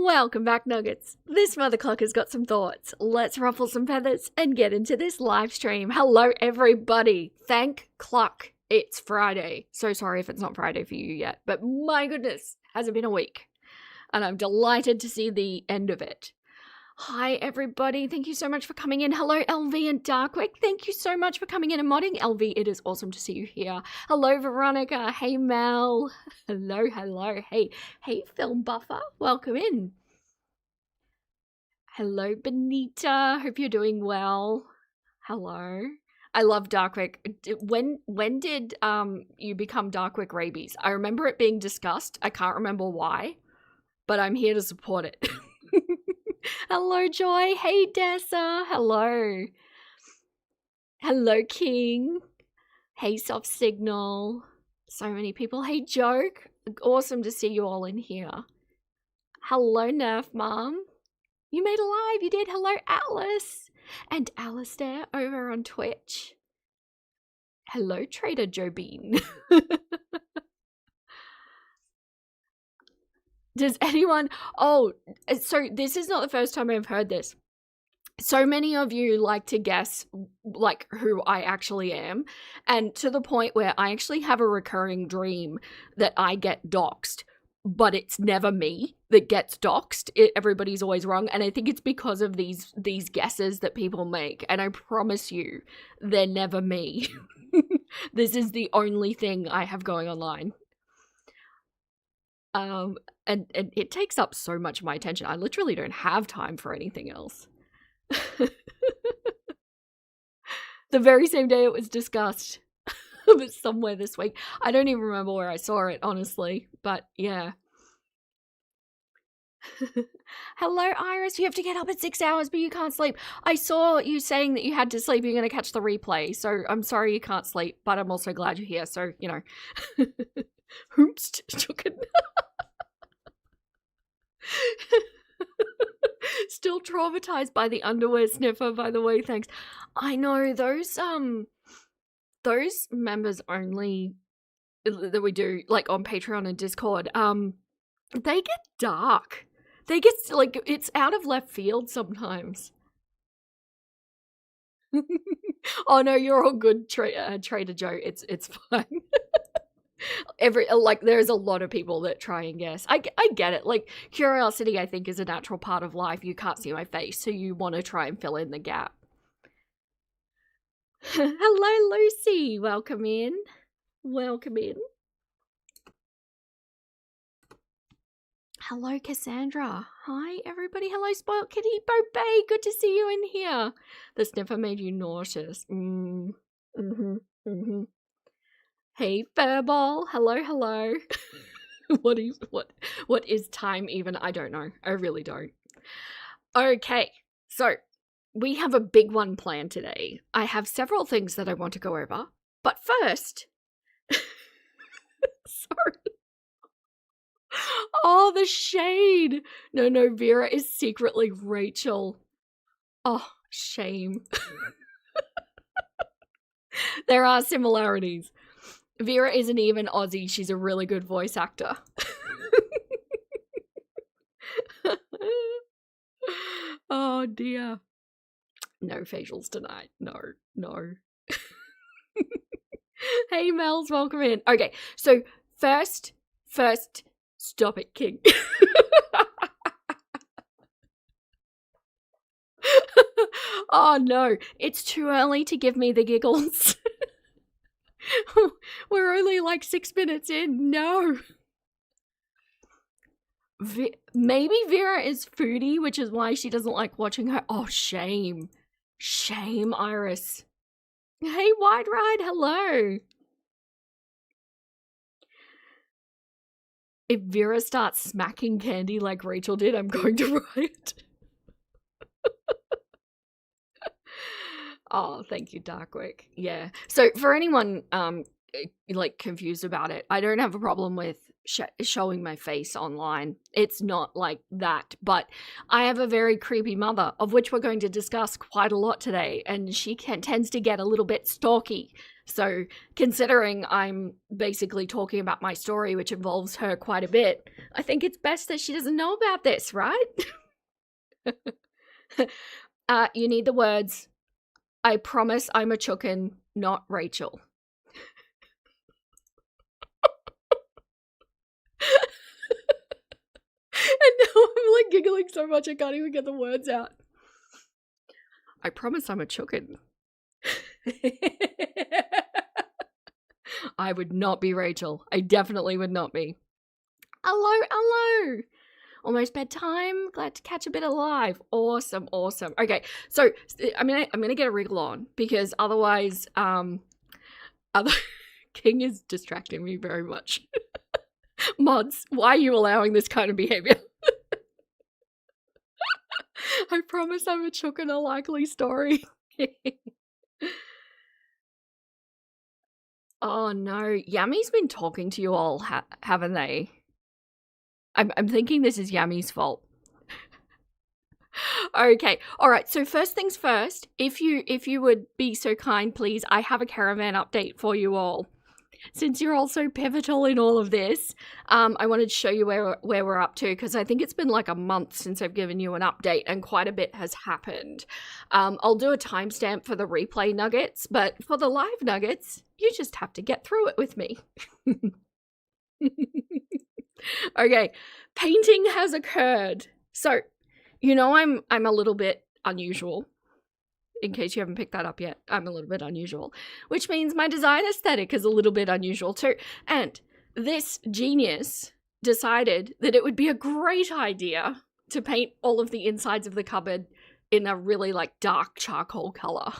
Welcome back, Nuggets. This mother Clucker's got some thoughts. Let's ruffle some feathers and get into this live stream. Hello, everybody. Thank Cluck. It's Friday. So sorry if it's not Friday for you yet, but my goodness, has it been a week? And I'm delighted to see the end of it. Hi, everybody. Thank you so much for coming in. Hello, LV and Darkwick. Thank you so much for coming in and modding. LV, it is awesome to see you here. Hello, Veronica. Hey, Mel. Hello. Hey, Film Buffer. Welcome in. Hello, Benita. Hope you're doing well. Hello. I love Darkwick. When did you become Darkwick rabies? I remember it being discussed. I can't remember why, but I'm here to support it. Hello, Joy. Hey, Dessa. Hello. Hello, King. Hey, Soft Signal. So many people. Hey, Joke. Awesome to see you all in here. Hello, Nerf Mom. You made a live. You did. Hello, Atlas. And Alistair over on Twitch. Hello, Trader Joe Bean. Does anyone... Oh, so this is not the first time I've heard this. So many of you like to guess, like, who I actually am. And to the point where I actually have a recurring dream that I get doxxed. But it's never me that gets doxxed. Everybody's always wrong. And I think it's because of these guesses that people make. And I promise you, they're never me. This is the only thing I have going online. And it takes up so much of my attention. I literally don't have time for anything else. The very same day it was discussed. It was somewhere this week. I don't even remember where I saw it, honestly. But yeah. Hello, Iris. You have to get up at 6 hours, but you can't sleep. I saw you saying that you had to sleep. You're going to catch the replay. So I'm sorry you can't sleep, but I'm also glad you're here. So, you know. Hoops. Still traumatized by the underwear sniffer, by the way. Thanks. I know those members only that we do, like, on Patreon and Discord, they get dark. They get, like, it's out of left field sometimes. Oh no, you're all good, Trader Joe. It's fine. There's a lot of people that try and guess. I get it. Like, curiosity, I think, is a natural part of life. You can't see my face, so you want to try and fill in the gap. Hello, Lucy. Welcome in. Welcome in. Hello, Cassandra. Hi, everybody. Hello, Spoiled Kitty. Bobay. Good to see you in here. The sniffer made you nauseous. Hey, Fairball. Hello. What is time even? I don't know. I really don't. Okay, so we have a big one planned today. I have several things that I want to go over, but first, sorry. Oh, the shade. No, Vera is secretly Rachel. Oh, shame. There are similarities. Vera isn't even Aussie. She's a really good voice actor. Oh, dear. No facials tonight. No. Hey, Mels, welcome in. Okay, so first, stop it, King. Oh, no. It's too early to give me the giggles. We're only like 6 minutes in. No. Maybe Vera is foodie, which is why she doesn't like watching her. Oh, shame. Shame, Iris. Hey, Wide Ride, hello. If Vera starts smacking candy like Rachel did, I'm going to riot. Oh, thank you, Darkwick. Yeah. So for anyone like confused about it, I don't have a problem with showing my face online. It's not like that. But I have a very creepy mother, of which we're going to discuss quite a lot today, and she tends to get a little bit stalky. So, considering I'm basically talking about my story, which involves her quite a bit, I think it's best that she doesn't know about this, right? You need the words, I promise I'm a chookin', not Rachel. And now I'm like giggling so much I can't even get the words out. I promise I'm a chookin'. I would not be Rachel. I definitely would not be. Hello. Almost bedtime. Glad to catch a bit of live. Awesome. Okay, so I'm gonna get a wriggle on because otherwise, King is distracting me very much. Mods, why are you allowing this kind of behavior? I promise I'm a chook and a likely story. Oh no, Yammy's been talking to you all, haven't they? I'm thinking this is Yammy's fault. Okay, all right. So first things first, if you would be so kind, please, I have a caravan update for you all. Since you're all so pivotal in all of this, I wanted to show you where we're up to because I think it's been like a month since I've given you an update and quite a bit has happened. I'll do a timestamp for the replay nuggets, but for the live nuggets, you just have to get through it with me. Okay, painting has occurred. So, you know I'm a little bit unusual. In case you haven't picked that up yet, I'm a little bit unusual, which means my design aesthetic is a little bit unusual too. And this genius decided that it would be a great idea to paint all of the insides of the cupboard in a really like dark charcoal color.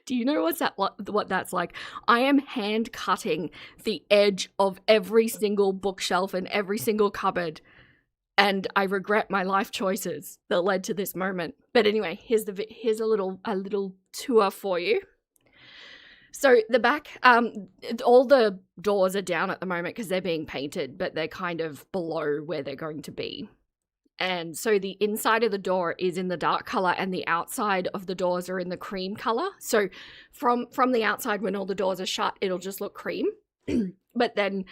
Do you know what that's like? I am hand cutting the edge of every single bookshelf and every single cupboard. And I regret my life choices that led to this moment. But anyway, here's a little tour for you. So the back, all the doors are down at the moment because they're being painted, but they're kind of below where they're going to be. And so the inside of the door is in the dark color and the outside of the doors are in the cream color. So from the outside, when all the doors are shut, it'll just look cream. But then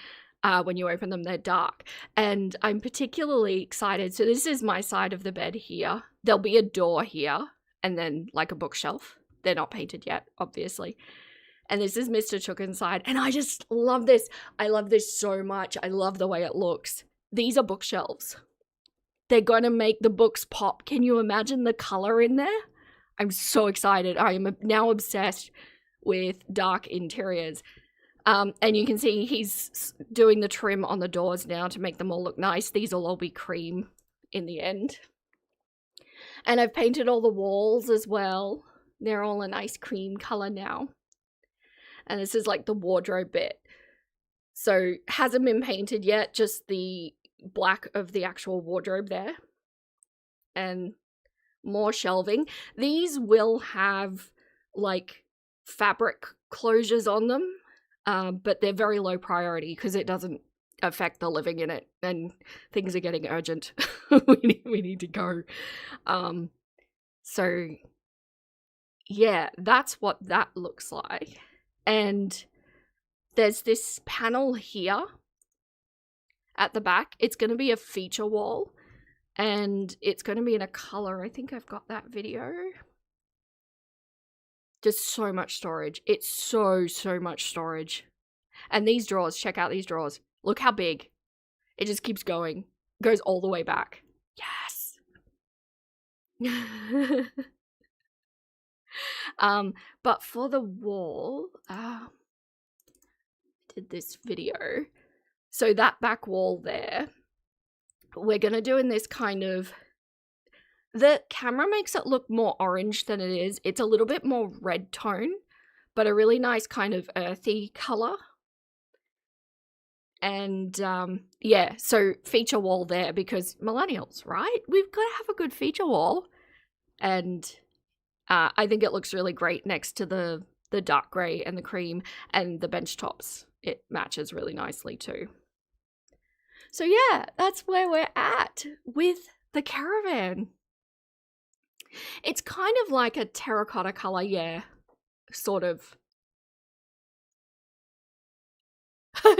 when you open them, they're dark. And I'm particularly excited. So this is my side of the bed here. There'll be a door here and then like a bookshelf. They're not painted yet, obviously. And this is Mr. Chookin's side. And I just love this. I love this so much. I love the way it looks. These are bookshelves. They're going to make the books pop. Can you imagine the color in there? I'm so excited. I am now obsessed with dark interiors. And you can see he's doing the trim on the doors now to make them all look nice. These will all be cream in the end. And I've painted all the walls as well. They're all a nice cream color now. And this is like the wardrobe bit. So hasn't been painted yet, just the black of the actual wardrobe there. And more shelving. These will have like fabric closures on them. But they're very low priority because it doesn't affect the living in it and things are getting urgent. we need to go. So yeah, that's what that looks like. And there's this panel here at the back. It's going to be a feature wall and it's going to be in a color. I think I've got that video. Just so much storage. It's so much storage. And these drawers, check out these drawers. Look how big. It just keeps going. Goes all the way back. Yes. But for the wall, did this video. So that back wall there, we're going to do in this kind of, the camera makes it look more orange than it is. It's a little bit more red tone, but a really nice kind of earthy color. And yeah, so feature wall there because millennials, right? We've got to have a good feature wall. And I think it looks really great next to the dark grey and the cream and the bench tops. It matches really nicely too. So yeah, that's where we're at with the caravan. It's kind of like a terracotta color, yeah, sort of.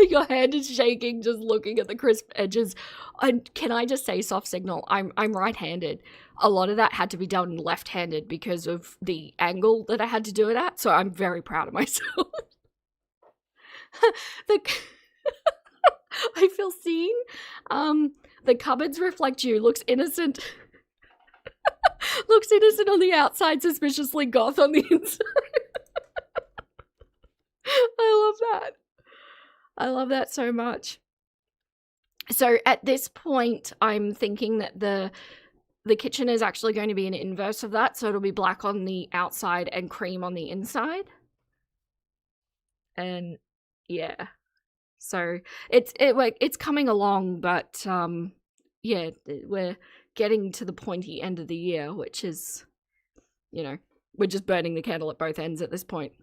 Your hand is shaking just looking at the crisp edges. And can I just say, soft signal, I'm right-handed. A lot of that had to be done left-handed because of the angle that I had to do it at, so I'm very proud of myself. the I feel seen. The cupboards reflect you. Looks innocent. Looks innocent on the outside, suspiciously goth on the inside. I love that. I love that so much. So at this point, I'm thinking that the kitchen is actually going to be an inverse of that. So it'll be black on the outside and cream on the inside. And yeah. So it's coming along, but yeah, we're getting to the pointy end of the year, which is, you know, we're just burning the candle at both ends at this point.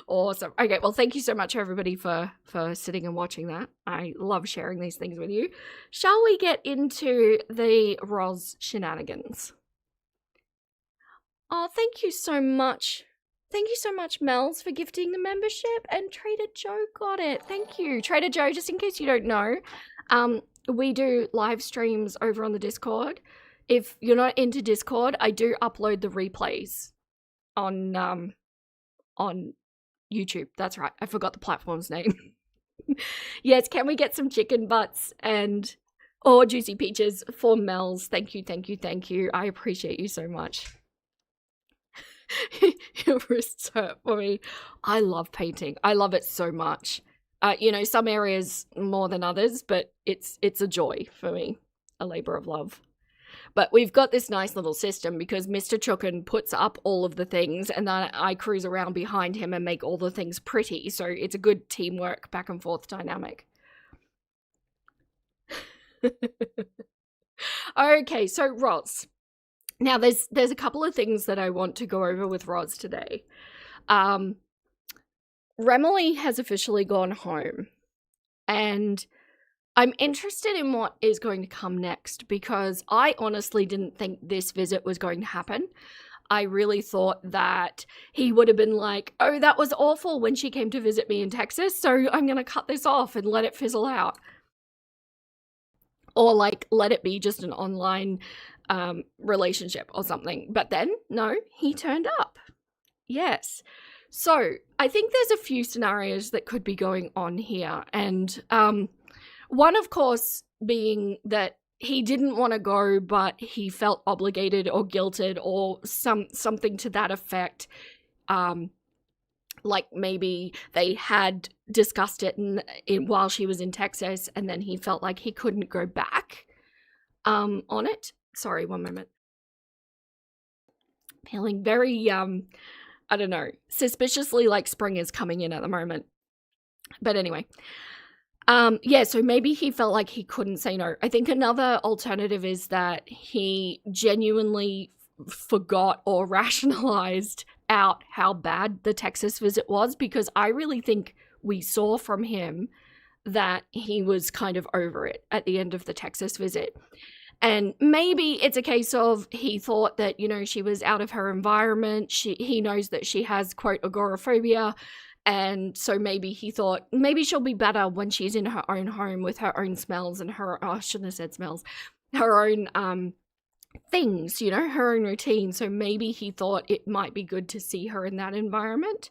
Awesome. Okay, well, thank you so much, everybody, for sitting and watching that. I love sharing these things with you. Shall we get into the Roz shenanigans? Oh, thank you so much. Thank you so much, Mel's, for gifting the membership, and Trader Joe got it. Thank you. Trader Joe, just in case you don't know, we do live streams over on the Discord. If you're not into Discord, I do upload the replays on YouTube. That's right. I forgot the platform's name. Yes, can we get some chicken butts and or juicy peaches for Mel's? Thank you, thank you, thank you. I appreciate you so much. Your wrists hurt for me. I love painting. I love it so much. You know, some areas more than others, but it's a joy for me. A labor of love. But we've got this nice little system because Mr. Chukin puts up all of the things and then I cruise around behind him and make all the things pretty. So it's a good teamwork, back and forth dynamic. Okay, so Roz. Now there's a couple of things that I want to go over with Roz today. Remilee has officially gone home, and I'm interested in what is going to come next because I honestly didn't think this visit was going to happen. I really thought that he would have been like, oh, that was awful when she came to visit me in Texas, so I'm going to cut this off and let it fizzle out. Or like, let it be just an online relationship or something. But then, no, he turned up. Yes. So I think there's a few scenarios that could be going on here. And one, of course, being that he didn't want to go, but he felt obligated or guilted or something to that effect. Like maybe they had discussed it while she was in Texas, and then he felt like he couldn't go back on it. Sorry, one moment. Feeling very, I don't know, suspiciously like spring is coming in at the moment. But anyway, yeah, so maybe he felt like he couldn't say no. I think another alternative is that he genuinely forgot or rationalized out how bad the Texas visit was, because I really think we saw from him that he was kind of over it at the end of the Texas visit. And maybe it's a case of he thought that, you know, she was out of her environment. He knows that she has, quote, agoraphobia. And so maybe he thought maybe she'll be better when she's in her own home with her own smells and her, I shouldn't have said smells, her own things, you know, her own routine. So maybe he thought it might be good to see her in that environment.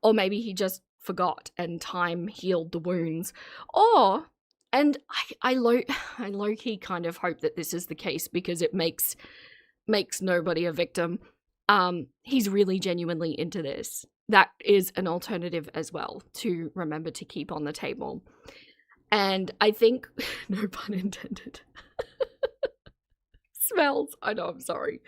Or maybe he just forgot and time healed the wounds. Or... and I low-key kind of hope that this is the case because it makes nobody a victim. He's really genuinely into this. That is an alternative as well to remember to keep on the table. And I think, no pun intended, smells, I know, I'm sorry.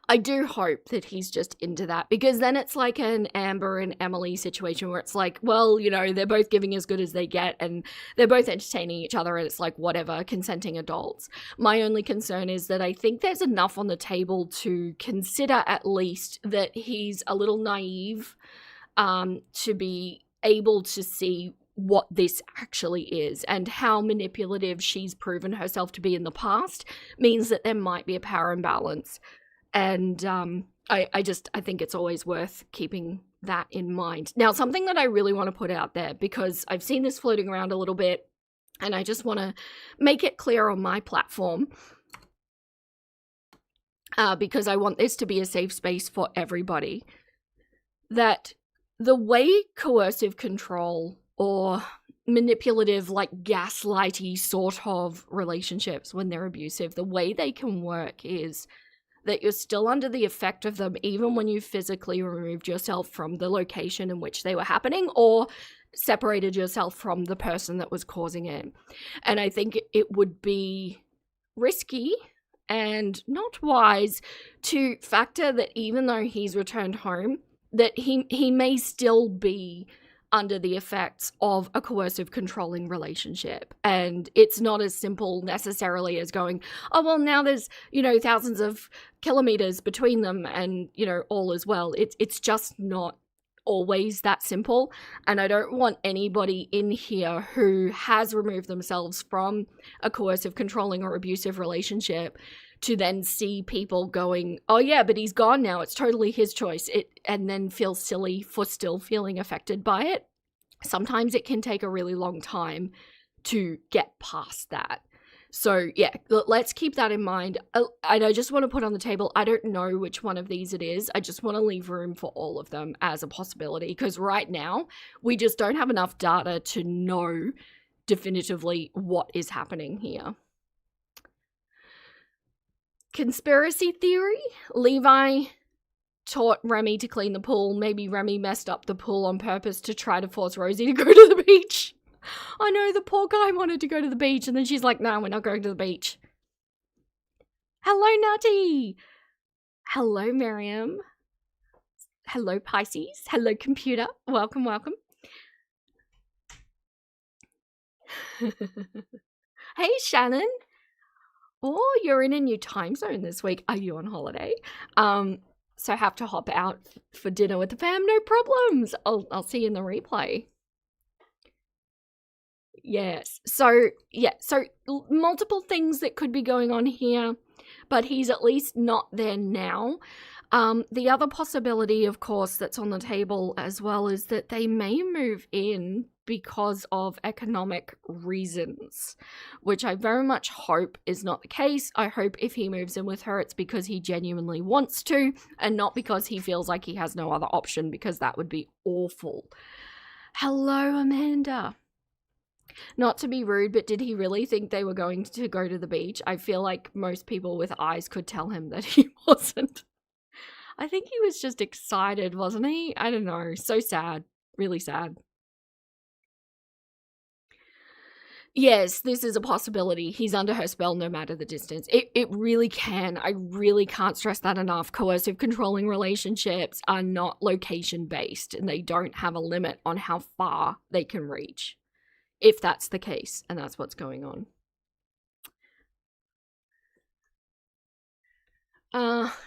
I do hope that he's just into that, because then it's like an Amber and Emily situation where it's like, well, you know, they're both giving as good as they get and they're both entertaining each other and it's like, whatever, consenting adults. My only concern is that I think there's enough on the table to consider at least that he's a little naive to be able to see what this actually is, and how manipulative she's proven herself to be in the past means that there might be a power imbalance. And I think it's always worth keeping that in mind. Now, something that I really want to put out there, because I've seen this floating around a little bit, and I just want to make it clear on my platform, because I want this to be a safe space for everybody, that the way coercive control or manipulative, like gaslighty sort of relationships when they're abusive, the way they can work is that you're still under the effect of them even when you physically removed yourself from the location in which they were happening or separated yourself from the person that was causing it. And I think it would be risky and not wise to factor that even though he's returned home, that he may still be under the effects of a coercive, controlling relationship. And it's not as simple necessarily as going, oh, well, now there's, thousands of kilometers between them and, all is well. It's just not always that simple. And I don't want anybody in here who has removed themselves from a coercive, controlling, or abusive relationship to then see people going, oh yeah, but he's gone now, it's totally his choice, and then feel silly for still feeling affected by it. Sometimes it can take a really long time to get past that. So yeah, let's keep that in mind. And I just want to put on the table, I don't know which one of these it is. I just want to leave room for all of them as a possibility, because right now we just don't have enough data to know definitively what is happening here. Conspiracy theory: Levi taught Remy to clean the pool. Maybe Remy messed up the pool on purpose to try to force Rosie to go to the beach. I know, the poor guy wanted to go to the beach, and then she's like, no, we're not going to the beach. Hello, Nutty. Hello, Miriam. Hello, Pisces. Hello, computer. Welcome, welcome. Hey, Shannon. Oh, you're in a new time zone this week. Are you on holiday? So have to hop out for dinner with the fam. No problems. I'll see you in the replay. Yes. So multiple things that could be going on here, but he's at least not there now. The other possibility, of course, that's on the table as well is that they may move in because of economic reasons, which I very much hope is not the case. I hope if he moves in with her, it's because he genuinely wants to and not because he feels like he has no other option, because that would be awful. Hello, Amanda. Not to be rude, but did he really think they were going to go to the beach? I feel like most people with eyes could tell him that he wasn't. I think he was just excited, wasn't he? I don't know. So sad. Really sad. Yes, this is a possibility. He's under her spell no matter the distance. It really can. I really can't stress that enough. Coercive, controlling relationships are not location-based, and they don't have a limit on how far they can reach, if that's the case, and that's what's going on.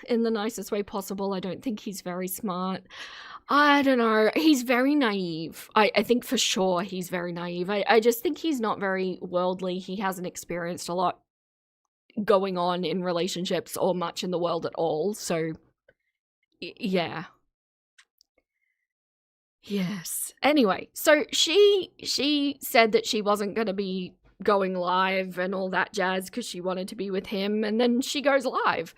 In the nicest way possible. I don't think he's very smart. I don't know. He's very naive. I think for sure he's very naive. I just think he's not very worldly. He hasn't experienced a lot going on in relationships or much in the world at all. So, yeah. Yes. Anyway, so she said that she wasn't going to be going live and all that jazz because she wanted to be with him, and then she goes live.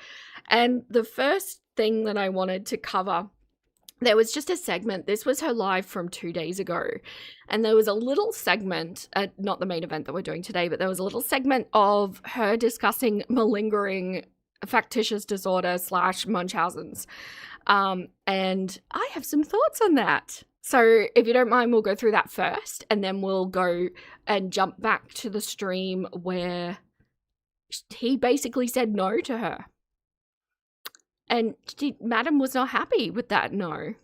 And the first thing that I wanted to cover, there was just a segment. This was her live from 2 days ago. And there was a little segment, not the main event that we're doing today, but there was a little segment of her discussing malingering factitious disorder / Munchausen's. And I have some thoughts on that. So if you don't mind, we'll go through that first, and then we'll go and jump back to the stream where he basically said no to her. And Madam was not happy with that no.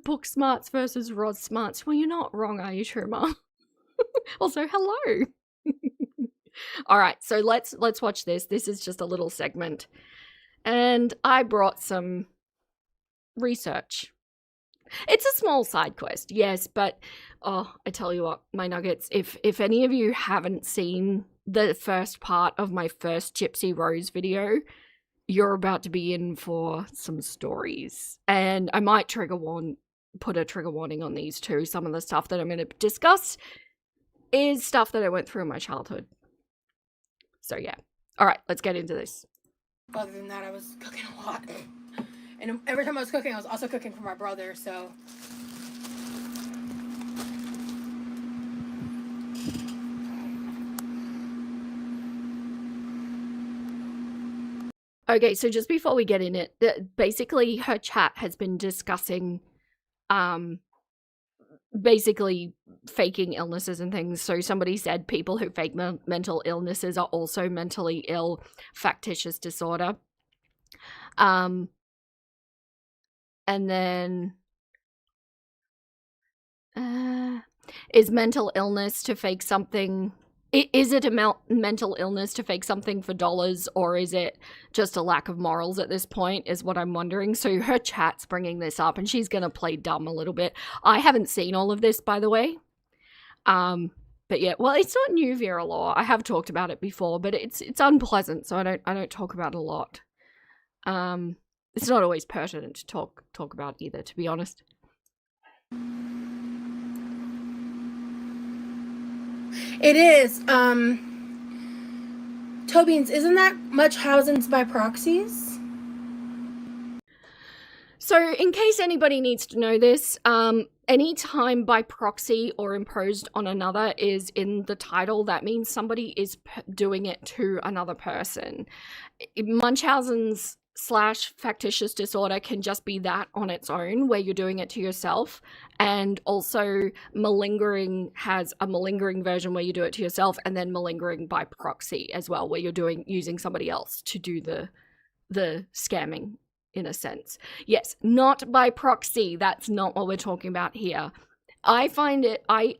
Book smarts versus Rod smarts. Well, you're not wrong, are you, true, Mom? Also, hello. All right, so let's watch this. This is just a little segment. And I brought some research. It's a small side quest, yes, but oh, I tell you what, my nuggets, if any of you haven't seen the first part of my first Gypsy Rose video, you're about to be in for some stories. And I might put a trigger warning on these too. Some of the stuff that I'm going to discuss is stuff that I went through in my childhood. So yeah. All right, let's get into this. Other than that, I was cooking a lot. And every time I was cooking, I was also cooking for my brother, so... Okay, so just before we get in it, basically her chat has been discussing basically faking illnesses and things. So somebody said people who fake mental illnesses are also mentally ill, factitious disorder. And then is mental illness to fake something... Is it a mental illness to fake something for dollars, or is it just a lack of morals at this point, is what I'm wondering. So her chat's bringing this up, and she's going to play dumb a little bit. I haven't seen all of this, by the way. But yeah, well, it's not new Vera Law. I have talked about it before, but it's unpleasant, so I don't talk about it a lot. It's not always pertinent to talk about either, to be honest. It is. Tobians, isn't that Munchausen's by proxies? So, in case anybody needs to know this, any time by proxy or imposed on another is in the title, that means somebody is doing it to another person. Munchausen's / factitious disorder can just be that on its own, where you're doing it to yourself, and also malingering has a malingering version where you do it to yourself, and then malingering by proxy as well, where you're using somebody else to do the scamming, in a sense. Yes, not by proxy. That's not what we're talking about here. I find it, I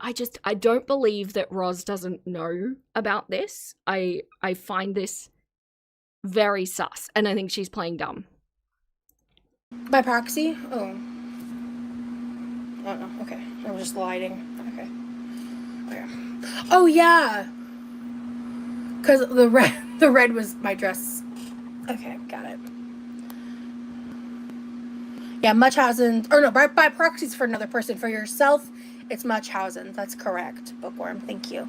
don't believe that Roz doesn't know about this. I find this very sus, and I think she's playing dumb. By proxy? Oh. Oh, okay. I was just lighting. Okay. Oh, yeah. Because the red was my dress. Okay, got it. Yeah, Munchausen, or no, by proxies for another person. For yourself, it's Munchausen. That's correct, Bookworm. Thank you.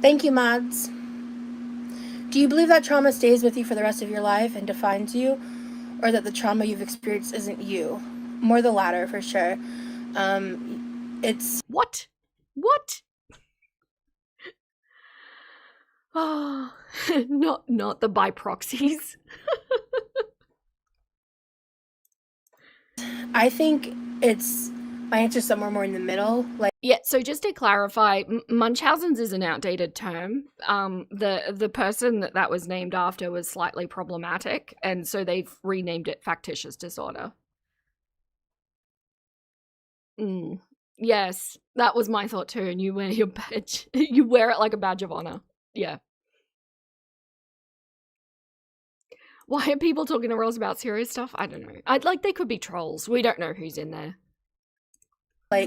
Thank you, mods. Do you believe that trauma stays with you for the rest of your life and defines you, or that the trauma you've experienced isn't you? More the latter, for sure. It's... What? Oh, not the by proxies. I think it's... my answer's somewhere more in the middle. Yeah, so just to clarify, Munchausen's is an outdated term. The person that was named after was slightly problematic, and so they've renamed it factitious disorder. Yes, that was my thought too, and you wear your badge. You wear it like a badge of honor. Yeah. Why are people talking to Rose about serious stuff? I don't know. They could be trolls. We don't know who's in there. I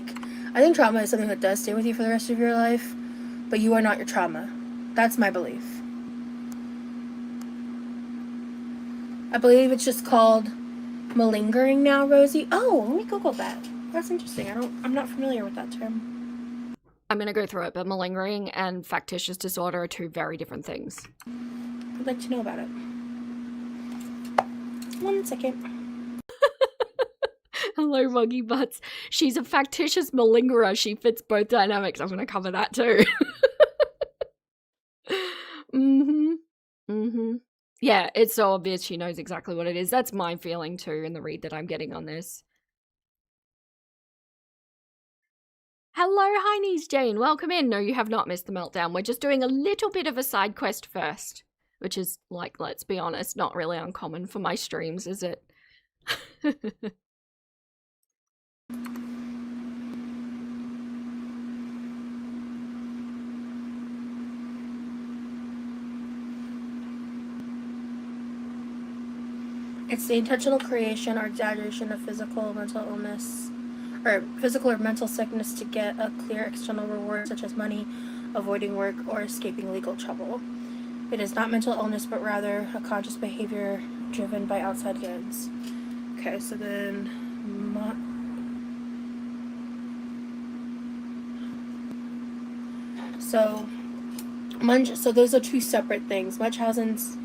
think trauma is something that does stay with you for the rest of your life, but you are not your trauma. That's my belief. I believe it's just called malingering now, Rosie. Oh, let me Google that. That's interesting. I'm not familiar with that term. I'm gonna go through it, but malingering and factitious disorder are two very different things. I'd like to know about it. 1 second. Hello, Muggy Butts. She's a factitious malingerer. She fits both dynamics. I'm going to cover that too. Yeah, it's so obvious she knows exactly what it is. That's my feeling too in the read that I'm getting on this. Hello, Heine's Jane. Welcome in. No, you have not missed the meltdown. We're just doing a little bit of a side quest first, which is, let's be honest, not really uncommon for my streams, is it? It's the intentional creation or exaggeration of physical or mental illness, or physical or mental sickness to get a clear external reward, such as money, avoiding work, or escaping legal trouble. It is not mental illness, but rather a conscious behavior driven by outside ends. Okay, so then so those are two separate things. Munchausen's,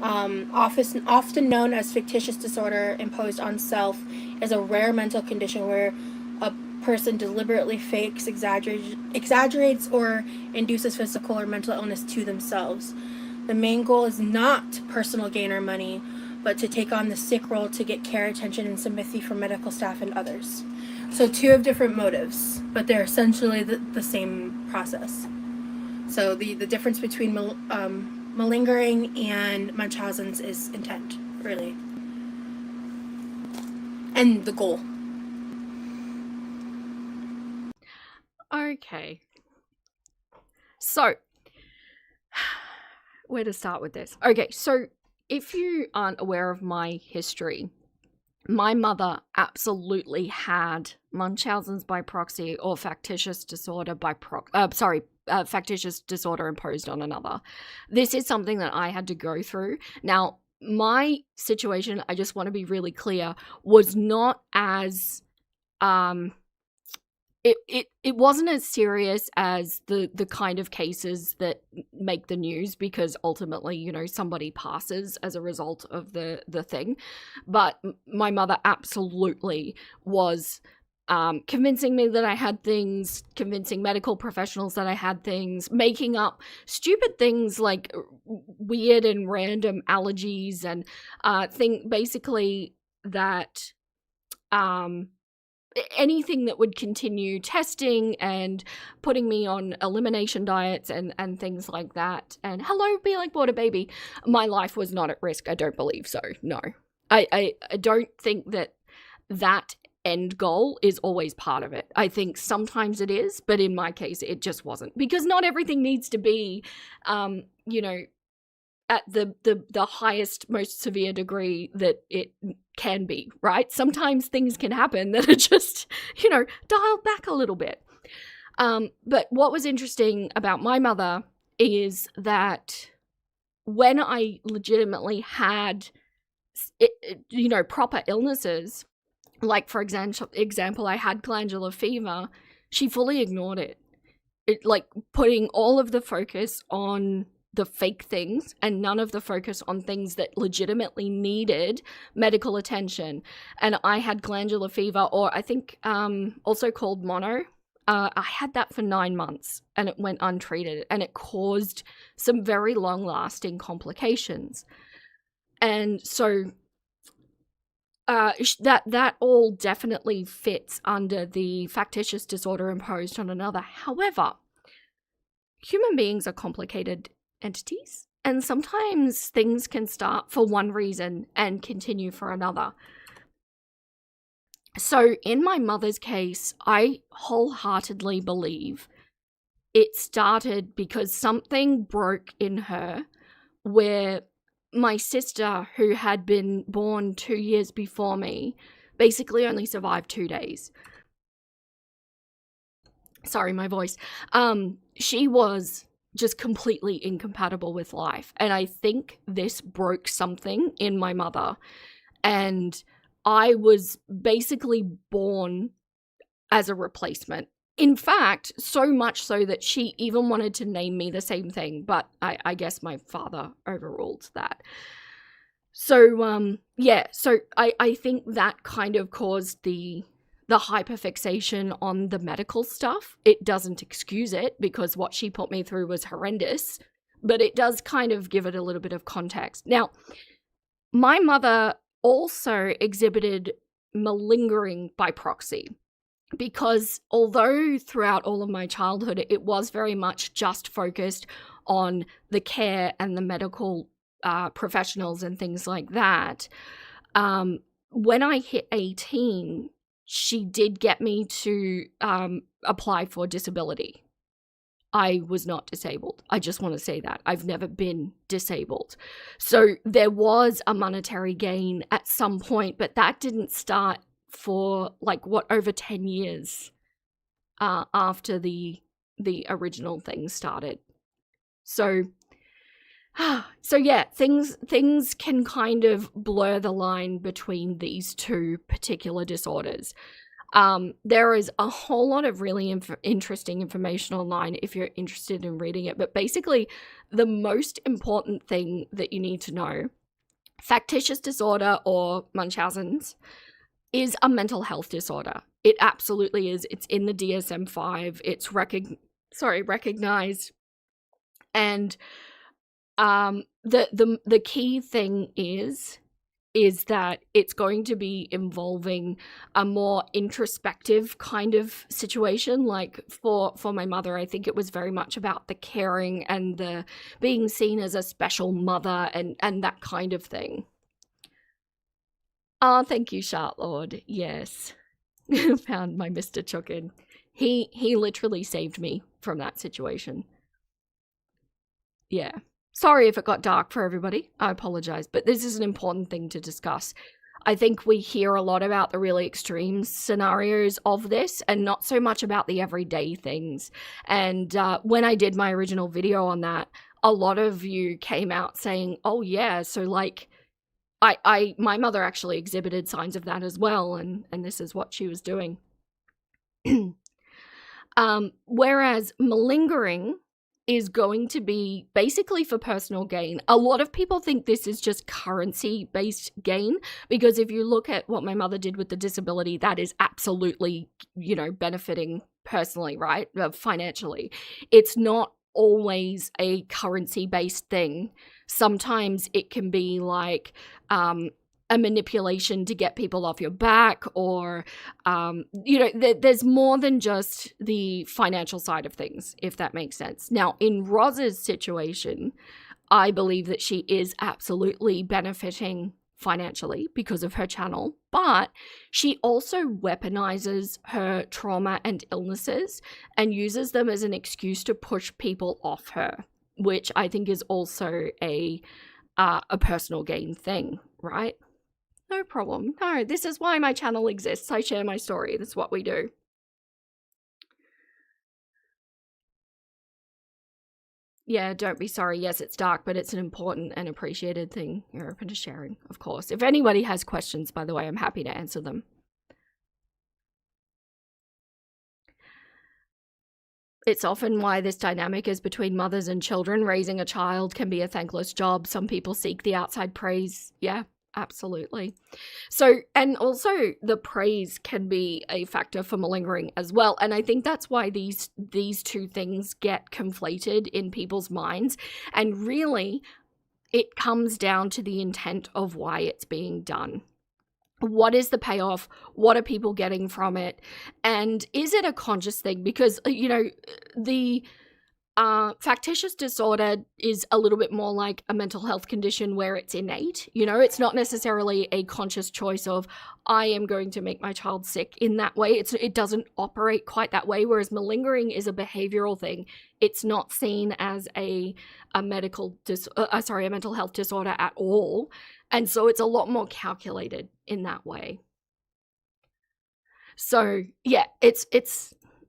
often known as fictitious disorder imposed on self, is a rare mental condition where a person deliberately fakes, exaggerates, or induces physical or mental illness to themselves. The main goal is not personal gain or money, but to take on the sick role to get care, attention, and sympathy from medical staff and others. So two have different motives, but they're essentially the same process. So the difference between malingering and Munchausen's is intent, really, and the goal. Okay. So, where to start with this? Okay, so if you aren't aware of my history, my mother absolutely had Munchausen's by proxy, or factitious disorder by factitious disorder imposed on another. This is something that I had to go through. Now, my situation, I just want to be really clear, was not as it wasn't as serious as the kind of cases that make the news, because ultimately, you know, somebody passes as a result of the thing. But my mother absolutely was convincing me that I had things, convincing medical professionals that I had things, making up stupid things like weird and random allergies and basically that anything that would continue testing and putting me on elimination diets and things like that. And hello, be like water baby. My life was not at risk. I don't believe so. No, I don't think that end goal is always part of it. I think sometimes it is, but in my case, it just wasn't, because not everything needs to be, you know, at the highest, most severe degree that it can be, right? Sometimes things can happen that are just, you know, dialed back a little bit. But what was interesting about my mother is that when I legitimately had, you know, proper illnesses, like for example, I had glandular fever, she fully ignored it. Like putting all of the focus on the fake things and none of the focus on things that legitimately needed medical attention. And I had glandular fever, or I think also called mono. I had that for 9 months and it went untreated, and it caused some very long-lasting complications. And so that all definitely fits under the factitious disorder imposed on another. However, human beings are complicated entities, and sometimes things can start for one reason and continue for another. So in my mother's case, I wholeheartedly believe it started because something broke in her, where my sister, who had been born 2 years before me, basically only survived 2 days. Sorry, my voice. She was just completely incompatible with life. And I think this broke something in my mother. And I was basically born as a replacement. In fact, so much so that she even wanted to name me the same thing, but I guess my father overruled that. So, yeah, so I think that kind of caused the hyperfixation on the medical stuff. It doesn't excuse it, because what she put me through was horrendous, but it does kind of give it a little bit of context. Now, my mother also exhibited malingering by proxy, because although throughout all of my childhood, it was very much just focused on the care and the medical professionals and things like that, when I hit 18, she did get me to apply for disability. I was not disabled. I just want to say that. I've never been disabled. So there was a monetary gain at some point, but that didn't start for over 10 years after the the original thing started. So yeah, things can kind of blur the line between these two particular disorders. There is a whole lot of really interesting information online if you're interested in reading it. But basically, the most important thing that you need to know, factitious disorder or Munchausen's is a mental health disorder. It absolutely is. It's in the DSM-5. It's recognized. And the key thing is that it's going to be involving a more introspective kind of situation. Like for my mother, I think it was very much about the caring and the being seen as a special mother and that kind of thing. Oh, thank you, Chartlord. Yes. Found my Mr. Chuckin. He literally saved me from that situation. Yeah. Sorry if it got dark for everybody. I apologize, but this is an important thing to discuss. I think we hear a lot about the really extreme scenarios of this and not so much about the everyday things. And when I did my original video on that, a lot of you came out saying, oh yeah, so like my mother actually exhibited signs of that as well, and this is what she was doing. Whereas malingering is going to be basically for personal gain. A lot of people think this is just currency-based gain, because if you look at what my mother did with the disability, that is absolutely, benefiting personally, right? Financially. It's not always a currency-based thing. Sometimes it can be like a manipulation to get people off your back, or there's more than just the financial side of things, if that makes sense. Now, in Roz's situation, I believe that she is absolutely benefiting financially because of her channel, but she also weaponizes her trauma and illnesses and uses them as an excuse to push people off her, which I think is also a personal gain thing, right? No problem. No, this is why my channel exists. I share my story. That's what we do. Yeah, don't be sorry. Yes, it's dark, but it's an important and appreciated thing. You're open to sharing, of course. If anybody has questions, by the way, I'm happy to answer them. It's often why this dynamic is between mothers and children. Raising a child can be a thankless job. Some people seek the outside praise. Yeah, absolutely. So, and also the praise can be a factor for malingering as well. And I think that's why these two things get conflated in people's minds. And really, it comes down to the intent of why it's being done. What is the payoff? What are people getting from it? And is it a conscious thing? Because, the factitious disorder is a little bit more like a mental health condition where it's innate. It's not necessarily a conscious choice of, I am going to make my child sick in that way. It doesn't operate quite that way, whereas malingering is a behavioral thing. It's not seen as a mental health disorder at all. And so it's a lot more calculated in that way. So yeah, it's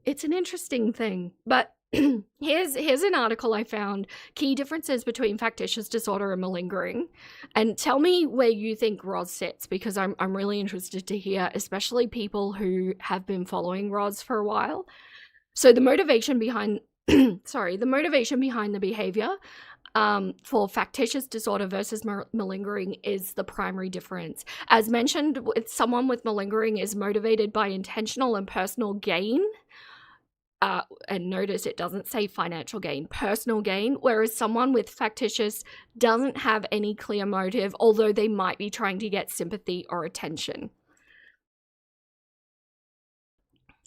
an interesting thing. But here's an article I found, key differences between factitious disorder and malingering. And tell me where you think Roz sits, because I'm really interested to hear, especially people who have been following Roz for a while. So the motivation behind the behavior for factitious disorder versus malingering is the primary difference. As mentioned, someone with malingering is motivated by intentional and personal gain. And notice it doesn't say financial gain, personal gain, whereas someone with factitious doesn't have any clear motive, although they might be trying to get sympathy or attention.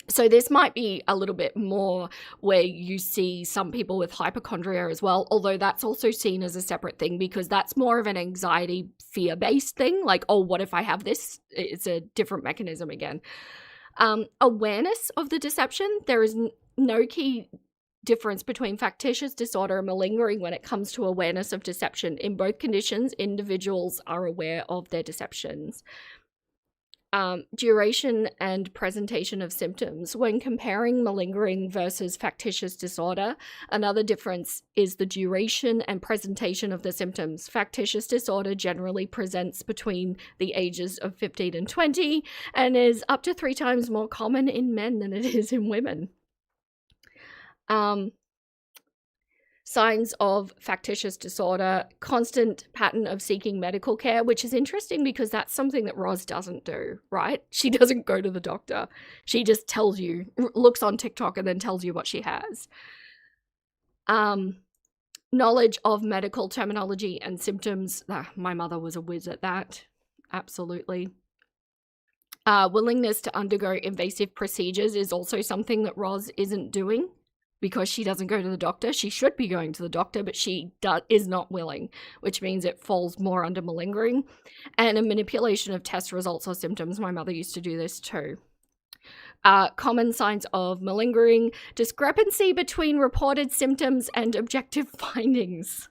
So this might be a little bit more where you see some people with hypochondria as well, although that's also seen as a separate thing because that's more of an anxiety, fear-based thing. Like, oh, what if I have this? It's a different mechanism again. Awareness of the deception. There is no key difference between factitious disorder and malingering when it comes to awareness of deception. In both conditions, individuals are aware of their deceptions. Duration and presentation of symptoms. When comparing malingering versus factitious disorder, another difference is the duration and presentation of the symptoms. Factitious disorder generally presents between the ages of 15 and 20 and is up to 3 times more common in men than it is in women. Signs of factitious disorder, constant pattern of seeking medical care, which is interesting because that's something that Roz doesn't do, right? She doesn't go to the doctor. She just tells you, looks on TikTok and then tells you what she has. Knowledge of medical terminology and symptoms. My mother was a whiz at that. Absolutely. Willingness to undergo invasive procedures is also something that Roz isn't doing. Because she doesn't go to the doctor. She should be going to the doctor, but she is not willing, which means it falls more under malingering. And a manipulation of test results or symptoms. My mother used to do this too. Common signs of malingering: discrepancy between reported symptoms and objective findings.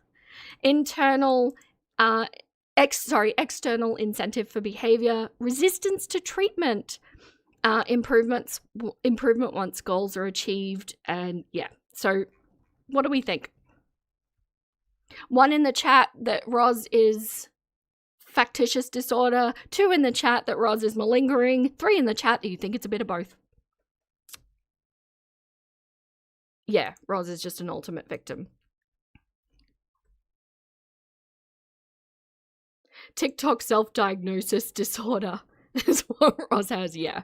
External incentive for behavior. Resistance to treatment. Improvement once goals are achieved. And yeah, so what do we think? 1 in the chat that Roz is factitious disorder, 2 in the chat that Roz is malingering, 3 in the chat that you think it's a bit of both. Yeah, Roz is just an ultimate victim. TikTok self-diagnosis disorder is what Roz has. Yeah.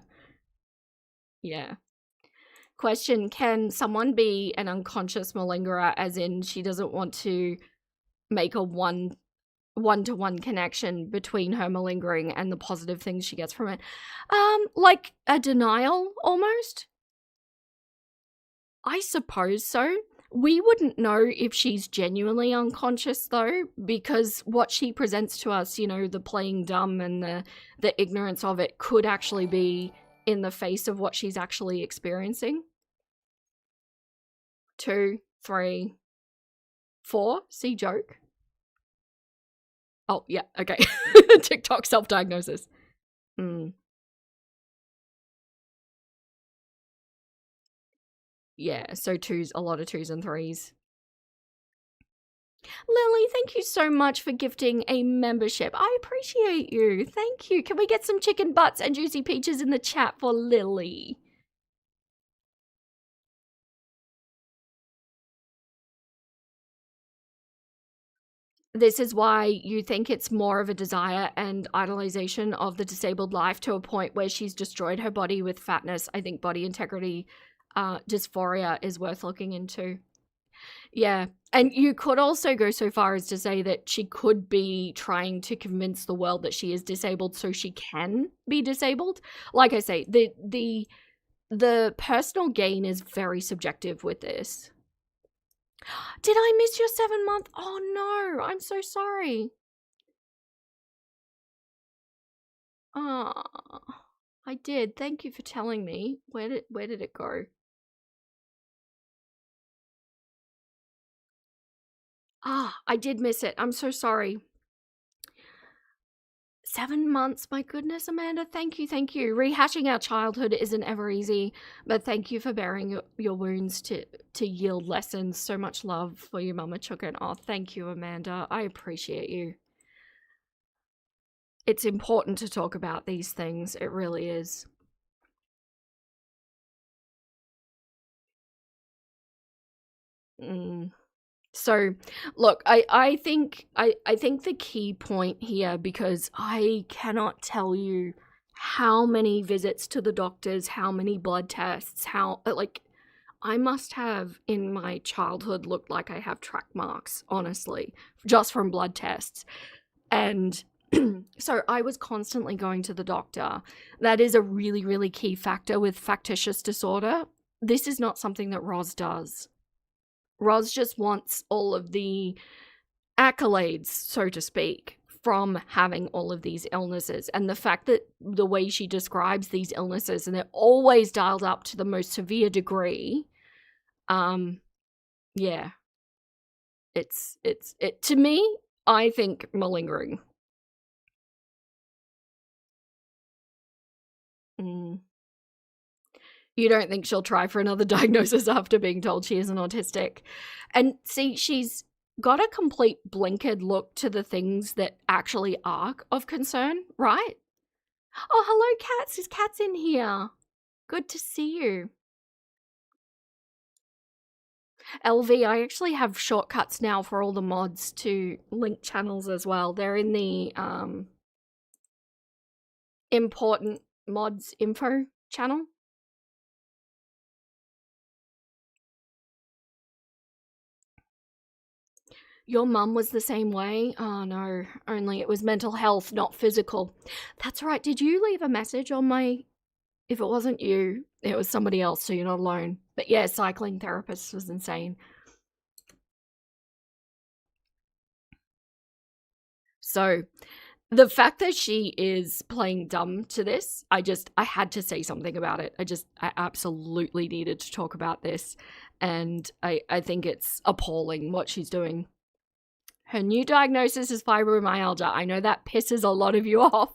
Question: can someone be an unconscious malingerer, as in she doesn't want to make a one-to-one connection between her malingering and the positive things she gets from it? Like a denial, almost? I suppose so. We wouldn't know if she's genuinely unconscious, though, because what she presents to us, the playing dumb and the ignorance of it, could actually be in the face of what she's actually experiencing. 2, 3, 4. See joke? Oh, yeah, okay. TikTok self-diagnosis. Yeah, so a lot of 2s and 3s. Lily, thank you so much for gifting a membership. I appreciate you. Thank you. Can we get some chicken butts and juicy peaches in the chat for Lily? This is why you think it's more of a desire and idolization of the disabled life to a point where she's destroyed her body with fatness. I think body integrity dysphoria is worth looking into. Yeah. And you could also go so far as to say that she could be trying to convince the world that she is disabled so she can be disabled. Like I say, the personal gain is very subjective with this. Did I miss your 7-month? Oh no, I'm so sorry. I did. Thank you for telling me. Where did it go? I did miss it. I'm so sorry. 7 months, my goodness, Amanda. Thank you. Rehashing our childhood isn't ever easy, but thank you for bearing your wounds to yield lessons. So much love for you, Mama Chukin. Oh, thank you, Amanda. I appreciate you. It's important to talk about these things. It really is. So, look, I think the key point here, because I cannot tell you how many visits to the doctors, how many blood tests, how, like, I must have in my childhood looked like I have track marks, honestly, just from blood tests. And so I was constantly going to the doctor. That is a really, really key factor with factitious disorder. This is not something that Roz does. Roz just wants all of the accolades, so to speak, from having all of these illnesses. And the fact that the way she describes these illnesses, and they're always dialed up to the most severe degree, yeah. It's to me, I think malingering. You don't think she'll try for another diagnosis after being told she isn't autistic? And see, she's got a complete blinkered look to the things that actually are of concern, right? Oh, hello, Cats. Is Cats in here? Good to see you. LV, I actually have shortcuts now for all the mods to link channels as well. They're in the important mods info channel. Your mum was the same way? Oh no, only it was mental health, not physical. That's right, did you leave a message on my... If it wasn't you, it was somebody else, so you're not alone. But yeah, cycling therapist was insane. So, the fact that she is playing dumb to this, I had to say something about it. I absolutely needed to talk about this. And I think it's appalling what she's doing. Her new diagnosis is fibromyalgia. I know that pisses a lot of you off.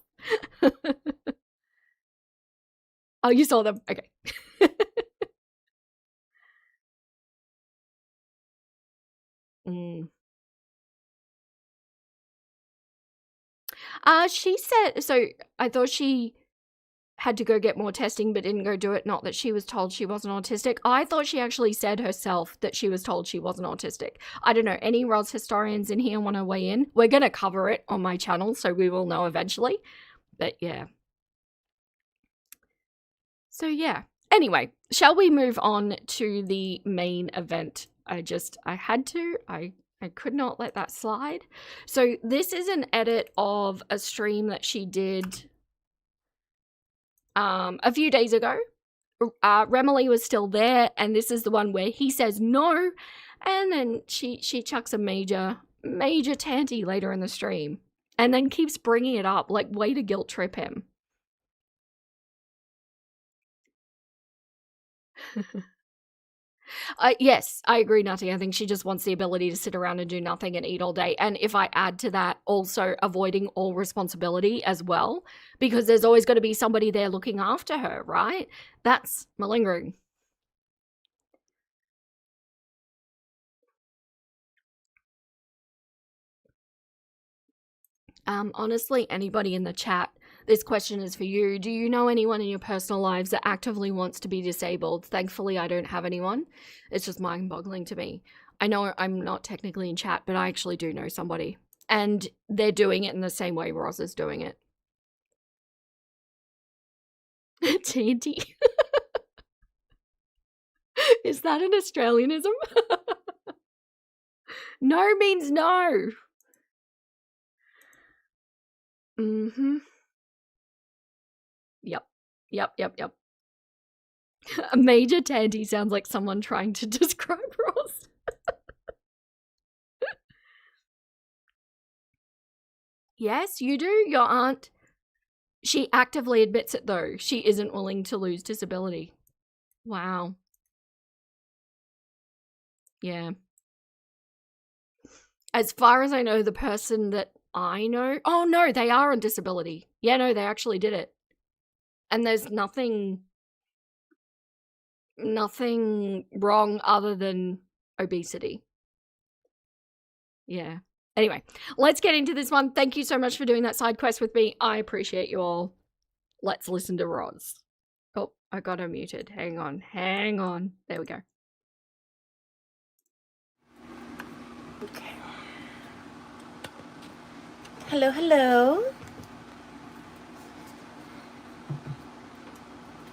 Oh, you saw them? Okay. She said, so I thought she had to go get more testing but didn't go do it, not that she was told she wasn't autistic. I thought she actually said herself that she was told she wasn't autistic. I don't know, any Roz historians in here want to weigh in? We're going to cover it on my channel, so we will know eventually. But yeah. So yeah. Anyway, shall we move on to the main event? I had to. I could not let that slide. So this is an edit of a stream that she did a few days ago. Remilee was still there, and this is the one where he says no, and then she chucks a major tanty later in the stream, and then keeps bringing it up, like way to guilt trip him. Yes, I agree, Nutty. I think she just wants the ability to sit around and do nothing and eat all day. And if I add to that also avoiding all responsibility as well, because there's always going to be somebody there looking after her, right? That's malingering. Honestly, anybody in the chat, this question is for you. Do you know anyone in your personal lives that actively wants to be disabled? Thankfully, I don't have anyone. It's just mind-boggling to me. I know I'm not technically in chat, but I actually do know somebody. And they're doing it in the same way Roz is doing it. Tanty. Is that an Australianism? No means no. Mm-hmm. Yep. A major tanty sounds like someone trying to describe Roz. Yes, you do. Your aunt, she actively admits it though. She isn't willing to lose disability. Wow. Yeah. As far as I know, the person that I know... Oh, no, they are on disability. Yeah, no, they actually did it. And there's nothing wrong other than obesity. Yeah. Anyway, let's get into this one. Thank you so much for doing that side quest with me. I appreciate you all. Let's listen to Roz. Oh, I got her muted. Hang on. There we go. Okay. Hello.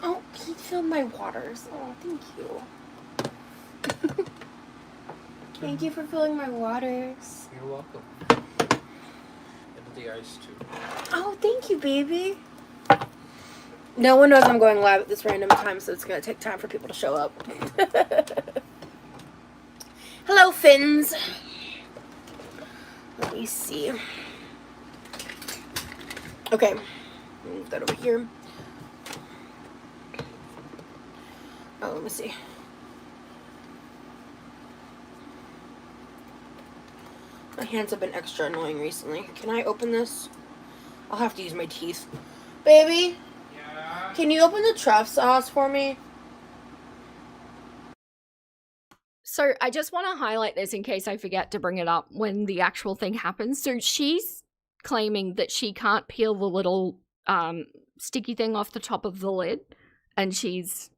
Oh, he filled my waters. Oh, thank you. Thank you for filling my waters. You're welcome. And the ice too. Oh, thank you, baby. No one knows I'm going live at this random time, so it's going to take time for people to show up. Hello, Finns. Let me see. Okay. Move that over here. Oh, let me see. My hands have been extra annoying recently. Can I open this? I'll have to use my teeth. Baby? Yeah? Can you open the truff sauce for me? So I just want to highlight this in case I forget to bring it up when the actual thing happens. So she's claiming that she can't peel the little sticky thing off the top of the lid, and she's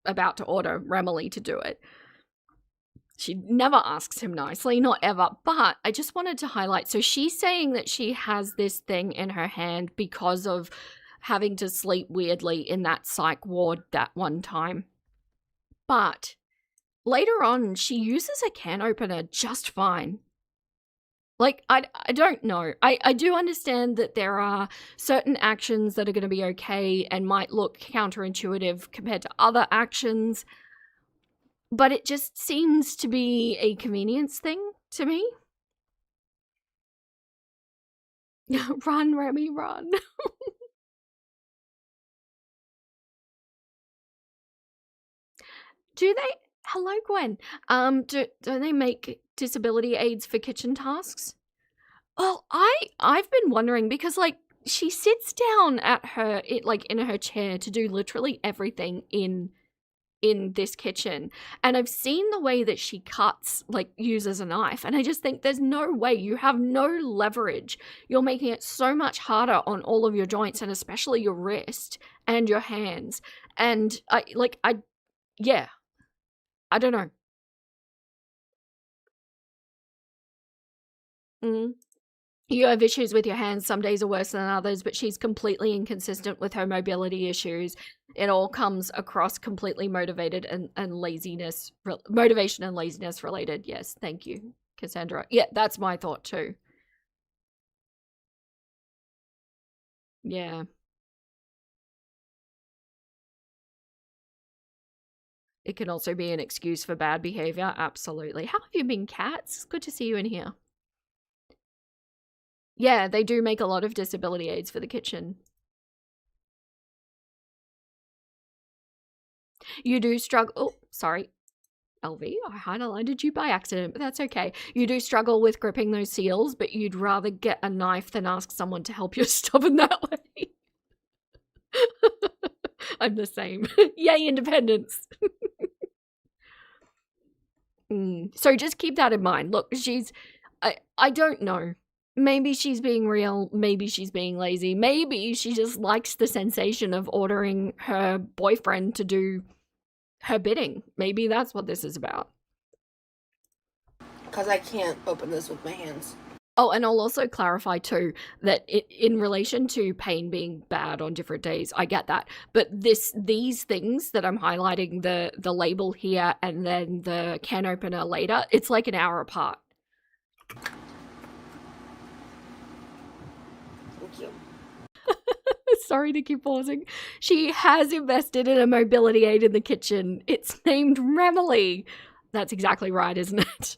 about to order Remilee to do it. She never asks him nicely, not ever, but I just wanted to highlight, so she's saying that she has this thing in her hand because of having to sleep weirdly in that psych ward that one time. But later on, she uses a can opener just fine. Like, I don't know. I do understand that there are certain actions that are going to be okay and might look counterintuitive compared to other actions, but it just seems to be a convenience thing to me. Run, Remy, run. Do they? Hello, Gwen. Do they make disability aids for kitchen tasks? Well, I've been wondering because like she sits down at her in her chair to do literally everything in this kitchen, and I've seen the way that she cuts, like uses a knife, and I just think there's no way, you have no leverage. You're making it so much harder on all of your joints, and especially your wrist and your hands. And I don't know. You have issues with your hands. Some days are worse than others, but she's completely inconsistent with her mobility issues. It all comes across completely motivated and laziness, motivation and laziness related. Yes, thank you, Cassandra. Yeah, that's my thought too. Yeah. It can also be an excuse for bad behavior. Absolutely. How have you been, Cats? It's good to see you in here. Yeah, they do make a lot of disability aids for the kitchen. You do struggle. Oh, sorry. LV, I highlighted you by accident, but that's okay. You do struggle with gripping those seals, but you'd rather get a knife than ask someone to help you stubborn that way. I'm the same. Yay, independence. So just keep that in mind. Look, I don't know. Maybe she's being real. Maybe she's being lazy. Maybe she just likes the sensation of ordering her boyfriend to do her bidding. Maybe that's what this is about. Because I can't open this with my hands. Oh, and I'll also clarify too that in relation to pain being bad on different days, I get that. But these things that I'm highlighting, the label here and then the can opener later, it's like an hour apart. Thank you. Sorry to keep pausing. She has invested in a mobility aid in the kitchen. It's named Remilee. That's exactly right, isn't it?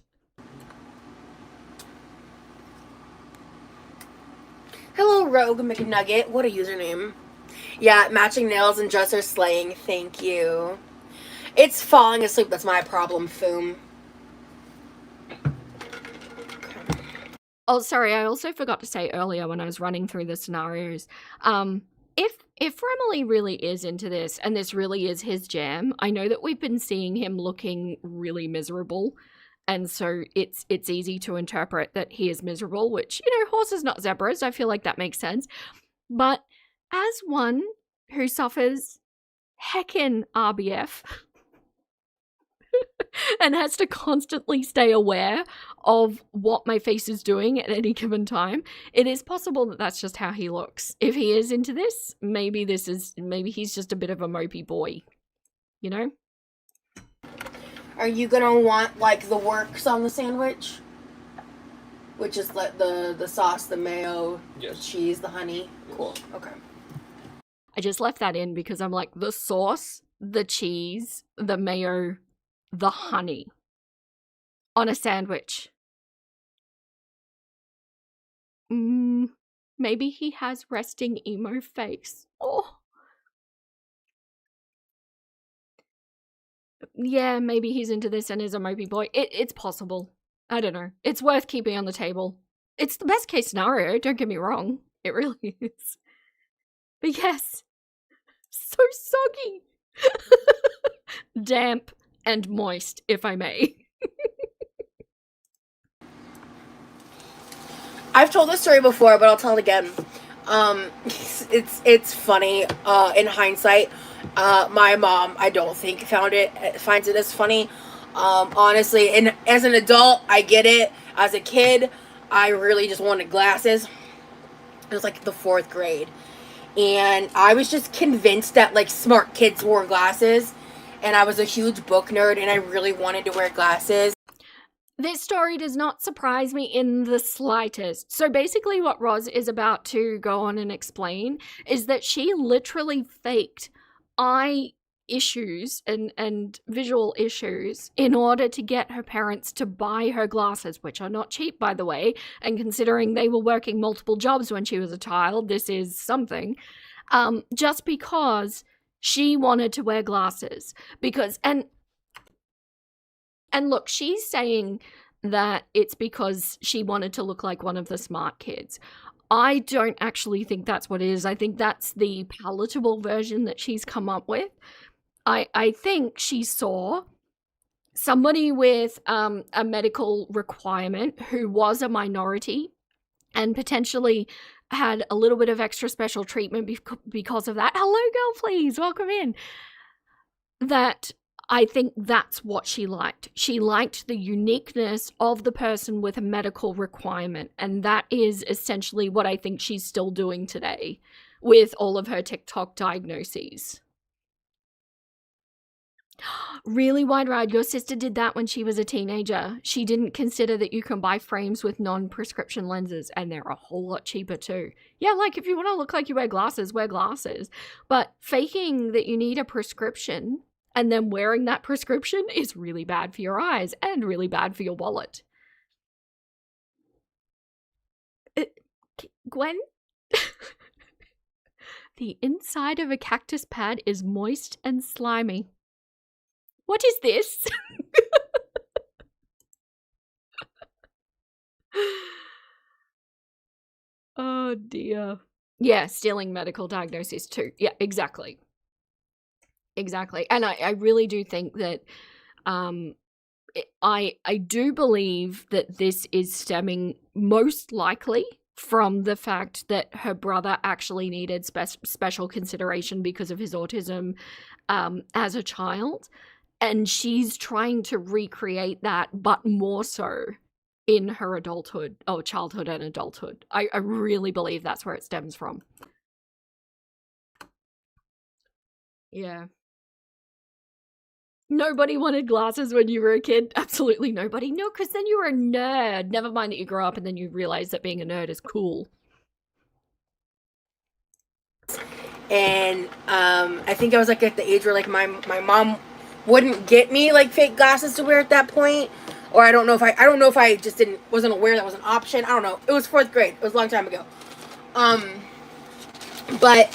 Hello, Rogue McNugget. What a username. Yeah, matching nails and dresser slaying. Thank you. It's falling asleep. That's my problem, Foom. Oh, sorry, I also forgot to say earlier when I was running through the scenarios, if Remilee really is into this and this really is his jam, I know that we've been seeing him looking really miserable, and so it's easy to interpret that he is miserable, which, you know, horses not zebras, I feel like that makes sense. But as one who suffers heckin' RBF and has to constantly stay aware of what my face is doing at any given time, it is possible that that's just how he looks. If he is into this, maybe he's just a bit of a mopey boy, you know? Are you gonna want, like, the works on the sandwich? Which is like the sauce, the mayo, Yes. the cheese, the honey? Yes. Cool, okay. I just left that in because I'm like, the sauce, the cheese, the mayo, the honey on a sandwich. Maybe he has resting emo face. Oh. Yeah, maybe he's into this and is a mopey boy. It's possible. I don't know. It's worth keeping on the table. It's the best case scenario, don't get me wrong. It really is. But yes, so so soggy. Damp and moist, if I may. I've told this story before, but I'll tell it again. It's funny. In hindsight, my mom, I don't think finds it as funny. Honestly, and as an adult, I get it. As a kid, I really just wanted glasses. It was like the 4th grade, and I was just convinced that like smart kids wore glasses, and I was a huge book nerd, and I really wanted to wear glasses. This story does not surprise me in the slightest. So basically what Roz is about to go on and explain is that she literally faked eye issues and visual issues in order to get her parents to buy her glasses, which are not cheap, by the way, and considering they were working multiple jobs when she was a child, this is something, just because she wanted to wear glasses. Because, and look, she's saying that it's because she wanted to look like one of the smart kids. I don't actually think that's what it is. I think that's the palatable version that she's come up with. I think she saw somebody with a medical requirement who was a minority and potentially had a little bit of extra special treatment because of that. Hello, girl, please, welcome in. That I think that's what she liked. She liked the uniqueness of the person with a medical requirement, and that is essentially what I think she's still doing today with all of her TikTok diagnoses. Really, Wide Ride, your sister did that when she was a teenager. She didn't consider that you can buy frames with non-prescription lenses, and they're a whole lot cheaper too. Yeah, like if you want to look like you wear glasses, wear glasses. But faking that you need a prescription and then wearing that prescription is really bad for your eyes and really bad for your wallet. Gwen? The inside of a cactus pad is moist and slimy. What is this? Oh dear. Yeah, stealing medical diagnosis too. Yeah, exactly. Exactly. And I really do think that I do believe that this is stemming most likely from the fact that her brother actually needed special consideration because of his autism as a child. And she's trying to recreate that, but more so in her adulthood, or childhood and adulthood. I really believe that's where it stems from. Yeah. Nobody wanted glasses when you were a kid? Absolutely nobody. No, because then you were a nerd. Never mind that you grow up and then you realize that being a nerd is cool. And I think I was like at the age where like my mom wouldn't get me like fake glasses to wear at that point, or I don't know if I just wasn't aware that was an option. I don't know. It was 4th grade. It was a long time ago. But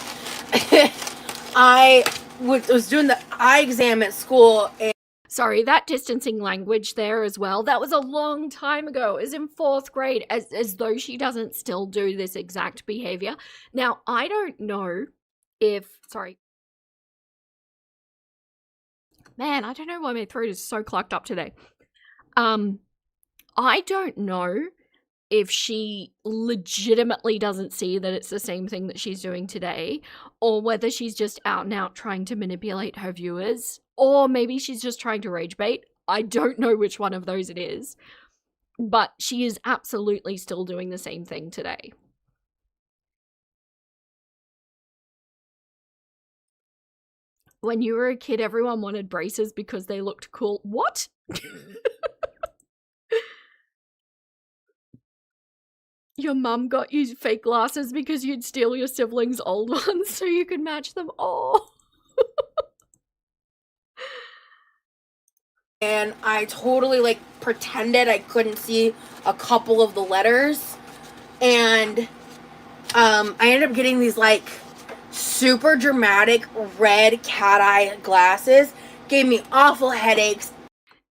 I was doing the eye exam at school. And sorry, that distancing language there as well. That was a long time ago. It was in 4th grade, as though she doesn't still do this exact behavior. Now, I don't know if, sorry. Man, I don't know why my throat is so clogged up today. I don't know if she legitimately doesn't see that it's the same thing that she's doing today, or whether she's just out and out trying to manipulate her viewers, or maybe she's just trying to rage bait. I don't know which one of those it is, but she is absolutely still doing the same thing today. When you were a kid, everyone wanted braces because they looked cool. What? Your mum got you fake glasses because you'd steal your siblings' old ones so you could match them. Oh. And I totally like pretended I couldn't see a couple of the letters, and I ended up getting these like super dramatic red cat eye glasses. Gave me awful headaches.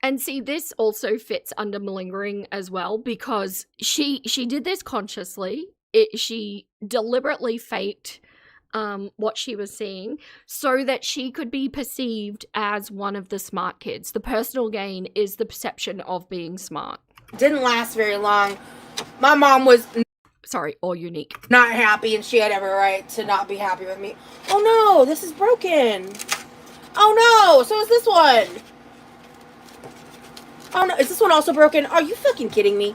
And see, this also fits under malingering as well, because she did this consciously. She deliberately faked what she was seeing, so that she could be perceived as one of the smart kids. The personal gain is the perception of being smart. Didn't last very long. My mom was Sorry, or unique. not happy, and she had every right to not be happy with me. Oh no, this is broken. Oh no, so is this one. Oh no, is this one also broken? Are you fucking kidding me?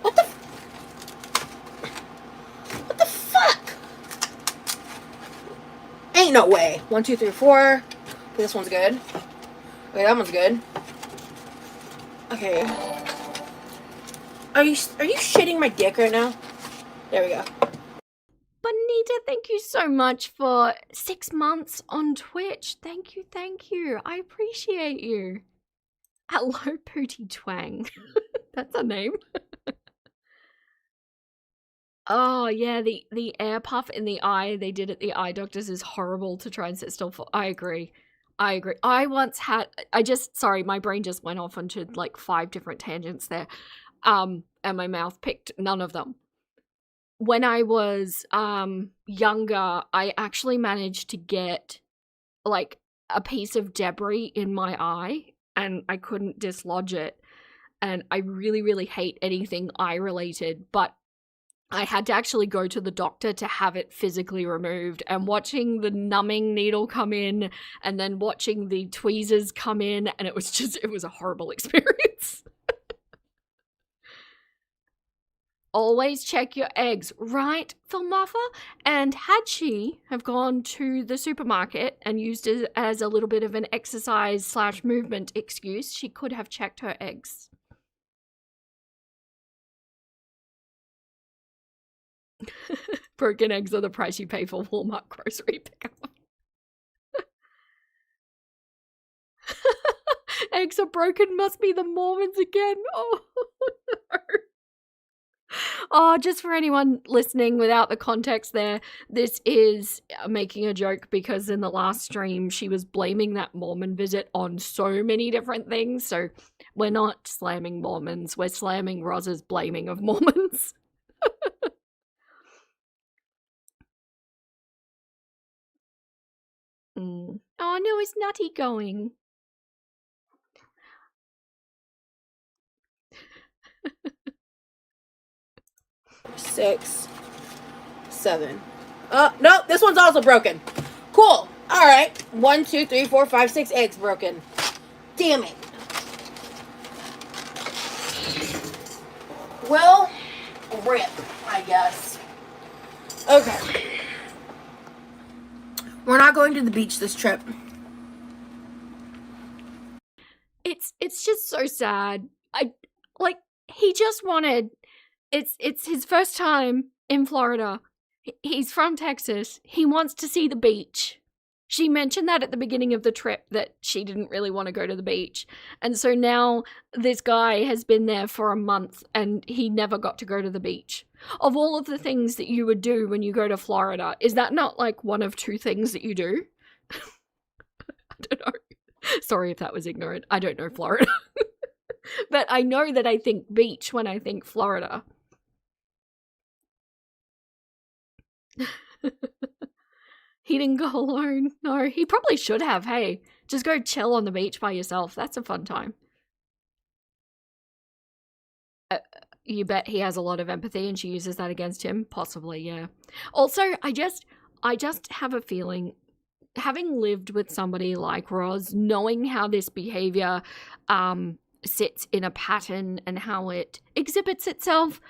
What the fuck? Ain't no way. 1, 2, 3, 4. This one's good. Okay, that one's good. Okay. Are you shitting my dick right now? There we go. Bonita, thank you so much for 6 months on Twitch. Thank you. I appreciate you. Hello, Pootie Twang. That's a name. Oh, yeah, the air puff in the eye they did at the eye doctors is horrible to try and sit still for. I agree. I once had, sorry, my brain just went off onto like 5 different tangents there. And my mouth picked none of them. When I was younger, I actually managed to get like a piece of debris in my eye, and I couldn't dislodge it. And I really, really hate anything eye related, but I had to actually go to the doctor to have it physically removed, and watching the numbing needle come in and then watching the tweezers come in, and it was a horrible experience. Always check your eggs, right, Filmuffa? And had she have gone to the supermarket and used it as a little bit of an exercise / movement excuse, she could have checked her eggs. Broken eggs are the price you pay for Walmart grocery pickup. Eggs are broken, must be the Mormons again. Oh, no. Oh, just for anyone listening without the context there, this is making a joke because in the last stream she was blaming that Mormon visit on so many different things. So we're not slamming Mormons, we're slamming Roz's blaming of Mormons. Oh no, it's Nutty going. Six, 7. No, this one's also broken. Cool. All right. 1, 2, 3, 4, 5, 6 eggs broken. Damn it. Well, rip, I guess. Okay. We're not going to the beach this trip. It's just so sad. He just wanted. It's his first time in Florida. He's from Texas. He wants to see the beach. She mentioned that at the beginning of the trip, that she didn't really want to go to the beach. And so now this guy has been there for a month and he never got to go to the beach. Of all of the things that you would do when you go to Florida, is that not like one of 2 things that you do? I don't know. Sorry if that was ignorant. I don't know Florida. But I know that I think beach when I think Florida. He didn't go alone. No, he probably should have, hey. Just go chill on the beach by yourself. That's a fun time. You bet he has a lot of empathy and she uses that against him? Possibly, yeah. Also, I just have a feeling, having lived with somebody like Roz, knowing how this behavior sits in a pattern and how it exhibits itself,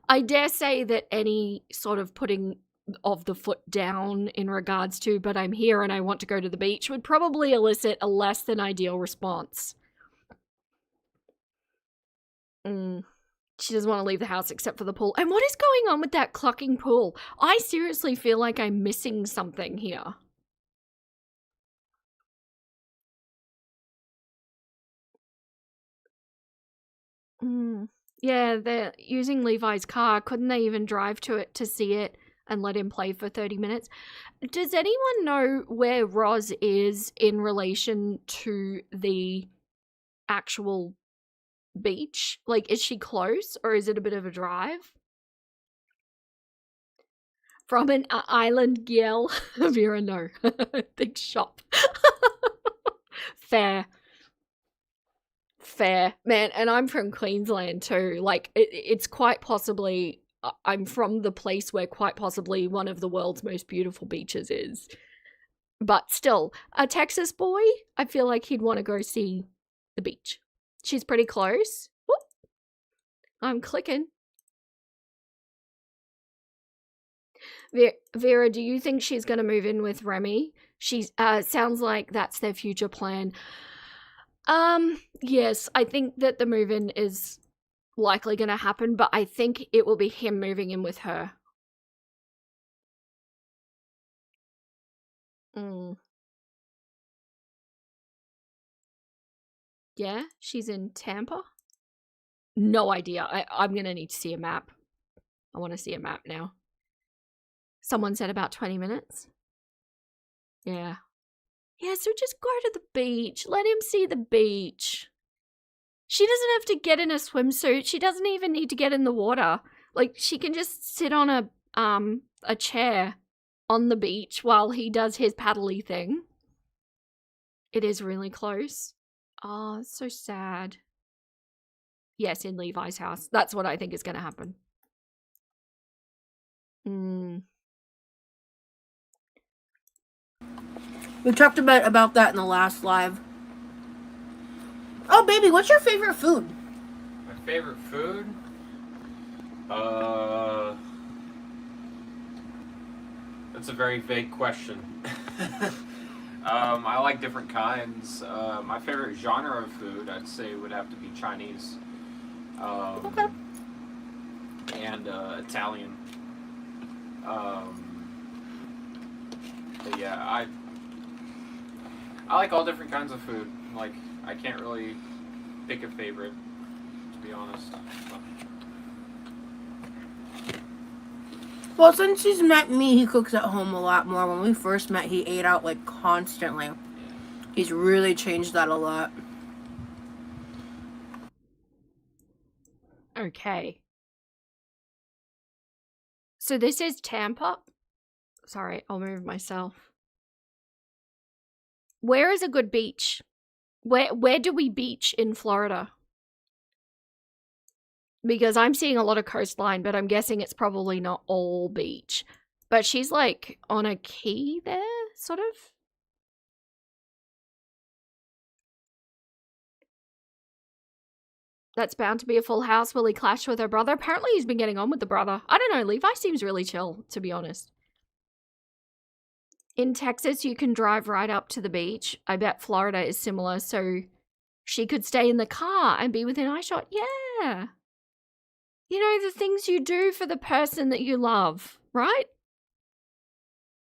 I dare say that any sort of putting of the foot down in regards to, but I'm here and I want to go to the beach, would probably elicit a less than ideal response. She doesn't want to leave the house except for the pool. And what is going on with that clucking pool? I seriously feel like I'm missing something here. Yeah, they're using Levi's car. Couldn't they even drive to it to see it and let him play for 30 minutes? Does anyone know where Roz is in relation to the actual beach? Like, is she close or is it a bit of a drive? From an island girl. Vera, no. Big shop. Fair. Fair. Man, and I'm from Queensland too. Like, it's quite possibly... I'm from the place where quite possibly one of the world's most beautiful beaches is. But still, a Texas boy, I feel like he'd want to go see the beach. She's pretty close. Whoop. I'm clicking. Vera, do you think she's going to move in with Remy? She sounds like that's their future plan. Yes, I think that the move-in is likely going to happen, but I think it will be him moving in with her. Yeah, she's in Tampa? No idea. I'm going to need to see a map. I want to see a map now. Someone said about 20 minutes. Yeah. Yeah, so just go to the beach. Let him see the beach. She doesn't have to get in a swimsuit. She doesn't even need to get in the water. Like, she can just sit on a chair on the beach while he does his paddly thing. It is really close. Oh, it's so sad. Yes, in Levi's house. That's what I think is going to happen. We talked about that in the last live. Oh, baby, what's your favorite food? My favorite food? That's a very vague question. I like different kinds. My favorite genre of food, I'd say, would have to be Chinese. Okay. And Italian. But yeah, I like all different kinds of food. Like, I can't really pick a favorite, to be honest. Well, since he's met me, he cooks at home a lot more. When we first met, he ate out, like, constantly. He's really changed that a lot. Okay. So this is Tampa. Sorry, I'll move myself. Where is a good beach? Where do we beach in Florida? Because I'm seeing a lot of coastline, but I'm guessing it's probably not all beach. But she's like on a key there, sort of. That's bound to be a full house. Will he clash with her brother? Apparently he's been getting on with the brother. I don't know, Levi seems really chill, to be honest. In Texas, you can drive right up to the beach. I bet Florida is similar, so she could stay in the car and be within eyeshot. Yeah. You know, the things you do for the person that you love, right?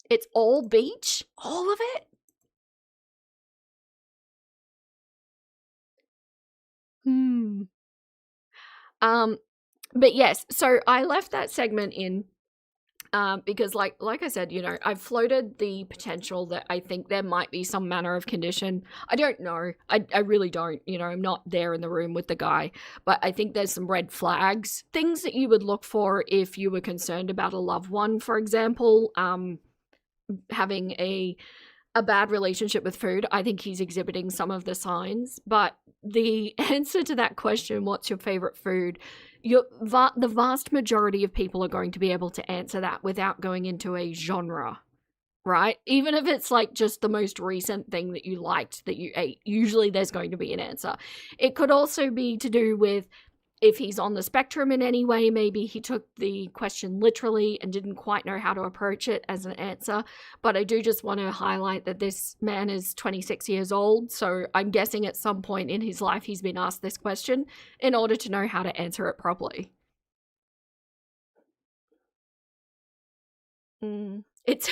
It's all beach? All of it? But yes, so I left that segment in because like I said, you know, I've floated the potential that I think there might be some manner of condition. I don't know. I really don't. You know, I'm not there in the room with the guy. But I think there's some red flags. Things that you would look for if you were concerned about a loved one, for example. Having a bad relationship with food. I think he's exhibiting some of the signs. But the answer to that question, what's your favorite food? The vast majority of people are going to be able to answer that without going into a genre, right? Even if it's like just the most recent thing that you liked that you ate, usually there's going to be an answer. It could also be to do with if he's on the spectrum in any way. Maybe he took the question literally and didn't quite know how to approach it as an answer. But I do just want to highlight that this man is 26 years old, so I'm guessing at some point in his life he's been asked this question in order to know how to answer it properly. It's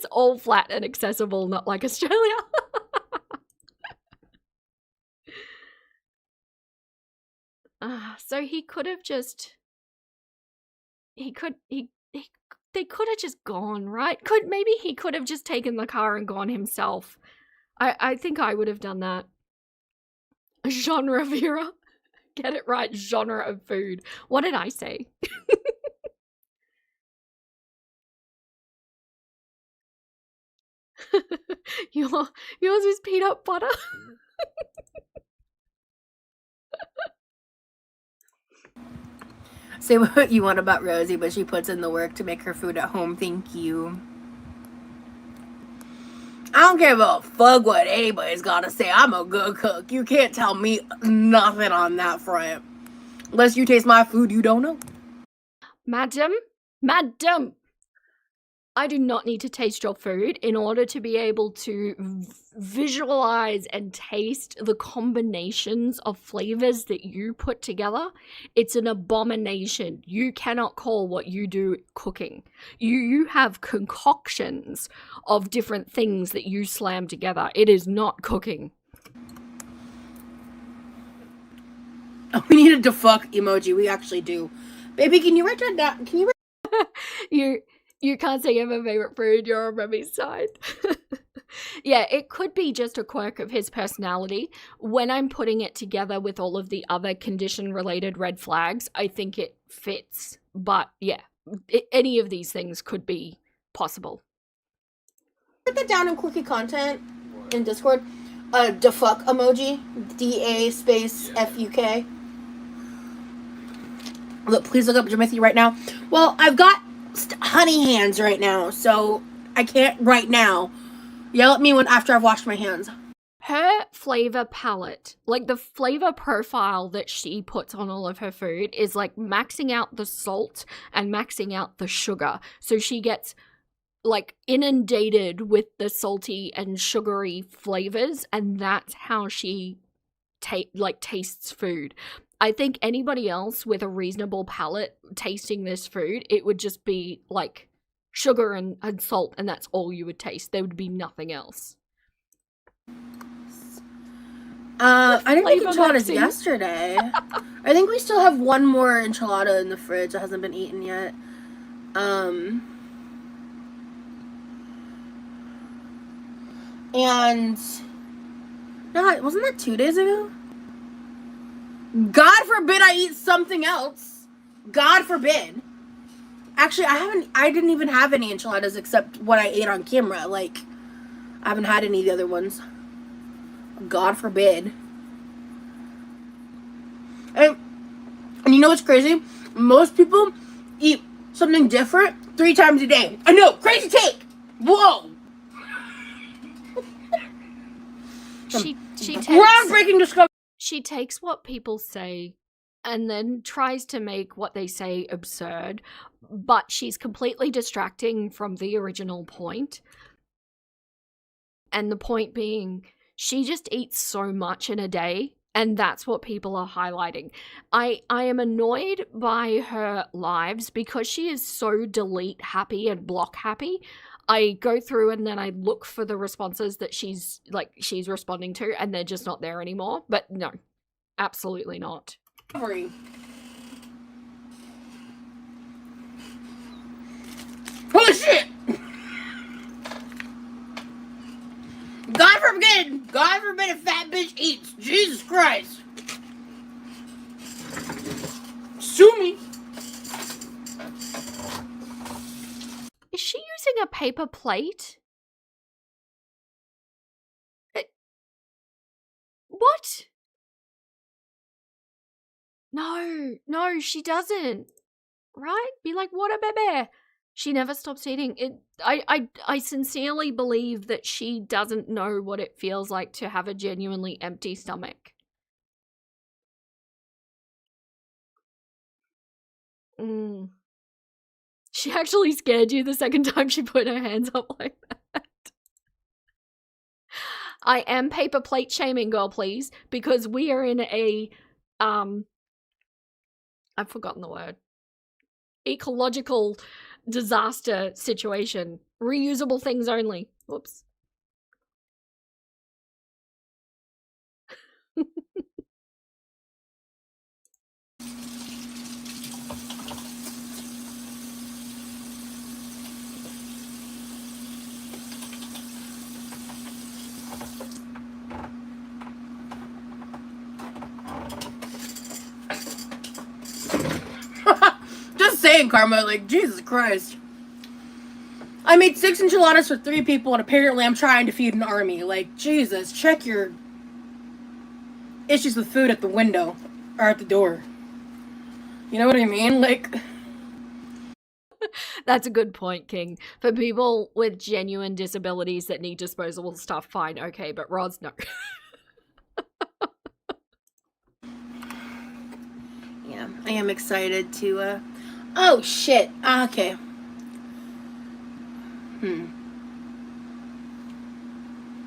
all flat and accessible, not like Australia. So he could have just... they could have just gone, right? Maybe he could have just taken the car and gone himself. I think I would have done that. Genre, Vera. Get it right, genre of food. What did I say? Yours is peanut butter. Say what you want about Rosie, but she puts in the work to make her food at home. Thank you. I don't care about fuck what anybody's gotta say. I'm a good cook. You can't tell me nothing on that front. Unless you taste my food, you don't know. Madam, I do not need to taste your food in order to be able to visualize and taste the combinations of flavors that you put together. It's an abomination. You cannot call what you do cooking. You have concoctions of different things that you slam together. It is not cooking. Oh, we need a defuck emoji. We actually do. Baby, can you write that down? Can you write? You can't say you have a favorite food, you're on Remy's side. Yeah, it could be just a quirk of his personality. When I'm putting it together with all of the other condition-related red flags, I think it fits. But yeah, any of these things could be possible. Put that down in quickie content in Discord. Defuck emoji. DA space FUK. Look, please look up Jimothy right now. Well, I've got honey hands right now, so I can't right now. Yell at me after I've washed my hands. Her flavor palette, like the flavor profile that she puts on all of her food, is like maxing out the salt and maxing out the sugar. So she gets like inundated with the salty and sugary flavors, and that's how she tastes food. I think anybody else with a reasonable palate tasting this food, it would just be like sugar and salt, and that's all you would taste. There would be nothing else. I didn't make enchiladas yesterday. I think we still have one more enchilada in the fridge that hasn't been eaten yet. And no, wasn't that 2 days ago? God forbid I eat something else. God forbid. Actually, I didn't even have any enchiladas except what I ate on camera. Like, I haven't had any of the other ones. God forbid. And you know what's crazy? Most people eat something different 3 times a day. I know, crazy take. Whoa. She takes groundbreaking discovery. She takes what people say and then tries to make what they say absurd, but she's completely distracting from the original point. And the point being, she just eats so much in a day, and that's what people are highlighting. I am annoyed by her lives because she is so delete happy and block happy. I go through and then I look for the responses that she's responding to, and they're just not there anymore. But no, absolutely not. Holy shit! God forbid a fat bitch eats. Jesus Christ. Sue me. Is she using a paper plate? What? No, she doesn't. Right? Be like, what a baby. She never stops eating. I sincerely believe that she doesn't know what it feels like to have a genuinely empty stomach. She actually scared you the second time she put her hands up like that. I am paper plate shaming, girl, please, because we are in a, I've forgotten the word. Ecological disaster situation. Reusable things only. Whoops. Just saying, Karma, like, Jesus Christ. I made 6 enchiladas for 3 people, and apparently I'm trying to feed an army. Like, Jesus, check your issues with food at the window or at the door. You know what I mean? Like, That's a good point, King. For people with genuine disabilities that need disposable stuff, fine, okay, but Roz, no. yeah, I am excited to, oh, shit. Okay.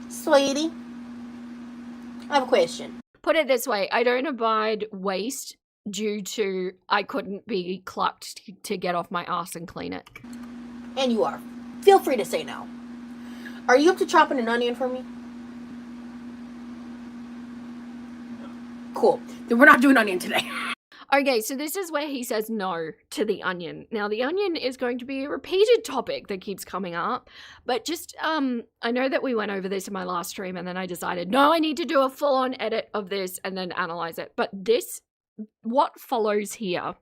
Sweetie, I have a question. Put it this way, I don't abide waste due to I couldn't be clucked to get off my ass and clean it. And you are. Feel free to say no. Are you up to chopping an onion for me? Cool. Then we're not doing onion today. Okay, so this is where he says no to the onion. Now, the onion is going to be a repeated topic that keeps coming up, but just, I know that we went over this in my last stream, and then I decided, no, I need to do a full-on edit of this and then analyze it. But this, what follows here,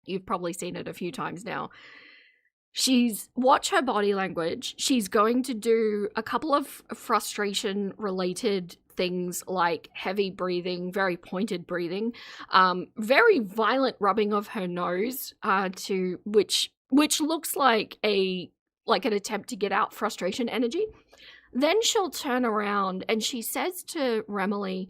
you've probably seen it a few times now. Watch her body language. She's going to do a couple of frustration-related things like heavy breathing, very pointed breathing, very violent rubbing of her nose, which looks like an attempt to get out frustration energy. Then she'll turn around and she says to Remilee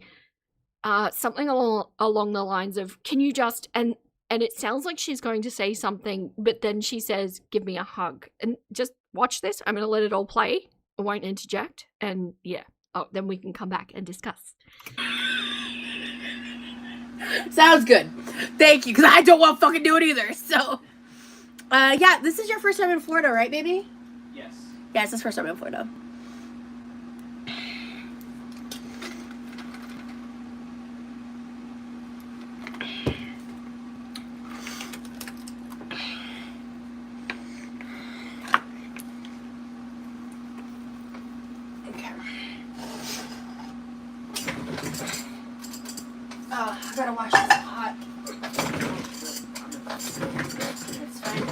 something along the lines of, "Can you just," and it sounds like she's going to say something, but then she says, "Give me a hug." And just watch this. I'm going to let it all play. I won't interject. And yeah. Oh, then we can come back and discuss. Sounds good. Thank you, because I don't want to fucking do it either. So, yeah, this is your first time in Florida, right, baby? Yes. Yeah, it's his first time in Florida. I gotta wash this pot. It's fine.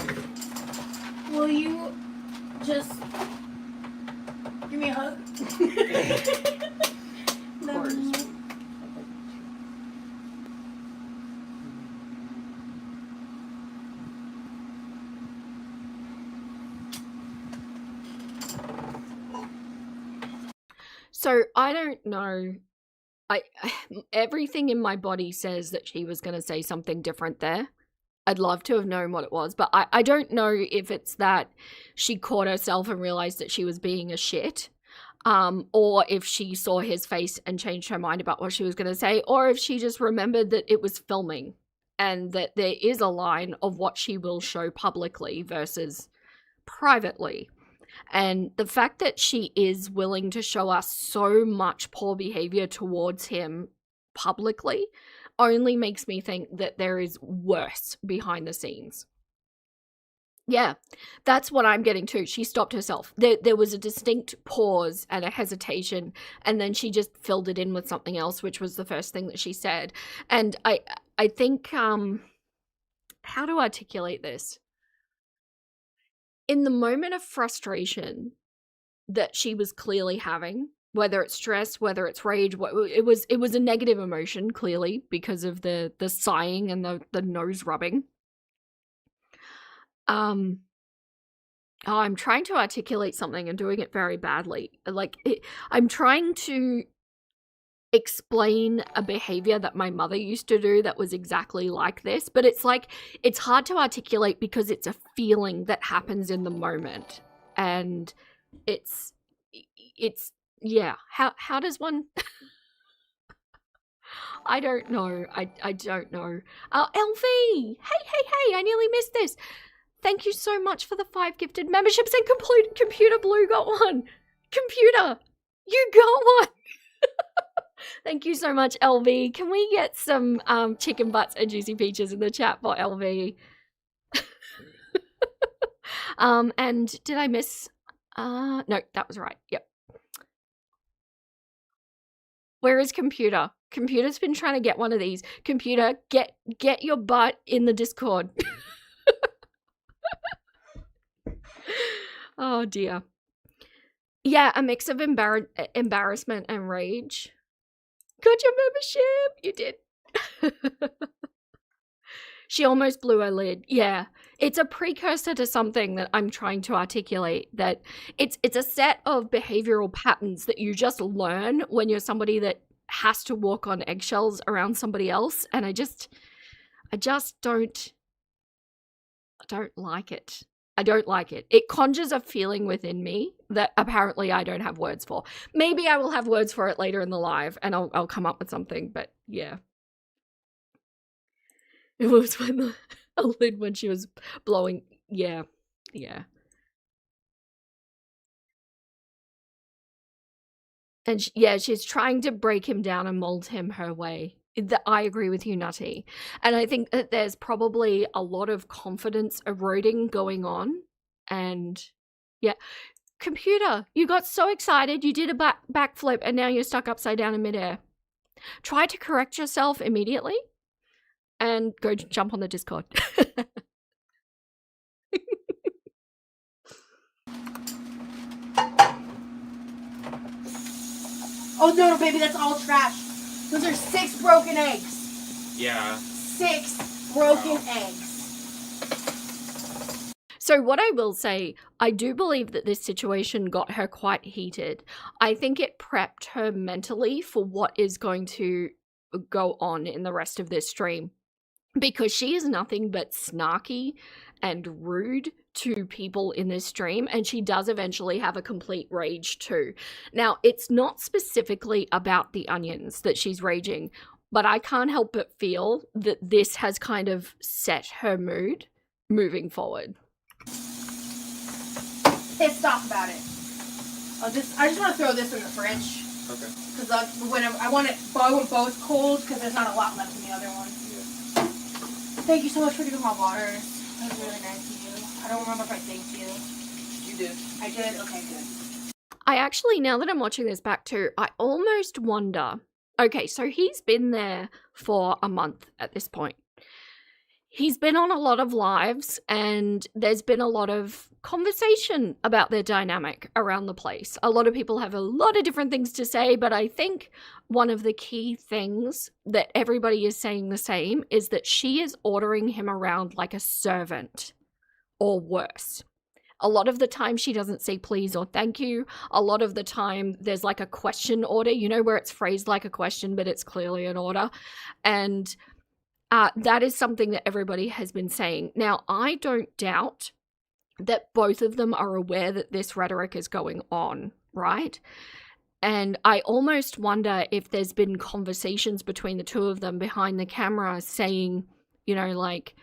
Will you just give me a hug? Of course. So I don't know. Everything in my body says that she was going to say something different there. I'd love to have known what it was, but I don't know if it's that she caught herself and realized that she was being a shit, or if she saw his face and changed her mind about what she was going to say, or if she just remembered that it was filming and that there is a line of what she will show publicly versus privately. And the fact that she is willing to show us so much poor behavior towards him publicly only makes me think that there is worse behind the scenes. Yeah, that's what I'm getting to. She stopped herself. There was a distinct pause and a hesitation, and then she just filled it in with something else, which was the first thing that she said. And I think, how to articulate this? In the moment of frustration that she was clearly having, whether it's stress, whether it's rage, it was a negative emotion, clearly, because of the sighing and the nose rubbing. I'm trying to articulate something and doing it very badly. I'm trying to explain a behavior that my mother used to do that was exactly like this, but it's hard to articulate because it's a feeling that happens in the moment, and it's yeah. How does one? I don't know. I don't know. LV, hey! I nearly missed this. Thank you so much for the 5 gifted memberships, and Computer Blue got one. Computer, you got one. Thank you so much, LV. Can we get some chicken butts and juicy peaches in the chat for LV? And did I miss? No, that was right. Yep. Where is Computer? Computer's been trying to get one of these. Computer, get your butt in the Discord. Oh dear. Yeah, a mix of embarrassment and rage. Got your membership! You did. She almost blew her lid. Yeah. It's a precursor to something that I'm trying to articulate, that it's a set of behavioral patterns that you just learn when you're somebody that has to walk on eggshells around somebody else, and I just don't like it. I don't like it. It conjures a feeling within me that apparently I don't have words for. Maybe I will have words for it later in the live and I'll come up with something, but yeah. It was when a lid when she was blowing. Yeah. And she's trying to break him down and mold him her way. I agree with you, Nutty. And I think that there's probably a lot of confidence eroding going on. And yeah. Computer, you got so excited, you did a backflip, and now you're stuck upside down in midair. Try to correct yourself immediately and go jump on the Discord. Oh no, baby, that's all trash. Those are 6 broken eggs. Yeah. 6 broken eggs. So what I will say, I do believe that this situation got her quite heated. I think it prepped her mentally for what is going to go on in the rest of this stream. Because she is nothing but snarky and rude to people in this stream, and she does eventually have a complete rage too. Now, it's not specifically about the onions that she's raging, but I can't help but feel that this has kind of set her mood moving forward. Pissed off about it. I just want to throw this in the fridge. Okay. Because I want both cold because there's not a lot left in the other one. Yeah. Thank you so much for giving my water. That was really nice of you. I don't remember if I thanked you. You did. I did? Okay, good. I actually, now that I'm watching this back too, I almost wonder, okay, so he's been there for a month at this point. He's been on a lot of lives and there's been a lot of conversation about their dynamic around the place. A lot of people have a lot of different things to say, but I think one of the key things that everybody is saying the same is that she is ordering him around like a servant or worse. A lot of the time she doesn't say please or thank you. A lot of the time there's like a question order, you know, where it's phrased like a question, but it's clearly an order. And that is something that everybody has been saying. Now, I don't doubt that both of them are aware that this rhetoric is going on, right? And I almost wonder if there's been conversations between the two of them behind the camera saying, you know, like,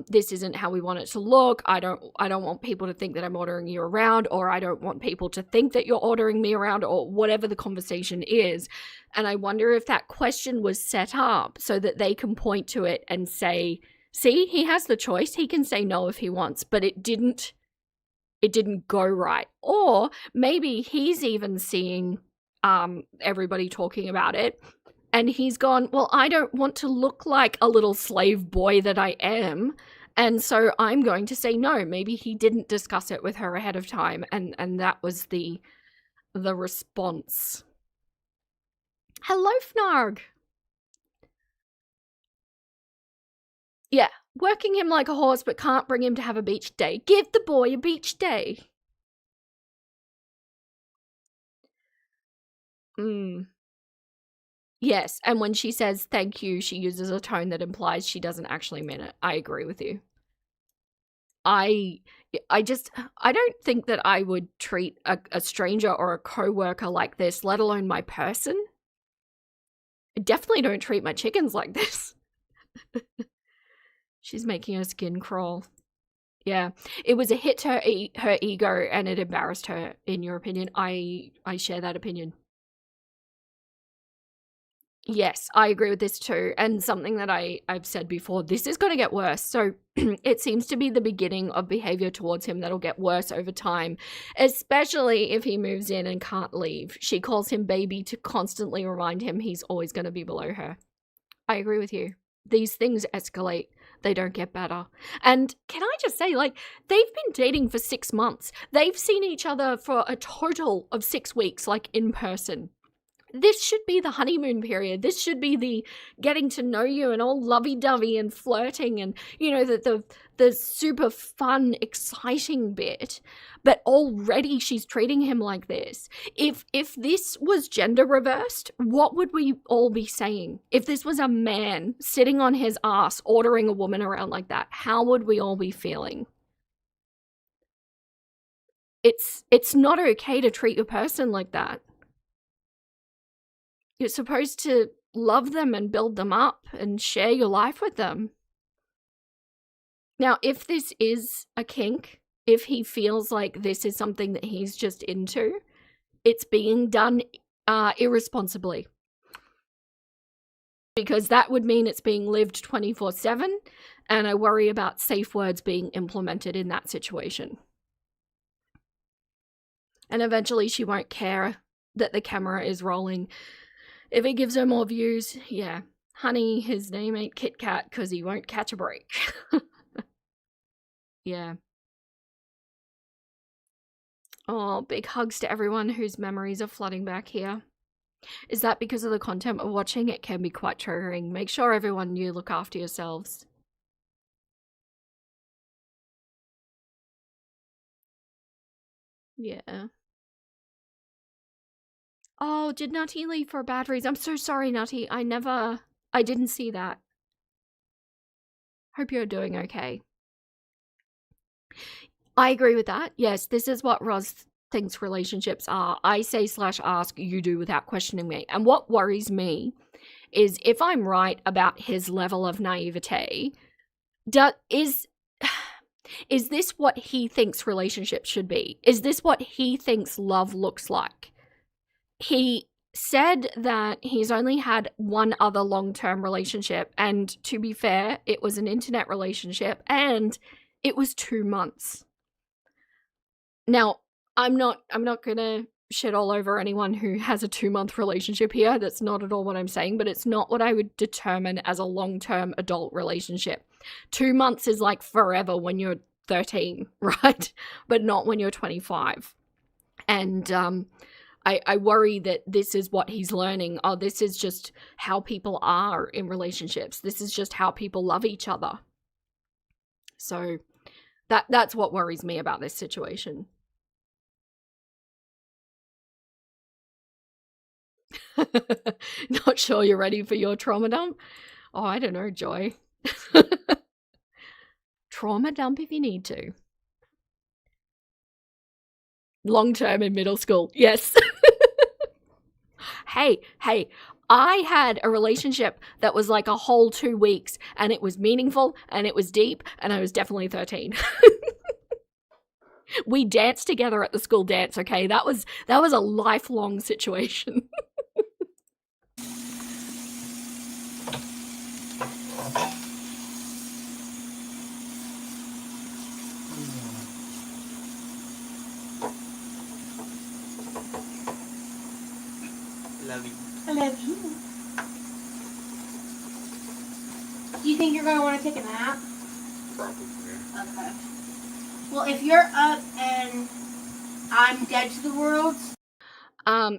this isn't how we want it to look. I don't want people to think that I'm ordering you around, or I don't want people to think that you're ordering me around, or whatever the conversation is. And I wonder if that question was set up so that they can point to it and say, see, he has the choice. He can say no if he wants, but it didn't go right. Or maybe he's even seeing everybody talking about it, and he's gone, well, I don't want to look like a little slave boy that I am, and so I'm going to say no. Maybe he didn't discuss it with her ahead of time, and that was the response. Hello, Fnarg. Yeah, working him like a horse but can't bring him to have a beach day. Give the boy a beach day. Yes, and when she says thank you, she uses a tone that implies she doesn't actually mean it. I agree with you. I don't think that I would treat a stranger or a co-worker like this, let alone my person. I definitely don't treat my chickens like this. She's making her skin crawl. Yeah, it was a hit to her ego, and it embarrassed her, in your opinion. I share that opinion. Yes, I agree with this too. And something that I've said before, this is going to get worse. So it seems to be the beginning of behavior towards him that'll get worse over time, especially if he moves in and can't leave. She calls him baby to constantly remind him he's always going to be below her. I agree with you. These things escalate they don't get better. And can I just say, like, they've been dating for 6 months. They've seen each other for a total of 6 weeks, like, in person. This should be the honeymoon period. This should be the getting to know you and all lovey-dovey and flirting and, you know, the super fun, exciting bit. But already she's treating him like this. If this was gender reversed, what would we all be saying? If this was a man sitting on his ass ordering a woman around like that, how would we all be feeling? It's not okay to treat your person like that. You're supposed to love them and build them up and share your life with them. Now, if this is a kink, if he feels like this is something that he's just into, it's being done irresponsibly. Because that would mean it's being lived 24/7, and I worry about safe words being implemented in that situation. And eventually she won't care that the camera is rolling. If it gives her more views, yeah. Honey, his name ain't Kit Kat because he won't catch a break. Yeah. Oh, big hugs to everyone whose memories are flooding back here. Is that because of the content we're watching? It can be quite triggering. Make sure everyone you look after yourselves. Yeah. Oh, did Nutty leave for a bad reason? I'm so sorry, Nutty. I didn't see that. Hope you're doing okay. I agree with that. Yes, this is what Roz thinks relationships are. I say /ask, you do without questioning me. And what worries me is if I'm right about his level of naivete, is this what he thinks relationships should be? Is this what he thinks love looks like? He said that he's only had one other long-term relationship, and to be fair, it was an internet relationship, and it was 2 months. Now, I'm not gonna shit all over anyone who has a 2-month relationship here. That's not at all what I'm saying, but it's not what I would determine as a long-term adult relationship. 2 months is like forever when you're 13, right? But not when you're 25. And I worry that this is what he's learning. Oh, this is just how people are in relationships. This is just how people love each other. So that's what worries me about this situation. Not sure you're ready for your trauma dump? Oh, I don't know, Joy. Trauma dump if you need to. Long term in middle school, yes. Hey, I had a relationship that was like a whole 2 weeks, and it was meaningful, and it was deep, and I was definitely 13. We danced together at the school dance, okay? That was a lifelong situation. Love you. I love you. Do you think you're going to want to take a nap? Probably. Okay. Well, if you're up and I'm dead to the world.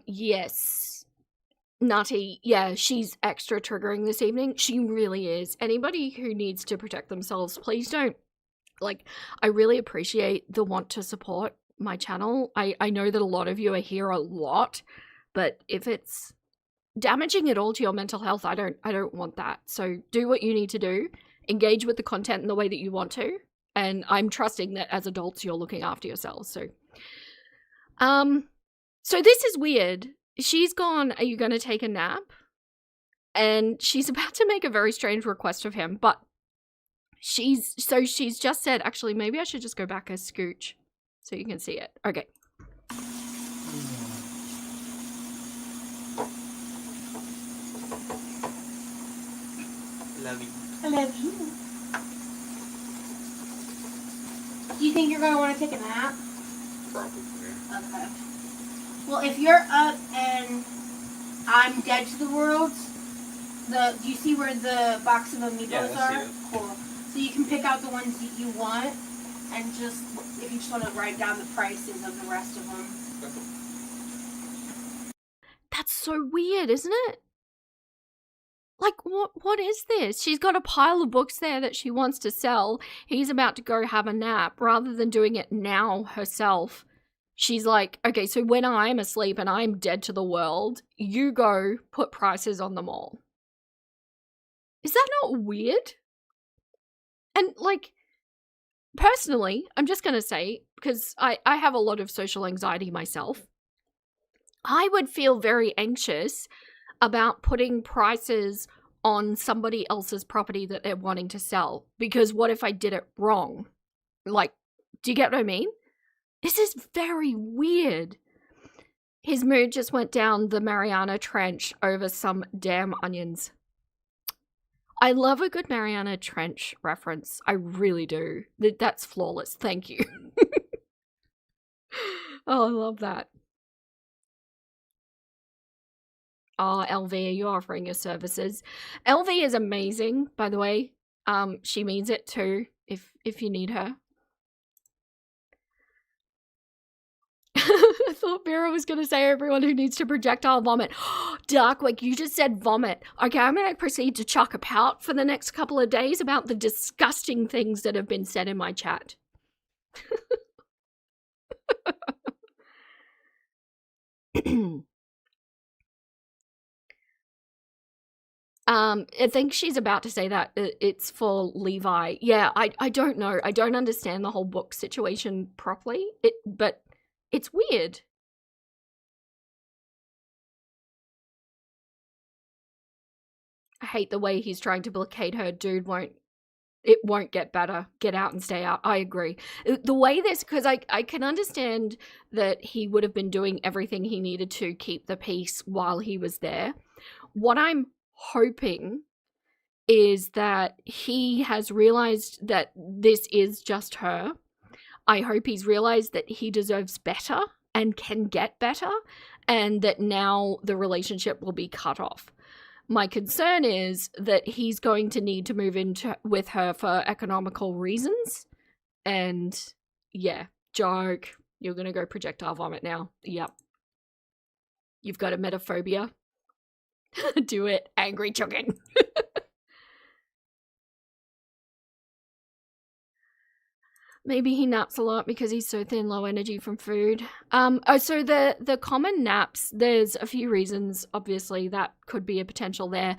Yes. Nutty, yeah, she's extra triggering this evening. She really is. Anybody who needs to protect themselves, please don't. Like, I really appreciate the want to support my channel. I know that a lot of you are here a lot, but if it's damaging at all to your mental health, I don't want that. So do what you need to do. Engage with the content in the way that you want to. And I'm trusting that as adults, you're looking after yourselves. So this is weird. She's gone, are you going to take a nap? And she's about to make a very strange request of him, but she's just said, actually, maybe I should just go back a scooch so you can see it. Okay. Love you. I love you. Do you think you're going to want to take a nap? Probably. Okay. Well, if you're up and I'm dead to the world, do you see where the box of Amiibos Yeah, I see are? it. Cool. So you can pick out the ones that you want, and just if you just want to write down the prices of the rest of them. That's so weird, isn't it? Like, what is this? She's got a pile of books there that she wants to sell. He's about to go have a nap. Rather than doing it now herself, she's like, okay, so when I'm asleep and I'm dead to the world, you go put prices on them all. Is that not weird? And, like, personally, I'm just going to say, because I have a lot of social anxiety myself, I would feel very anxious about putting prices on somebody else's property that they're wanting to sell. Because what if I did it wrong? Like, do you get what I mean? This is very weird. His mood just went down the Mariana Trench over some damn onions. I love a good Mariana Trench reference. I really do. That's flawless. Thank you. Oh, I love that. Oh, LV, are you offering your services? LV is amazing, by the way. She means it too, if you need her. I thought Vera was going to say everyone who needs to projectile vomit. Darkwick, you just said vomit. Okay, I'm going to proceed to chuck a pout for the next couple of days about the disgusting things that have been said in my chat. I think she's about to say that it's for Levi. Yeah, I don't know. I don't understand the whole book situation properly. But it's weird. I hate the way he's trying to placate her. Dude, it won't get better. Get out and stay out. I agree. The way this, because I can understand that he would have been doing everything he needed to keep the peace while he was there. What I'm hoping is that he has realized that this is just her. I hope he's realized that he deserves better and can get better, and that now the relationship will be cut off. My concern is that he's going to need to move in with her for economical reasons. And yeah, joke. You're going to go projectile vomit now. Yep. You've got a metaphobia. Do it. Angry chugging. Maybe he naps a lot because he's so thin, low energy from food. So the common naps, there's a few reasons, obviously, that could be a potential there.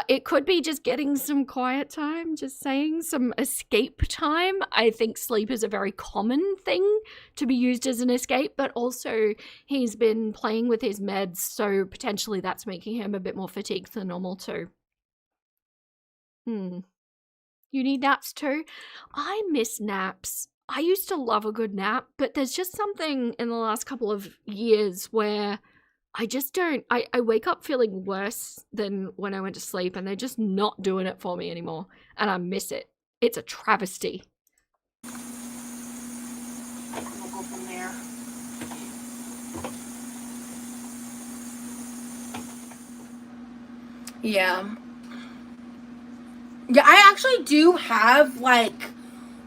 It could be just getting some quiet time, just saying, some escape time. I think sleep is a very common thing to be used as an escape, but also he's been playing with his meds, so potentially that's making him a bit more fatigued than normal too. You need naps too? I miss naps. I used to love a good nap, but there's just something in the last couple of years where I just don't. I wake up feeling worse than when I went to sleep, and they're just not doing it for me anymore. And I miss it. It's a travesty. We'll go from there. Yeah. Yeah, I actually do have, like,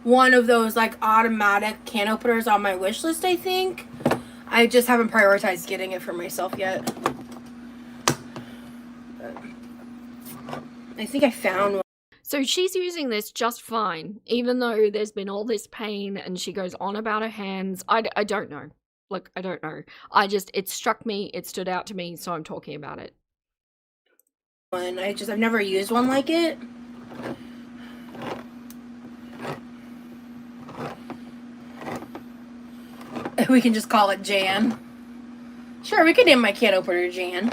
one of those, like, automatic can openers on my wish list, I think. I just haven't prioritized getting it for myself yet. But I think I found one. So she's using this just fine, even though there's been all this pain, and she goes on about her hands. I don't know. Like, I don't know. It struck me, it stood out to me, so I'm talking about it. I've never used one like it. We can just call it Jan. Sure, we could name my can opener Jan.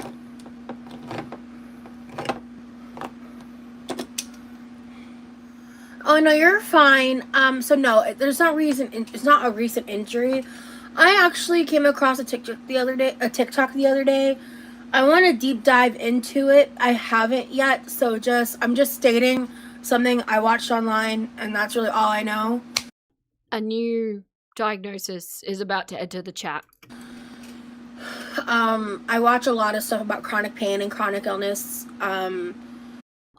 Oh no, you're fine. So no, it's not a recent injury. I actually came across a TikTok the other day. I want to deep dive into it. I haven't yet, so I'm just stating something I watched online, and that's really all I know. A new diagnosis is about to enter the chat. I watch a lot of stuff about chronic pain and chronic illness.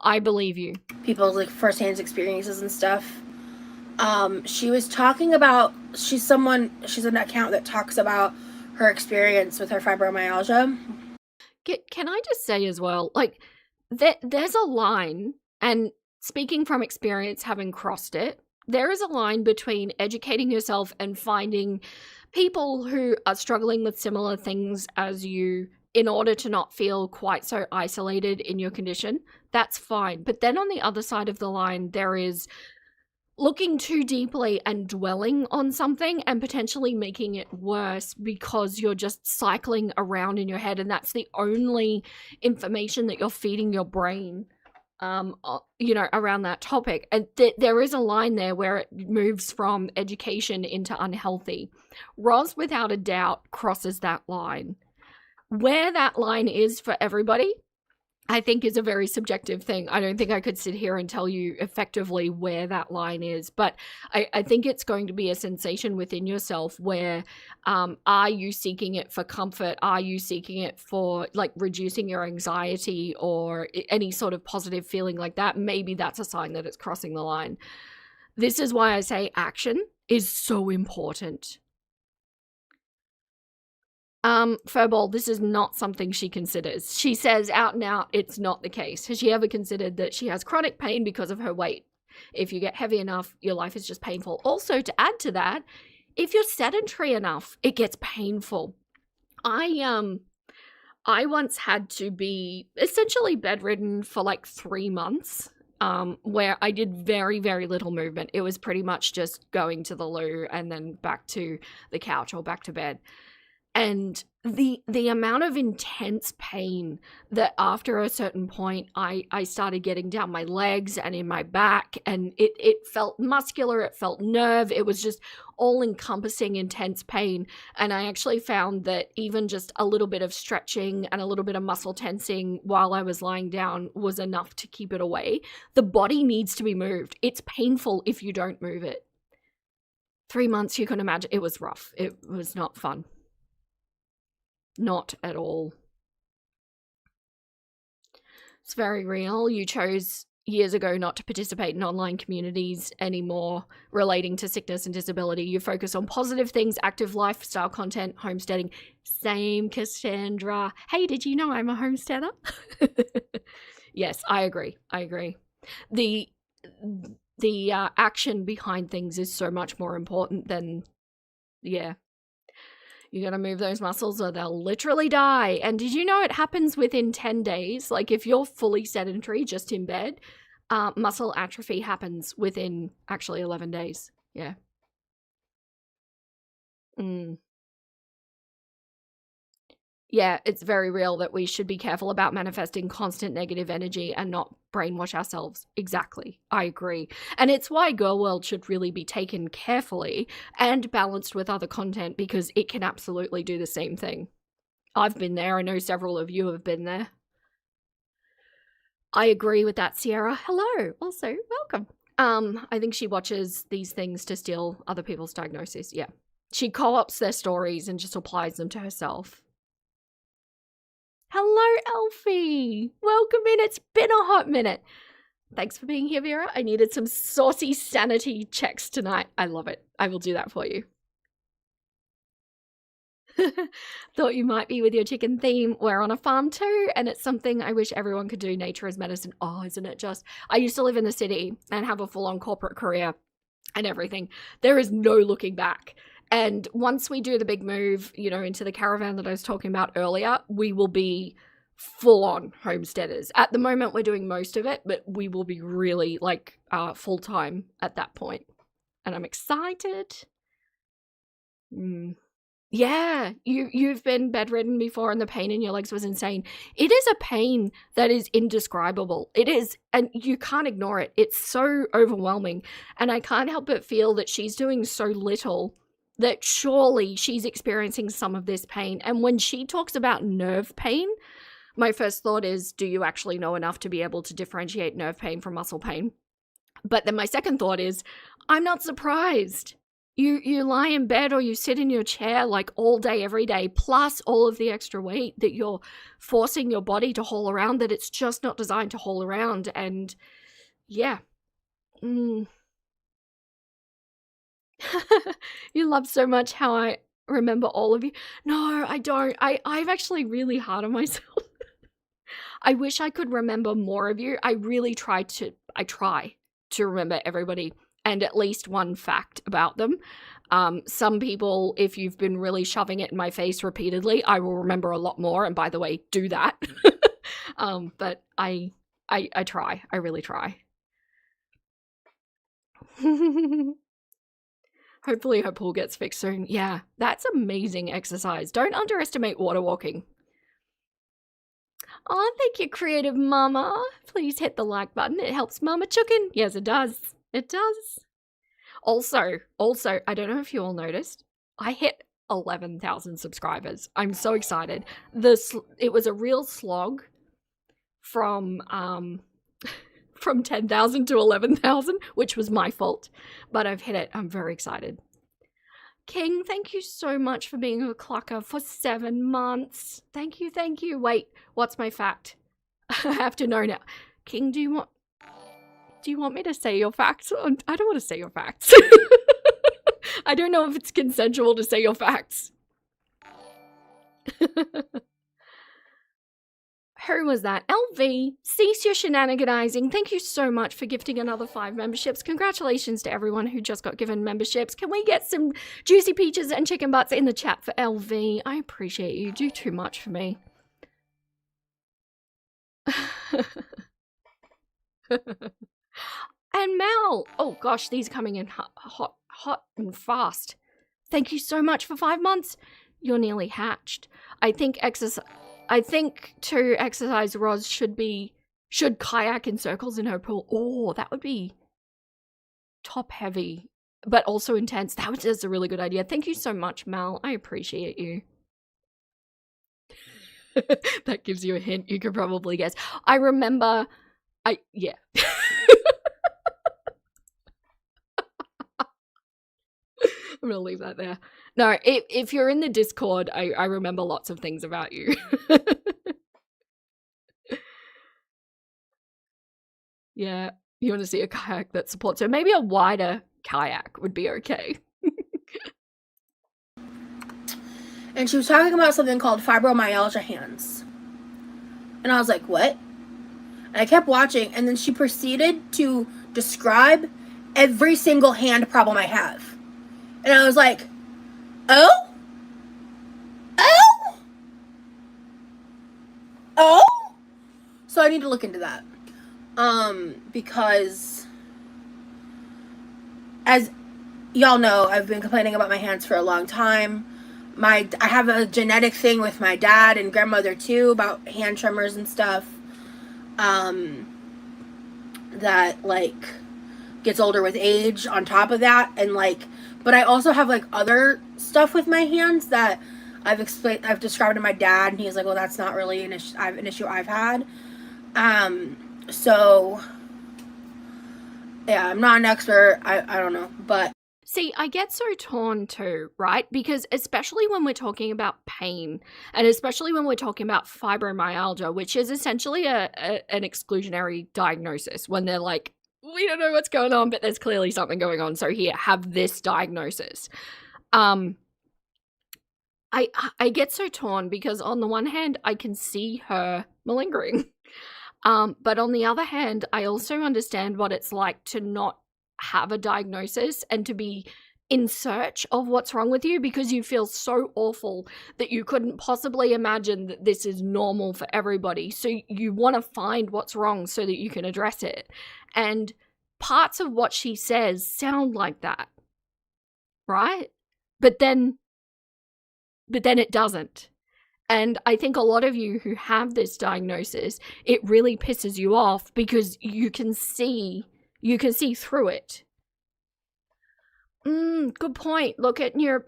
I believe you. People's like firsthand experiences and stuff. She was talking about, she's an account that talks about her experience with her fibromyalgia. Can I just say as well, like, there's a line, and speaking from experience, having crossed it, there is a line between educating yourself and finding people who are struggling with similar things as you in order to not feel quite so isolated in your condition. That's fine. But then on the other side of the line, there is looking too deeply and dwelling on something and potentially making it worse because you're just cycling around in your head, and that's the only information that you're feeding your brain around that topic. And there is a line there where it moves from education into unhealthy. Roz, without a doubt, crosses that line. Where that line is for everybody, I think, is a very subjective thing. I don't think I could sit here and tell you effectively where that line is, but I think it's going to be a sensation within yourself where are you seeking it for comfort? Are you seeking it for like reducing your anxiety or any sort of positive feeling like that? Maybe that's a sign that it's crossing the line. This is why I say action is so important. Furball, this is not something she considers. She says out and out it's not the case. Has she ever considered that she has chronic pain because of her weight? If you get heavy enough, your life is just painful. Also, to add to that, if you're sedentary enough, it gets painful. I once had to be essentially bedridden for like 3 months, where I did very, very little movement. It was pretty much just going to the loo and then back to the couch or back to bed. And the amount of intense pain that after a certain point I started getting down my legs and in my back, and it felt muscular, it felt nerve, it was just all-encompassing intense pain. And I actually found that even just a little bit of stretching and a little bit of muscle tensing while I was lying down was enough to keep it away. The body needs to be moved. It's painful if you don't move it. 3 months, you can imagine, it was rough. It was not fun. Not at all. It's very real. You chose years ago not to participate in online communities anymore relating to sickness and disability. You focus on positive things, active lifestyle content, homesteading. Same, Cassandra. Hey, did you know I'm a homesteader? Yes, I agree. The action behind things is so much more important than, yeah. You gotta move those muscles or they'll literally die. And did you know it happens within 10 days? Like if you're fully sedentary, just in bed, muscle atrophy happens within actually 11 days. Yeah. Yeah, it's very real that we should be careful about manifesting constant negative energy and not brainwash ourselves. Exactly. I agree. And it's why Girl World should really be taken carefully and balanced with other content, because it can absolutely do the same thing. I've been there. I know several of you have been there. I agree with that, Sierra. Hello. Also, welcome. I think she watches these things to steal other people's diagnoses. Yeah. She co-ops their stories and just applies them to herself. Hello, Elfie. Welcome in. It's been a hot minute. Thanks for being here, Vera. I needed some saucy sanity checks tonight. I love it. I will do that for you. Thought you might be with your chicken theme. We're on a farm too, and it's something I wish everyone could do. Nature is medicine. Oh, isn't it just? I used to live in the city and have a full-on corporate career and everything. There is no looking back. And once we do the big move, into the caravan that I was talking about earlier, we will be full-on homesteaders. At the moment, we're doing most of it, but we will be really full-time at that point. And I'm excited. Yeah, you've been bedridden before and the pain in your legs was insane. It is a pain that is indescribable. It is, and you can't ignore it. It's so overwhelming. And I can't help but feel that she's doing so little that surely she's experiencing some of this pain. And when she talks about nerve pain, my first thought is, do you actually know enough to be able to differentiate nerve pain from muscle pain? But then my second thought is, I'm not surprised. You lie in bed or you sit in your chair like all day, every day, plus all of the extra weight that you're forcing your body to haul around that it's just not designed to haul around. And yeah. You love so much how I remember all of you. No, I don't. I'm actually really hard on myself. I wish I could remember more of you. I try to remember everybody and at least one fact about them. Some people, if you've been really shoving it in my face repeatedly, I will remember a lot more. And by the way, do that. But I try. I really try. Hopefully her pool gets fixed soon. Yeah, that's amazing exercise. Don't underestimate water walking. Oh, thank you, Creative Mama. Please hit the like button. It helps Mama Chukin. Yes, it does. It does. Also, I don't know if you all noticed, I hit 11,000 subscribers. I'm so excited. It was a real slog from 10,000 to 11,000, which was my fault, but I've hit it. I'm very excited. King, thank you so much for being a clucker for 7 months. Thank you, thank you. Wait, what's my fact? I have to know now. King, do you want me to say your facts? I don't want to say your facts. I don't know if it's consensual to say your facts. Who was that? LV, cease your shenaniganizing. Thank you so much for gifting another 5 memberships. Congratulations to everyone who just got given memberships. Can we get some juicy peaches and chicken butts in the chat for LV? I appreciate you. You do too much for me. And Mel. Oh gosh, these coming in hot and fast. Thank you so much for 5 months. You're nearly hatched. I think to exercise Roz should kayak in circles in her pool. Oh, that would be top heavy, but also intense. That's a really good idea. Thank you so much, Mel. I appreciate you. That gives you a hint. You could probably guess. I remember, yeah. I'm gonna leave that there. No, if you're in the Discord, I remember lots of things about you. Yeah, you want to see a kayak that supports her. Maybe a wider kayak would be okay. And she was talking about something called fibromyalgia hands. And I was like, what? And I kept watching, and then she proceeded to describe every single hand problem I have. And I was like, oh? So I need to look into that. Because as y'all know, I've been complaining about my hands for a long time. I have a genetic thing with my dad and grandmother too about hand tremors and stuff. That like gets older with age on top of that, and like, but I also have like other stuff with my hands that I've described to my dad, and he's like, well, that's not really an issue I've had. So yeah, I'm not an expert. I don't know, but see, I get so torn too, right? Because especially when we're talking about pain, and especially when we're talking about fibromyalgia, which is essentially an exclusionary diagnosis, when they're like, we don't know what's going on, but there's clearly something going on, so here, have this diagnosis. I get so torn because on the one hand, I can see her malingering. But on the other hand, I also understand what it's like to not have a diagnosis and to be in search of what's wrong with you because you feel so awful that you couldn't possibly imagine that this is normal for everybody. So you want to find what's wrong so that you can address it. And parts of what she says sound like that, right? But then it doesn't. And I think a lot of you who have this diagnosis, it really pisses you off because you can see through it. Good point. Look at no.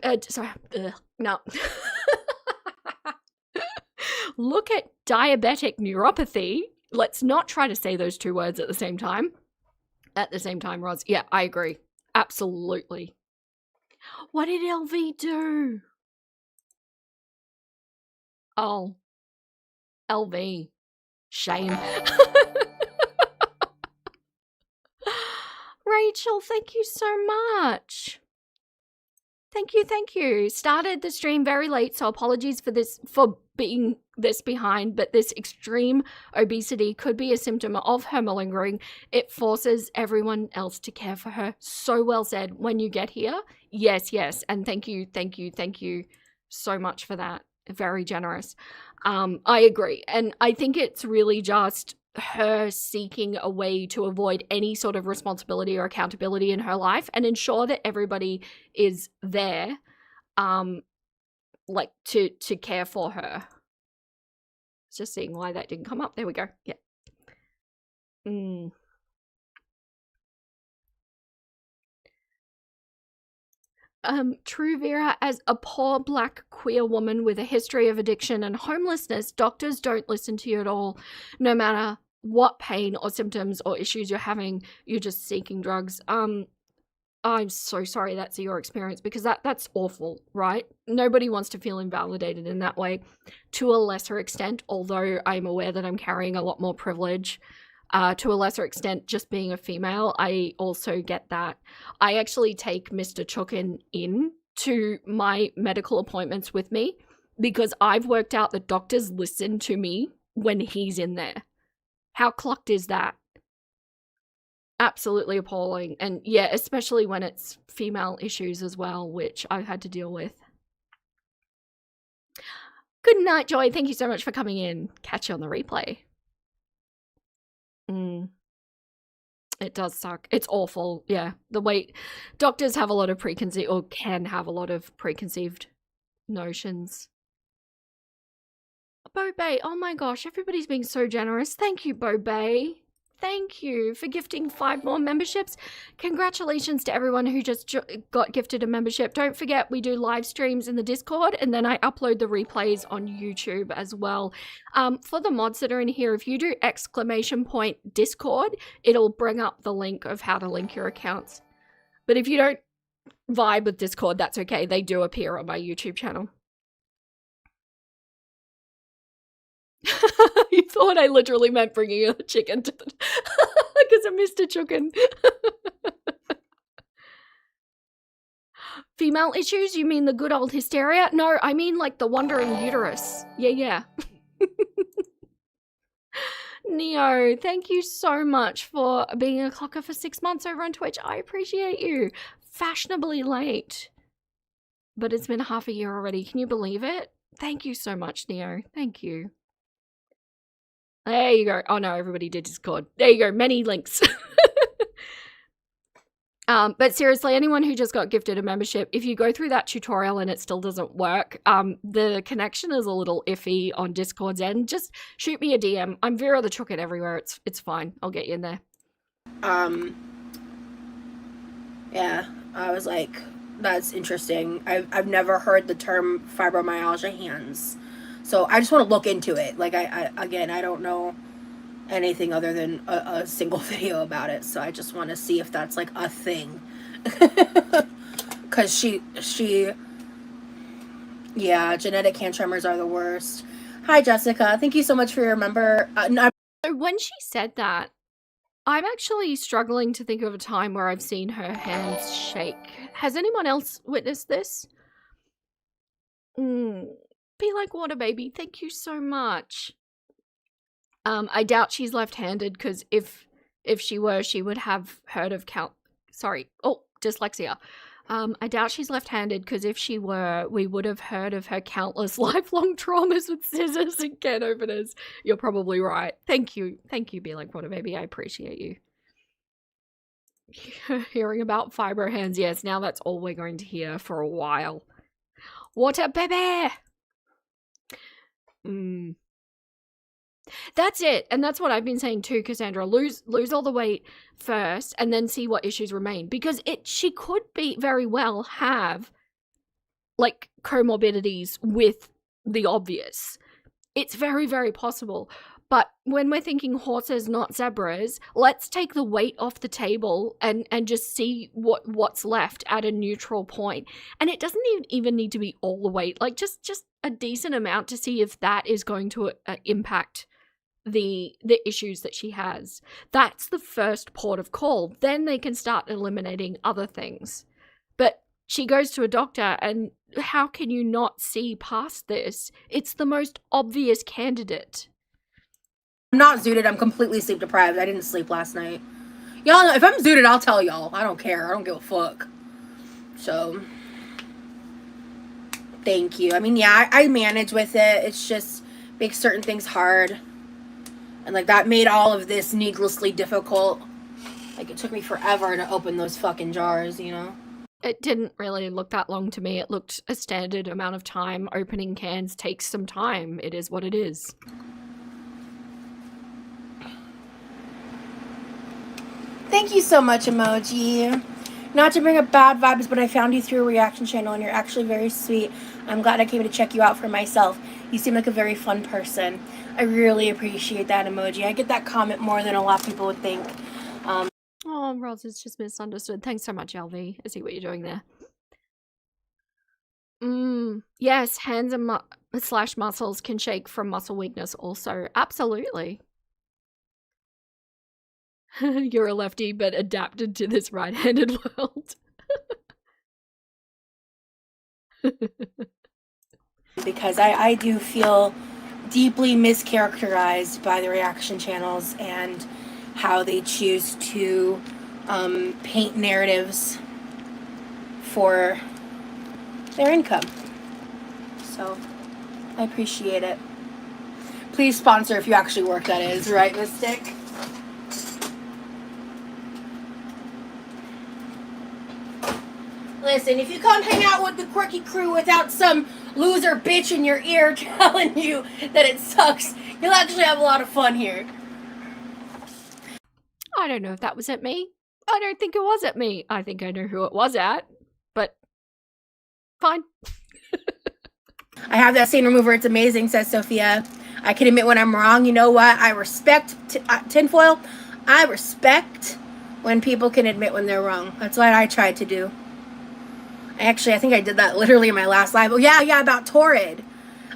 Look at diabetic neuropathy. Let's not try to say those two words at the same time. Roz. Yeah, I agree. Absolutely. What did LV do? Oh, LV. Shame. Rachel, thank you so much. Thank you. Started the stream very late, so apologies for being this behind, but this extreme obesity could be a symptom of her malingering. It forces everyone else to care for her. So well said. When you get here, yes, and thank you so much for that. Very generous. I agree, and I think it's really just her seeking a way to avoid any sort of responsibility or accountability in her life and ensure that everybody is there like to care for her. Just seeing why that didn't come up. There we go. Yeah. True, Vera, as a poor black queer woman with a history of addiction and homelessness, doctors don't listen to you at all. No matter what pain or symptoms or issues you're having, you're just seeking drugs. I'm so sorry that's your experience, because that's awful, right? Nobody wants to feel invalidated in that way. To a lesser extent, although I'm aware that I'm carrying a lot more privilege, to a lesser extent, just being a female, I also get that. I actually take Mr. Chukin in to my medical appointments with me because I've worked out that doctors listen to me when he's in there. How clucked is that? Absolutely appalling. And yeah, especially when it's female issues as well, which I've had to deal with. Good night, Joy. Thank you so much for coming in. Catch you on the replay. It does suck. It's awful. Yeah. The way doctors have a lot of preconceived, or can have a lot of preconceived notions. Bobay, oh my gosh, everybody's being so generous. Thank you, Bobay. Thank you for gifting 5 more memberships. Congratulations to everyone who just got gifted a membership. Don't forget, we do live streams in the Discord, and then I upload the replays on YouTube as well. For the mods that are in here, if you do !Discord, it'll bring up the link of how to link your accounts. But if you don't vibe with Discord, that's okay. They do appear on my YouTube channel. You thought I literally meant bringing a chicken to the... because of Mr. Chicken. Female issues? You mean the good old hysteria? No, I mean like the wandering uterus. Yeah. Neo, thank you so much for being a clocker for 6 months over on Twitch. I appreciate you. Fashionably late. But it's been half a year already. Can you believe it? Thank you so much, Neo. Thank you. There you go. Oh no, everybody did Discord. There you go. Many links. But seriously, anyone who just got gifted a membership, if you go through that tutorial and it still doesn't work, the connection is a little iffy on Discord's end. Just shoot me a DM. I'm Vera the Chucket everywhere. It's fine. I'll get you in there. Yeah, I was like, that's interesting. I've never heard the term fibromyalgia hands. So I just want to look into it. Like, I don't know anything other than a single video about it. So I just want to see if that's, like, a thing. Because yeah, genetic hand tremors are the worst. Hi, Jessica. Thank you so much for your member. So when she said that, I'm actually struggling to think of a time where I've seen her hands shake. Has anyone else witnessed this? Be like water, baby. Thank you so much. I doubt she's left-handed, because if she were, she would have heard of dyslexia. I doubt she's left-handed, because if she were, we would have heard of her countless lifelong traumas with scissors and can openers. You're probably right. Thank you. Thank you, Be Like Water Baby. I appreciate you. Hearing about fibro hands. Yes, now that's all we're going to hear for a while. Water baby! That's it. And that's what I've been saying too, Cassandra. Lose all the weight first and then see what issues remain. Because she could be very well have like comorbidities with the obvious. It's very, very possible. But when we're thinking horses, not zebras, let's take the weight off the table and just see what's left at a neutral point. And it doesn't even need to be all the weight, like just a decent amount to see if that is going to impact the issues that she has. That's the first port of call. Then they can start eliminating other things. But she goes to a doctor, and how can you not see past this? It's the most obvious candidate. I'm not zooted. I'm completely sleep deprived. I didn't sleep last night. Y'all know, if I'm zooted, I'll tell y'all. I don't care. I don't give a fuck. So, thank you. I mean, yeah, I manage with it. It's just makes certain things hard. And, like, that made all of this needlessly difficult. Like, it took me forever to open those fucking jars, you know? It didn't really look that long to me. It looked a standard amount of time. Opening cans takes some time. It is what it is. Thank you so much, Emoji. Not to bring up bad vibes, but I found you through a reaction channel, and you're actually very sweet. I'm glad I came to check you out for myself. You seem like a very fun person. I really appreciate that, Emoji. I get that comment more than a lot of people would think. Oh, Roz is just misunderstood. Thanks so much, LV. I see what you're doing there. Yes, hands and slash muscles can shake from muscle weakness also. Absolutely. You're a lefty, but adapted to this right-handed world. Because I do feel deeply mischaracterized by the reaction channels and how they choose to paint narratives for their income. So, I appreciate it. Please sponsor if you actually work, that is, right, Mystic? Listen, if you come hang out with the quirky crew without some loser bitch in your ear telling you that it sucks, you'll actually have a lot of fun here. I don't know if that was at me. I don't think it was at me. I think I know who it was at, but fine. I have that scene remover. It's amazing, says Sophia. I can admit when I'm wrong. You know what? I respect tinfoil. I respect when people can admit when they're wrong. That's what I tried to do. Actually, I think I did that literally in my last live. Oh, yeah, about Torrid.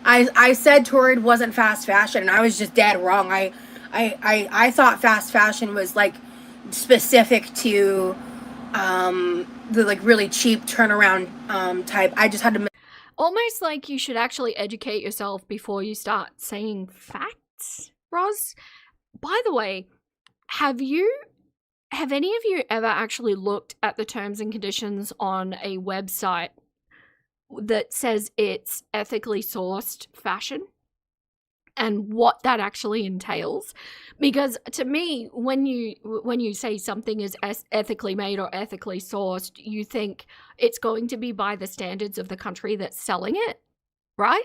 I said Torrid wasn't fast fashion, and I was just dead wrong. I thought fast fashion was, like, specific to the, like, really cheap turnaround type. I just had to... Almost like you should actually educate yourself before you start saying facts, Roz. By the way, have any of you ever actually looked at the terms and conditions on a website that says it's ethically sourced fashion and what that actually entails? Because to me, when you say something is ethically made or ethically sourced, you think it's going to be by the standards of the country that's selling it, right?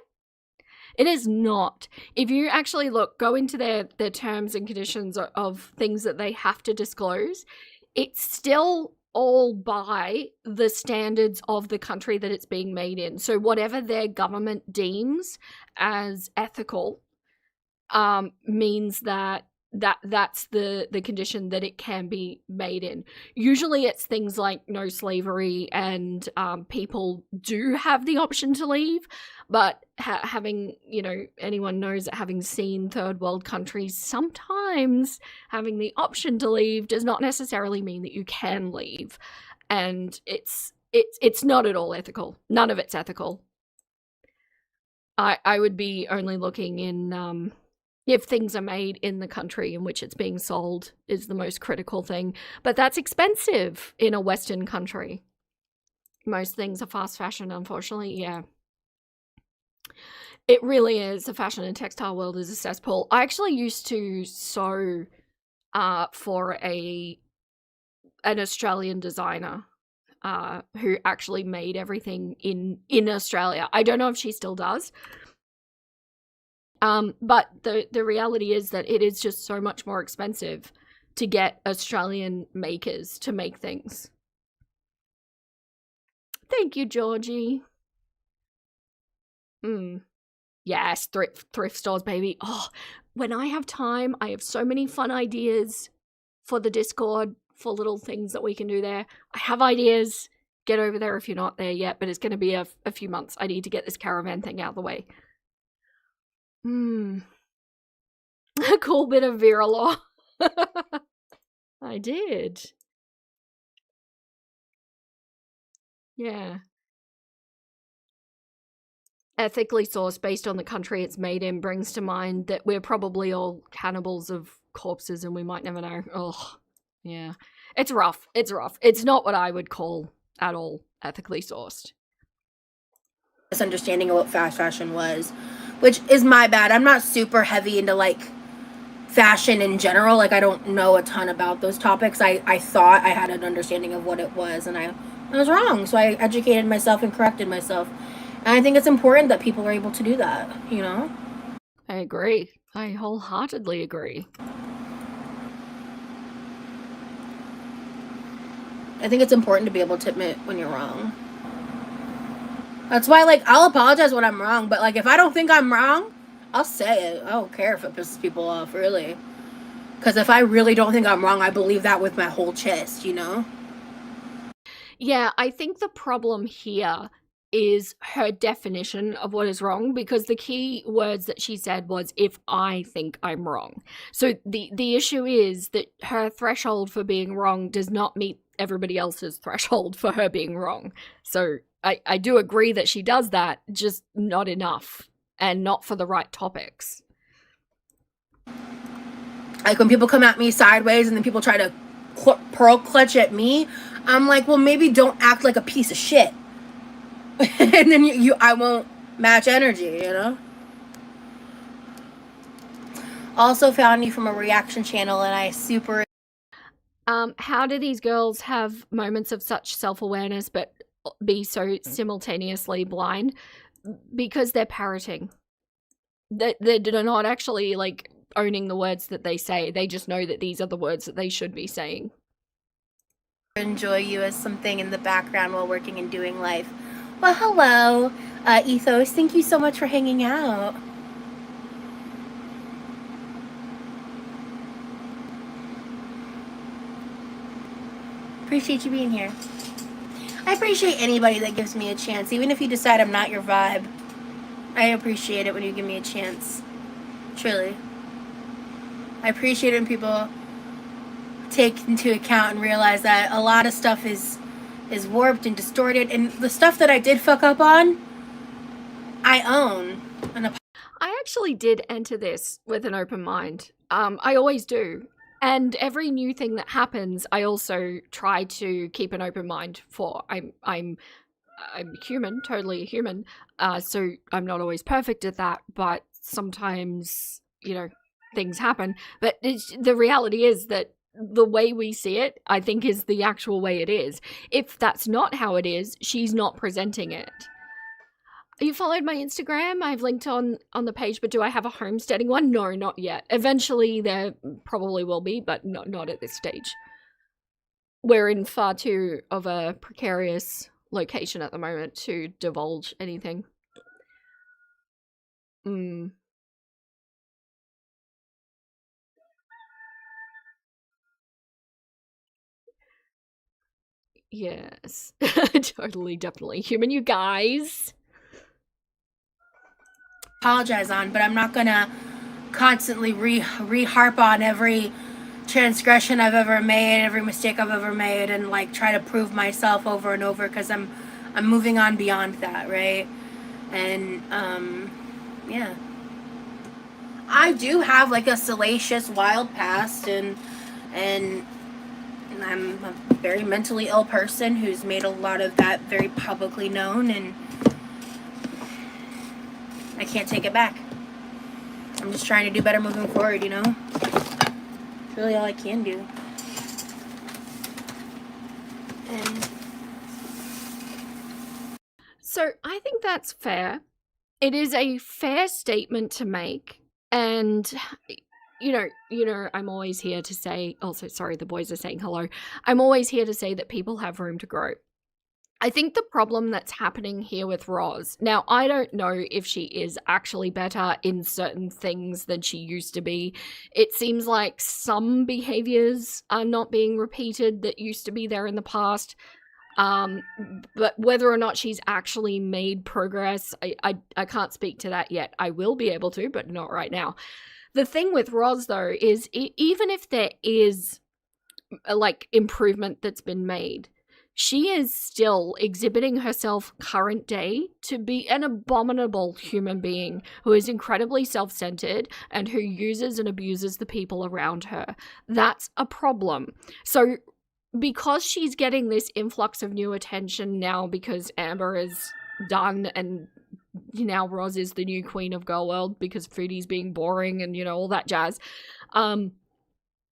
It is not. If you actually go into their terms and conditions of things that they have to disclose, it's still all by the standards of the country that it's being made in. So whatever their government deems as ethical means that's the condition that it can be made in. Usually it's things like no slavery and people do have the option to leave, but having, anyone knows that having seen third world countries, sometimes having the option to leave does not necessarily mean that you can leave. And it's not at all ethical. None of it's ethical. I would be only looking in if things are made in the country in which it's being sold is the most critical thing. But that's expensive in a Western country. Most things are fast fashion, unfortunately, yeah. It really is. The fashion and textile world is a cesspool. I actually used to sew for an Australian designer who actually made everything in Australia. I don't know if she still does. But the reality is that it is just so much more expensive to get Australian makers to make things. Thank you, Georgie. Yes, thrift stores, baby. Oh, when I have time, I have so many fun ideas for the Discord, for little things that we can do there. I have ideas. Get over there if you're not there yet, but it's going to be a few months. I need to get this caravan thing out of the way. A cool bit of Vera law. I did. Yeah. Ethically sourced based on the country it's made in brings to mind that we're probably all cannibals of corpses and we might never know. Oh, yeah. It's rough. It's rough. It's not what I would call at all ethically sourced. Misunderstanding of what fast fashion was, which is my bad. I'm not super heavy into like fashion in general. Like I don't know a ton about those topics. I thought I had an understanding of what it was and I was wrong. So I educated myself and corrected myself. And I think it's important that people are able to do that, you know? I agree. I wholeheartedly agree. I think it's important to be able to admit when you're wrong. That's why, like, I'll apologize when I'm wrong, but, like, if I don't think I'm wrong, I'll say it. I don't care if it pisses people off, really. Because if I really don't think I'm wrong, I believe that with my whole chest, you know? Yeah, I think the problem here is her definition of what is wrong, because the key words that she said was, if I think I'm wrong. So the issue is that her threshold for being wrong does not meet everybody else's threshold for her being wrong. So I do agree that she does that, just not enough, and not for the right topics. Like when people come at me sideways and then people try to pearl clutch at me, I'm like, well, maybe don't act like a piece of shit. And then I won't match energy, you know? Also found you from a reaction channel and I super... How do these girls have moments of such self-awareness but be so simultaneously blind? Because they're parroting. They're not actually, like, owning the words that they say. They just know that these are the words that they should be saying. Enjoy you as something in the background while working and doing life. Well, hello, Ethos. Thank you so much for hanging out. Appreciate you being here. I appreciate anybody that gives me a chance, even if you decide I'm not your vibe. I appreciate it when you give me a chance. Truly. I appreciate it when people take into account and realize that a lot of stuff is warped and distorted, and the stuff that I did fuck up on, I own. I actually did enter this with an open mind. I always do. And every new thing that happens, I also try to keep an open mind for. I'm human, totally human. So I'm not always perfect at that, but sometimes, you know, things happen. But the reality is that the way we see it, I think, is the actual way it is. If that's not how it is, she's not presenting it. You followed my Instagram? I've linked on the page, but do I have a homesteading one? No, not yet. Eventually there probably will be, but not at this stage. We're in far too of a precarious location at the moment to divulge anything. Yes. Totally, definitely. Human, you guys. Apologize on, but I'm not gonna constantly re-harp on every transgression I've ever made, every mistake I've ever made, and like try to prove myself over and over, because I'm moving on beyond that, right? And yeah, I do have like a salacious, wild past, and I'm a very mentally ill person who's made a lot of that very publicly known, and I can't take it back. I'm just trying to do better moving forward, you know? It's really all I can do. And so I think that's fair. It is a fair statement to make. And, you know, I'm always here to say, also, sorry, the boys are saying hello. I'm always here to say that people have room to grow. I think the problem that's happening here with Roz, now I don't know if she is actually better in certain things than she used to be. It seems like some behaviors are not being repeated that used to be there in the past. But whether or not she's actually made progress, I can't speak to that yet. I will be able to, but not right now. The thing with Roz, though, is even if there is like improvement that's been made, she is still exhibiting herself current day to be an abominable human being who is incredibly self-centered and who uses and abuses the people around her. That's a problem. So because she's getting this influx of new attention now because Amber is done and now Roz is the new queen of Girl World because Foodie's being boring and, all that jazz,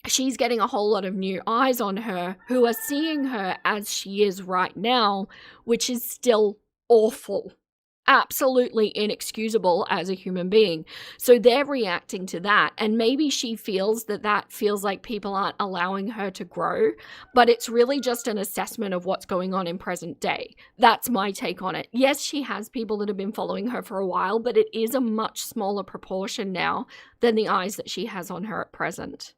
she's getting a whole lot of new eyes on her who are seeing her as she is right now, which is still awful. Absolutely inexcusable as a human being. So they're reacting to that, and maybe she feels that feels like people aren't allowing her to grow, but it's really just an assessment of what's going on in present day. That's my take on it. Yes, she has people that have been following her for a while, but it is a much smaller proportion now than the eyes that she has on her at present.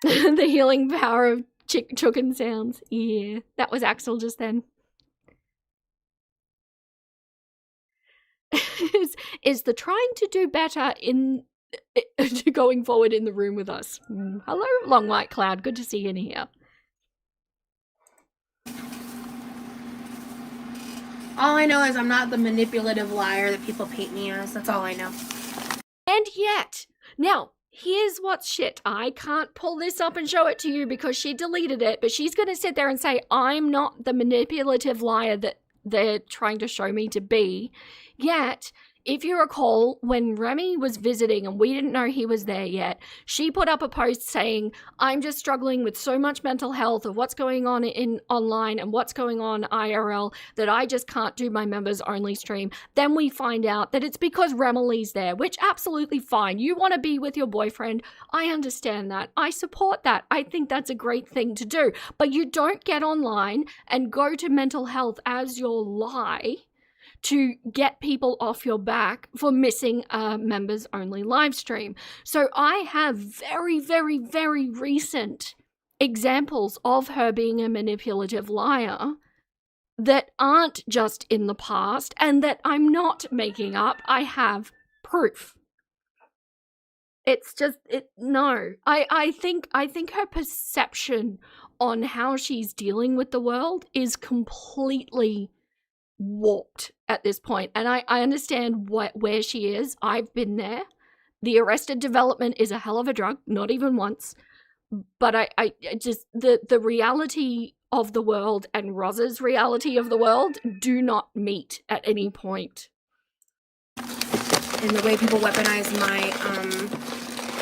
The healing power of chicken sounds. Yeah, that was Axel just then. is the trying to do better in going forward in the room with us. Hello, Long White Cloud. Good to see you in here. All I know is I'm not the manipulative liar that people paint me as. That's all I know. And yet, now, here's what's shit. I can't pull this up and show it to you because she deleted it, but she's going to sit there and say, I'm not the manipulative liar that they're trying to show me to be. Yet, if you recall, when Remy was visiting and we didn't know he was there yet, she put up a post saying, I'm just struggling with so much mental health of what's going on in online and what's going on IRL that I just can't do my members only stream. Then we find out that it's because Remilee's there, which absolutely fine. You want to be with your boyfriend. I understand that. I support that. I think that's a great thing to do. But you don't get online and go to mental health as your lie to get people off your back for missing a members only live stream. So I have very, very, very recent examples of her being a manipulative liar that aren't just in the past and that I'm not making up. I have proof. It's just, no. I think her perception on how she's dealing with the world is completely warped at this point, and I understand where she is. I've been there. The Arrested Development is a hell of a drug, not even once, but I just the reality of the world and Roz's reality of the world do not meet at any point. And the way people weaponize my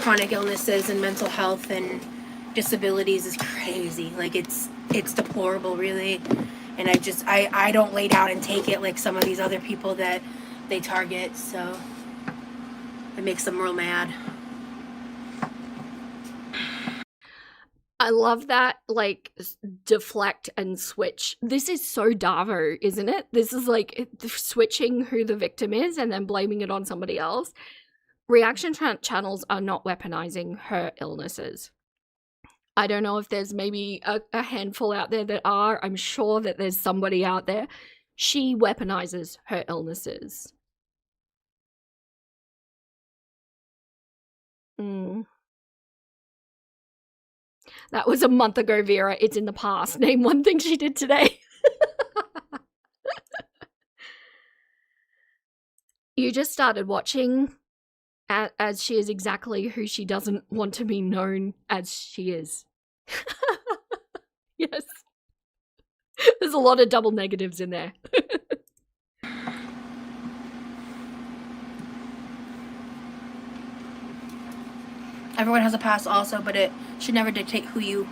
chronic illnesses and mental health and disabilities is crazy. Like it's deplorable, really. And I don't lay down and take it like some of these other people that they target, so it makes them real mad. I love that, like, deflect and switch. This is so Davo, isn't it? This is like switching who the victim is and then blaming it on somebody else. Reaction channels are not weaponizing her illnesses. I don't know if there's maybe a handful out there that are. I'm sure that there's somebody out there. She weaponizes her illnesses. That was a month ago, Vera. It's in the past. Name one thing she did today. You just started watching as she is exactly who she doesn't want to be known as she is. Yes. There's a lot of double negatives in there. Everyone has a past also, but it should never dictate who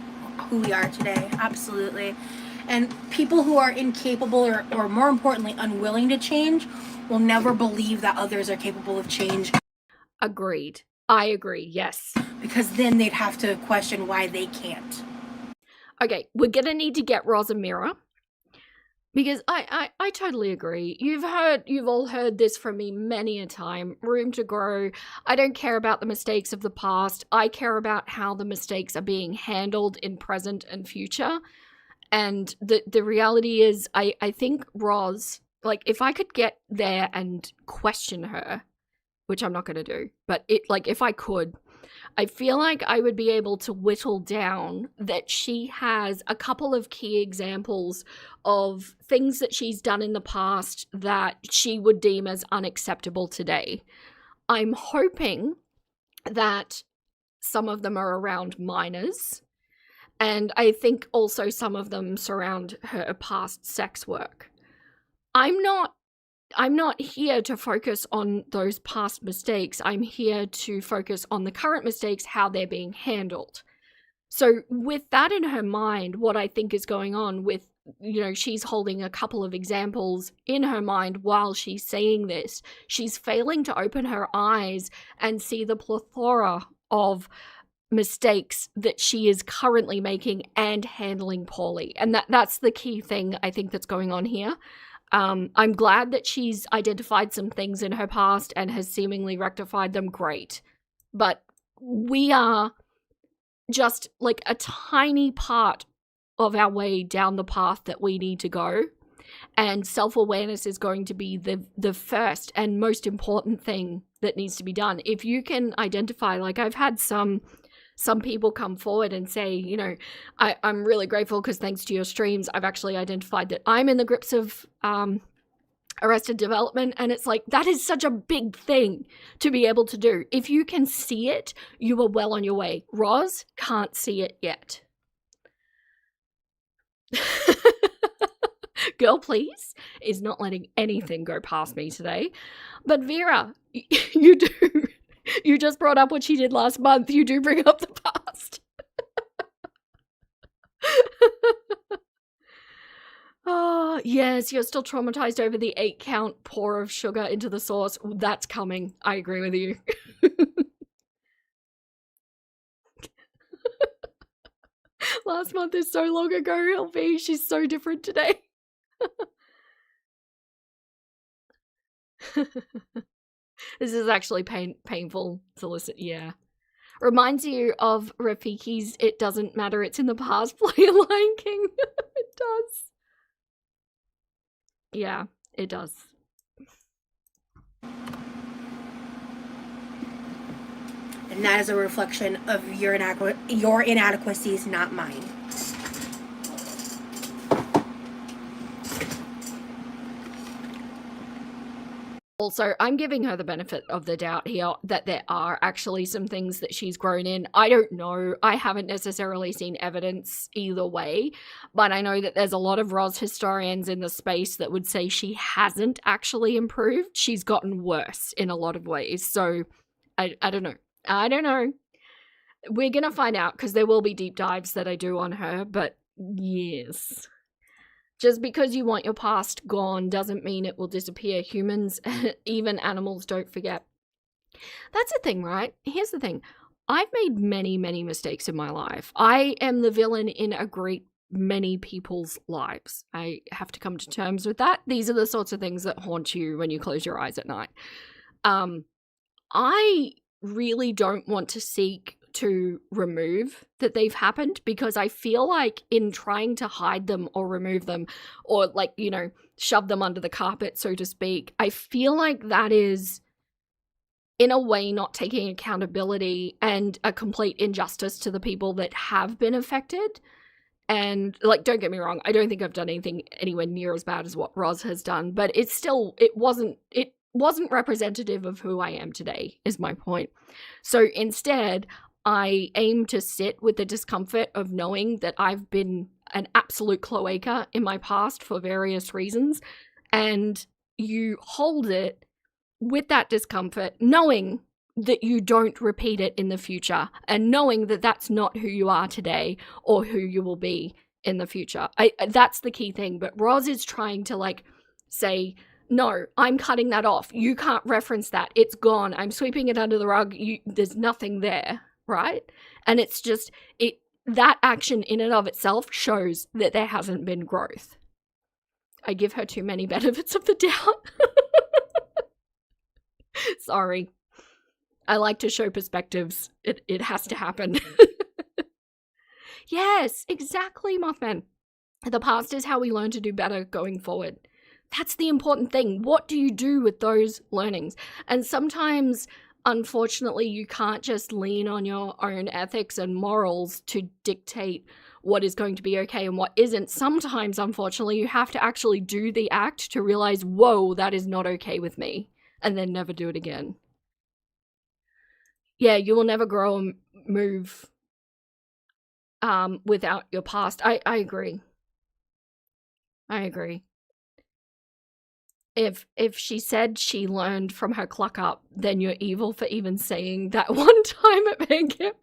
we are today. Absolutely. And people who are incapable or more importantly unwilling to change will never believe that others are capable of change. Agreed. I agree, yes. Because then they'd have to question why they can't. Okay, we're gonna need to get Roz a mirror. Because I totally agree. You've all heard this from me many a time. Room to grow. I don't care about the mistakes of the past. I care about how the mistakes are being handled in present and future. And the reality is, I think Roz, like, if I could get there and question her, which I'm not going to do, but if I could, I feel like I would be able to whittle down that she has a couple of key examples of things that she's done in the past that she would deem as unacceptable today. I'm hoping that some of them are around minors, and I think also some of them surround her past sex work. I'm not here to focus on those past mistakes. I'm here to focus on the current mistakes, how they're being handled. So with that in her mind, what I think is going on with, she's holding a couple of examples in her mind while she's saying this. She's failing to open her eyes and see the plethora of mistakes that she is currently making and handling poorly. And that's the key thing I think that's going on here. I'm glad that she's identified some things in her past and has seemingly rectified them. Great. But we are just like a tiny part of our way down the path that we need to go. And self-awareness is going to be the first and most important thing that needs to be done. If you can identify, like I've had some people come forward and say, I'm really grateful because thanks to your streams, I've actually identified that I'm in the grips of arrested development. And it's like, that is such a big thing to be able to do. If you can see it, you are well on your way. Roz can't see it yet. Girl, please, is not letting anything go past me today. But Vera, you do. You just brought up what she did last month. You do bring up the past. Oh, yes, you're still traumatized over the 8-count pour of sugar into the sauce. That's coming. I agree with you. Last month is so long ago, LV. She's so different today. This is actually painful to listen. Yeah. Reminds you of Rafiki's It Doesn't Matter, It's in the Past play Lion King. It does. Yeah, it does. And that is a reflection of your inadequacies, not mine. Also, I'm giving her the benefit of the doubt here that there are actually some things that she's grown in. I don't know. I haven't necessarily seen evidence either way, but I know that there's a lot of Roz historians in the space that would say she hasn't actually improved. She's gotten worse in a lot of ways. So, I don't know. I don't know. We're going to find out because there will be deep dives that I do on her, but yes. Just because you want your past gone doesn't mean it will disappear. Humans, even animals, don't forget. That's the thing, right? Here's the thing. I've made many, many mistakes in my life. I am the villain in a great many people's lives. I have to come to terms with that. These are the sorts of things that haunt you when you close your eyes at night. I really don't want to seek to remove that they've happened because I feel like in trying to hide them or remove them or shove them under the carpet, so to speak, I feel like that is in a way not taking accountability and a complete injustice to the people that have been affected. And don't get me wrong, I don't think I've done anything anywhere near as bad as what Roz has done, but it wasn't representative of who I am today, is my point. So instead, I aim to sit with the discomfort of knowing that I've been an absolute cloaca in my past for various reasons, and you hold it with that discomfort, knowing that you don't repeat it in the future, and knowing that that's not who you are today or who you will be in the future. That's the key thing, but Roz is trying to say, no, I'm cutting that off. You can't reference that. It's gone. I'm sweeping it under the rug. There's nothing there. Right? And it's just that action in and of itself shows that there hasn't been growth. I give her too many benefits of the doubt. Sorry. I like to show perspectives. It has to happen. Yes, exactly, Mothman. The past is how we learn to do better going forward. That's the important thing. What do you do with those learnings? And sometimes, unfortunately, you can't just lean on your own ethics and morals to dictate what is going to be okay and what isn't. Sometimes, unfortunately, you have to actually do the act to realize, whoa, that is not okay with me, and then never do it again. Yeah, you will never grow and move without your past. I agree. I agree. If she said she learned from her Clucker, then you're evil for even saying that one time at Bandcamp.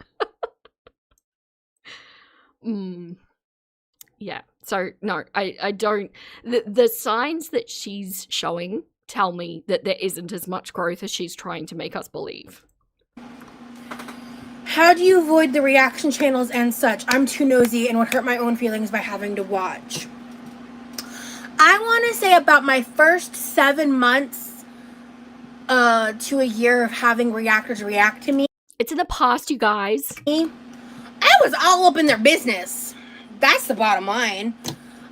Yeah. So no, I don't. The signs that she's showing tell me that there isn't as much growth as she's trying to make us believe. How do you avoid the reaction channels and such? I'm too nosy and would hurt my own feelings by having to watch. I want to say about my first 7 months to a year of having reactors react to me. It's in the past, you guys. I was all up in their business. That's the bottom line.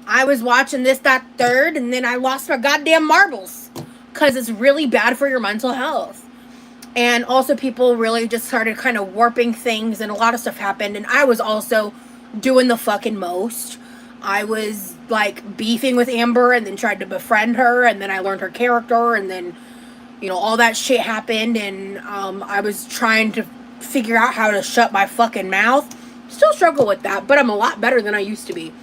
I was watching this, that, third, and then I lost my goddamn marbles. Because it's really bad for your mental health. And also people really just started kind of warping things, and a lot of stuff happened. And I was also doing the fucking most. I was like beefing with Amber and then tried to befriend her, and then I learned her character, and then, you know, all that shit happened, and I was trying to figure out how to shut my fucking mouth. Still struggle with that, but I'm a lot better than I used to be.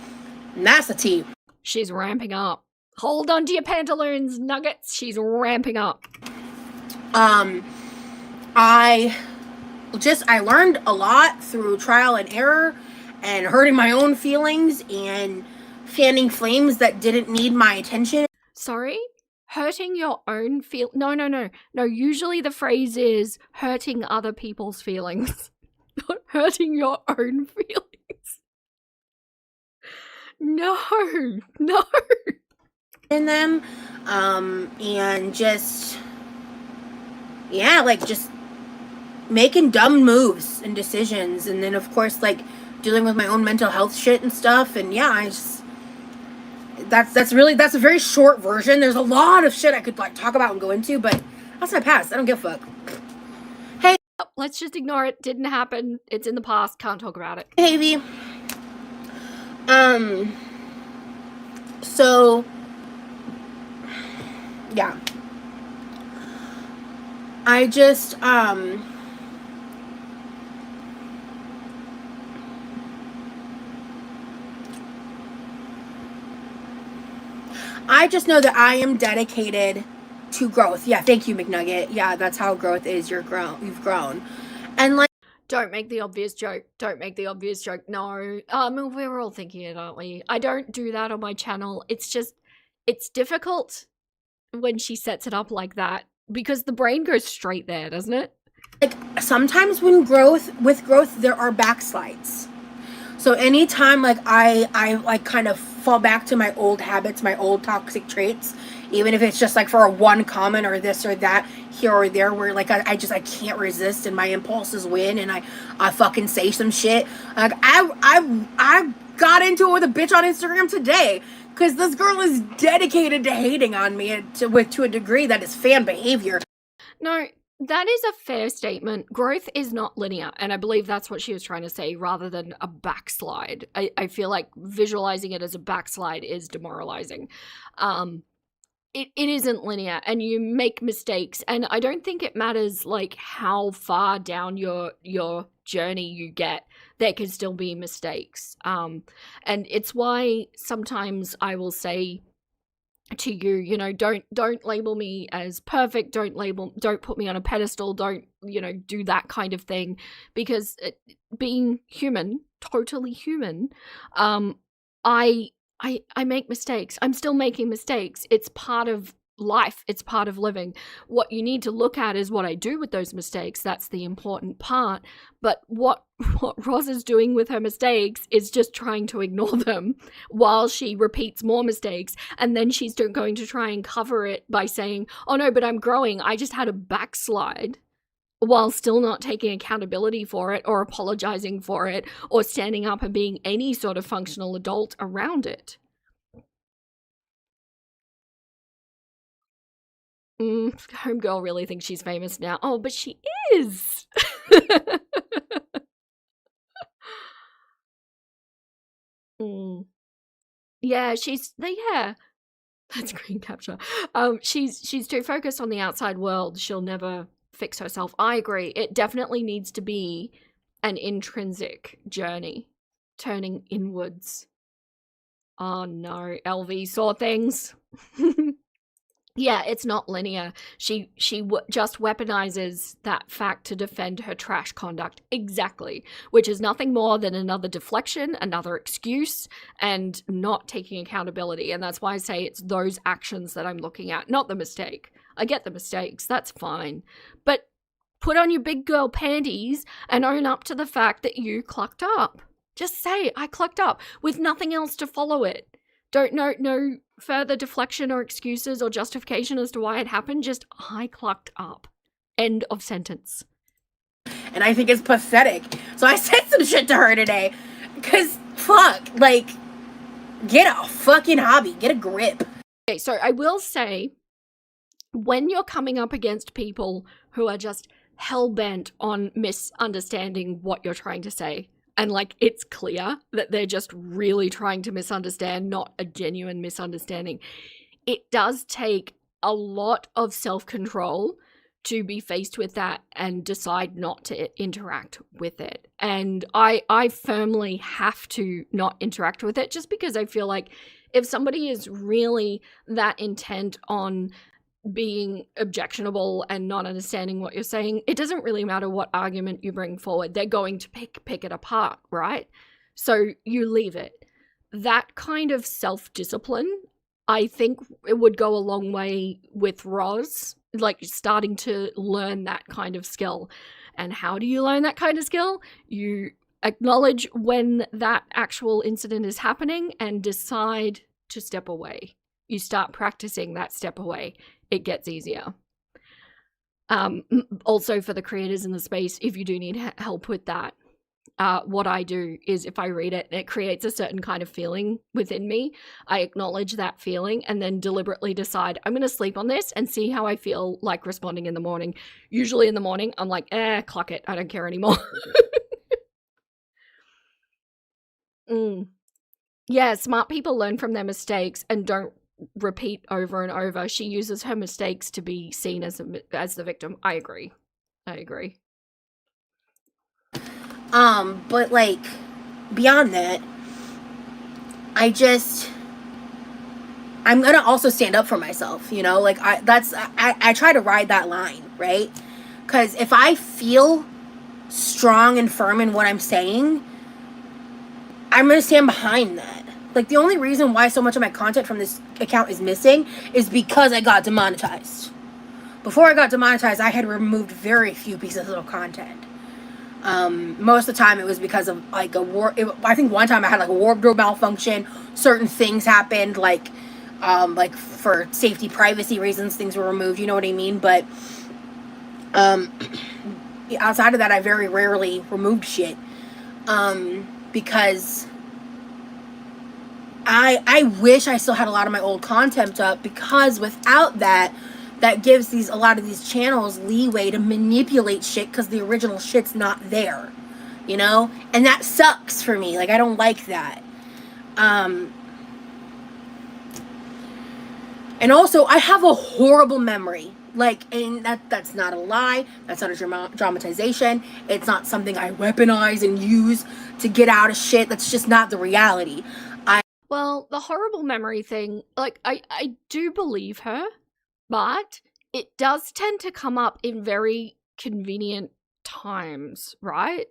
And that's the tea. She's ramping up. Hold on to your pantaloons, Nuggets. She's ramping up. I learned a lot through trial and error and hurting my own feelings and fanning flames that didn't need my attention. Sorry? Hurting your own feel? No. Usually the phrase is hurting other people's feelings. Not hurting your own feelings. No. In them, and just, yeah, like just making dumb moves and decisions, and then of course like dealing with my own mental health shit and stuff. And yeah, I just, that's a very short version. There's a lot of shit I could like talk about and go into, but that's my past. I don't give a fuck. Hey, let's just ignore it. Didn't happen. It's in the past. Can't talk about it. Hey, V. So yeah, I just know that I am dedicated to growth. Yeah, thank you, McNugget. Yeah, that's how growth is. You've grown. And like, don't make the obvious joke. No. We're all thinking it, aren't we? I don't do that on my channel. It's just, it's difficult when she sets it up like that because the brain goes straight there, doesn't it? Like sometimes with growth, there are backslides. So anytime like I like kind of fall back to my old habits, my old toxic traits, even if it's just like for a one comment or this or that here or there, where like I can't resist and my impulses win and I fucking say some shit. Like I got into it with a bitch on Instagram today because this girl is dedicated to hating on me to a degree that is fan behavior. No, that is a fair statement. Growth is not linear, and I believe that's what she was trying to say rather than a backslide. I feel like visualizing it as a backslide is demoralizing. It isn't linear, and you make mistakes, and I don't think it matters like how far down your journey you get. There can still be mistakes. And it's why sometimes I will say to you, you know, don't label me as perfect, don't put me on a pedestal, don't, you know, do that kind of thing, because being human, totally human, I make mistakes. I'm still making mistakes. It's part of life. It's part of living. What you need to look at is what I do with those mistakes. That's the important part. But what Roz is doing with her mistakes is just trying to ignore them while she repeats more mistakes. And then she's going to try and cover it by saying, oh no, but I'm growing. I just had a backslide, while still not taking accountability for it or apologizing for it or standing up and being any sort of functional adult around it. Homegirl really thinks she's famous now. Oh, but she is. Yeah, yeah. That's screen capture. She's too focused on the outside world. She'll never fix herself. I agree. It definitely needs to be an intrinsic journey, turning inwards. Oh no, LV saw things. Yeah, it's not linear. She just weaponizes that fact to defend her trash conduct. Exactly. Which is nothing more than another deflection, another excuse, and not taking accountability. And that's why I say it's those actions that I'm looking at, not the mistake. I get the mistakes, that's fine. But put on your big girl panties and own up to the fact that you clucked up. Just say, I clucked up, with nothing else to follow it. Don't no further deflection or excuses or justification as to why it happened. Just, I clucked up. End of sentence. And I think it's pathetic. So I said some shit to her today. Because, fuck, like, get a fucking hobby. Get a grip. Okay, so I will say, when you're coming up against people who are just hell-bent on misunderstanding what you're trying to say, and, like, it's clear that they're just really trying to misunderstand, not a genuine misunderstanding. It does take a lot of self-control to be faced with that and decide not to interact with it. And I firmly have to not interact with it, just because I feel like if somebody is really that intent on being objectionable and not understanding what you're saying, it doesn't really matter what argument you bring forward. They're going to pick it apart, right? So you leave it. That kind of self-discipline, I think it would go a long way with Roz, like starting to learn that kind of skill. And how do you learn that kind of skill? You acknowledge when that actual incident is happening and decide to step away. You start practicing that step away. It gets easier. Also, for the creators in the space, if you do need help with that, what I do is if I read it and it creates a certain kind of feeling within me, I acknowledge that feeling and then deliberately decide I'm going to sleep on this and see how I feel like responding in the morning. Usually in the morning, I'm like, clock it. I don't care anymore. Yeah, smart people learn from their mistakes and don't repeat over and over. She uses her mistakes to be seen as the victim. I agree. But like beyond that, I'm gonna also stand up for myself, you know? Like I try to ride that line, right? Because if I feel strong and firm in what I'm saying, I'm gonna stand behind that. Like, the only reason why so much of my content from this account is missing is because I got demonetized. Before I got demonetized, I had removed very few pieces of content. Most of the time it was because of like I think one time I had like a wardrobe malfunction. Certain things happened, like for safety, privacy reasons, things were removed. You know what I mean? But outside of that, I very rarely removed shit because I wish I still had a lot of my old content up, because without that gives a lot of these channels leeway to manipulate shit because the original shit's not there, you know? And that sucks for me. Like, I don't like that. And also, I have a horrible memory. Like, and that's not a lie. That's not a dramatization. It's not something I weaponize and use to get out of shit. That's just not the reality. Well, the horrible memory thing, like, I do believe her, but it does tend to come up in very convenient times, right?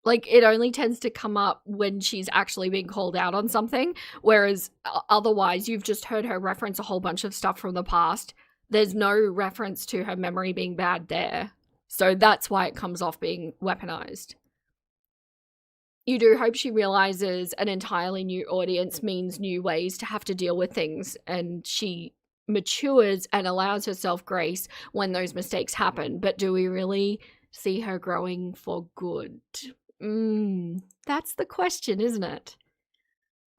Like, it only tends to come up when she's actually being called out on something, whereas otherwise you've just heard her reference a whole bunch of stuff from the past. There's no reference to her memory being bad there. So that's why it comes off being weaponized. You do hope she realizes an entirely new audience means new ways to have to deal with things, and she matures and allows herself grace when those mistakes happen. But do we really see her growing for good? That's the question, isn't it?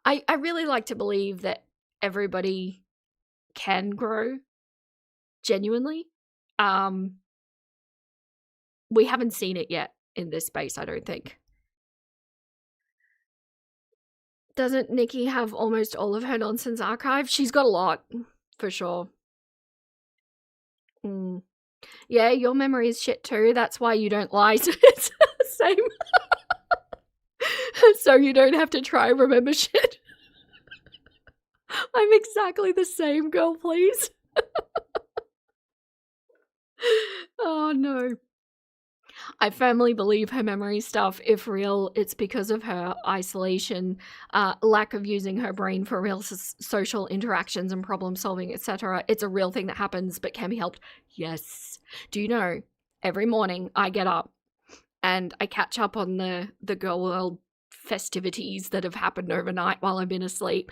I really like to believe that everybody can grow genuinely. We haven't seen it yet in this space, I don't think. Doesn't Nikki have almost all of her nonsense archived? She's got a lot, for sure. Yeah, your memory is shit too. That's why you don't lie. So it's the same. So you don't have to try and remember shit. I'm exactly the same, girl, please. Oh, no. I firmly believe her memory stuff, if real, it's because of her isolation, lack of using her brain for real social interactions and problem solving, etc. It's a real thing that happens, but can be helped. Yes. Do you know, every morning I get up and I catch up on the girl world festivities that have happened overnight while I've been asleep,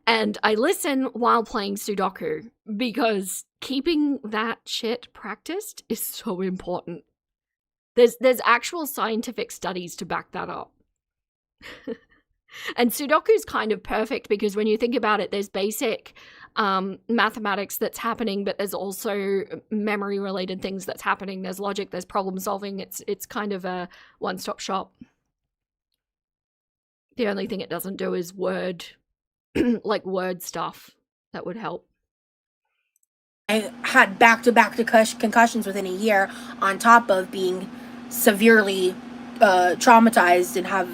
and I listen while playing Sudoku, because keeping that shit practiced is so important. There's actual scientific studies to back that up. And Sudoku's kind of perfect because when you think about it, there's basic mathematics that's happening, but there's also memory related things that's happening. There's logic, there's problem solving. It's kind of a one-stop shop. The only thing it doesn't do is word, like word stuff that would help. I had back-to-back concussions within a year, on top of being severely traumatized and have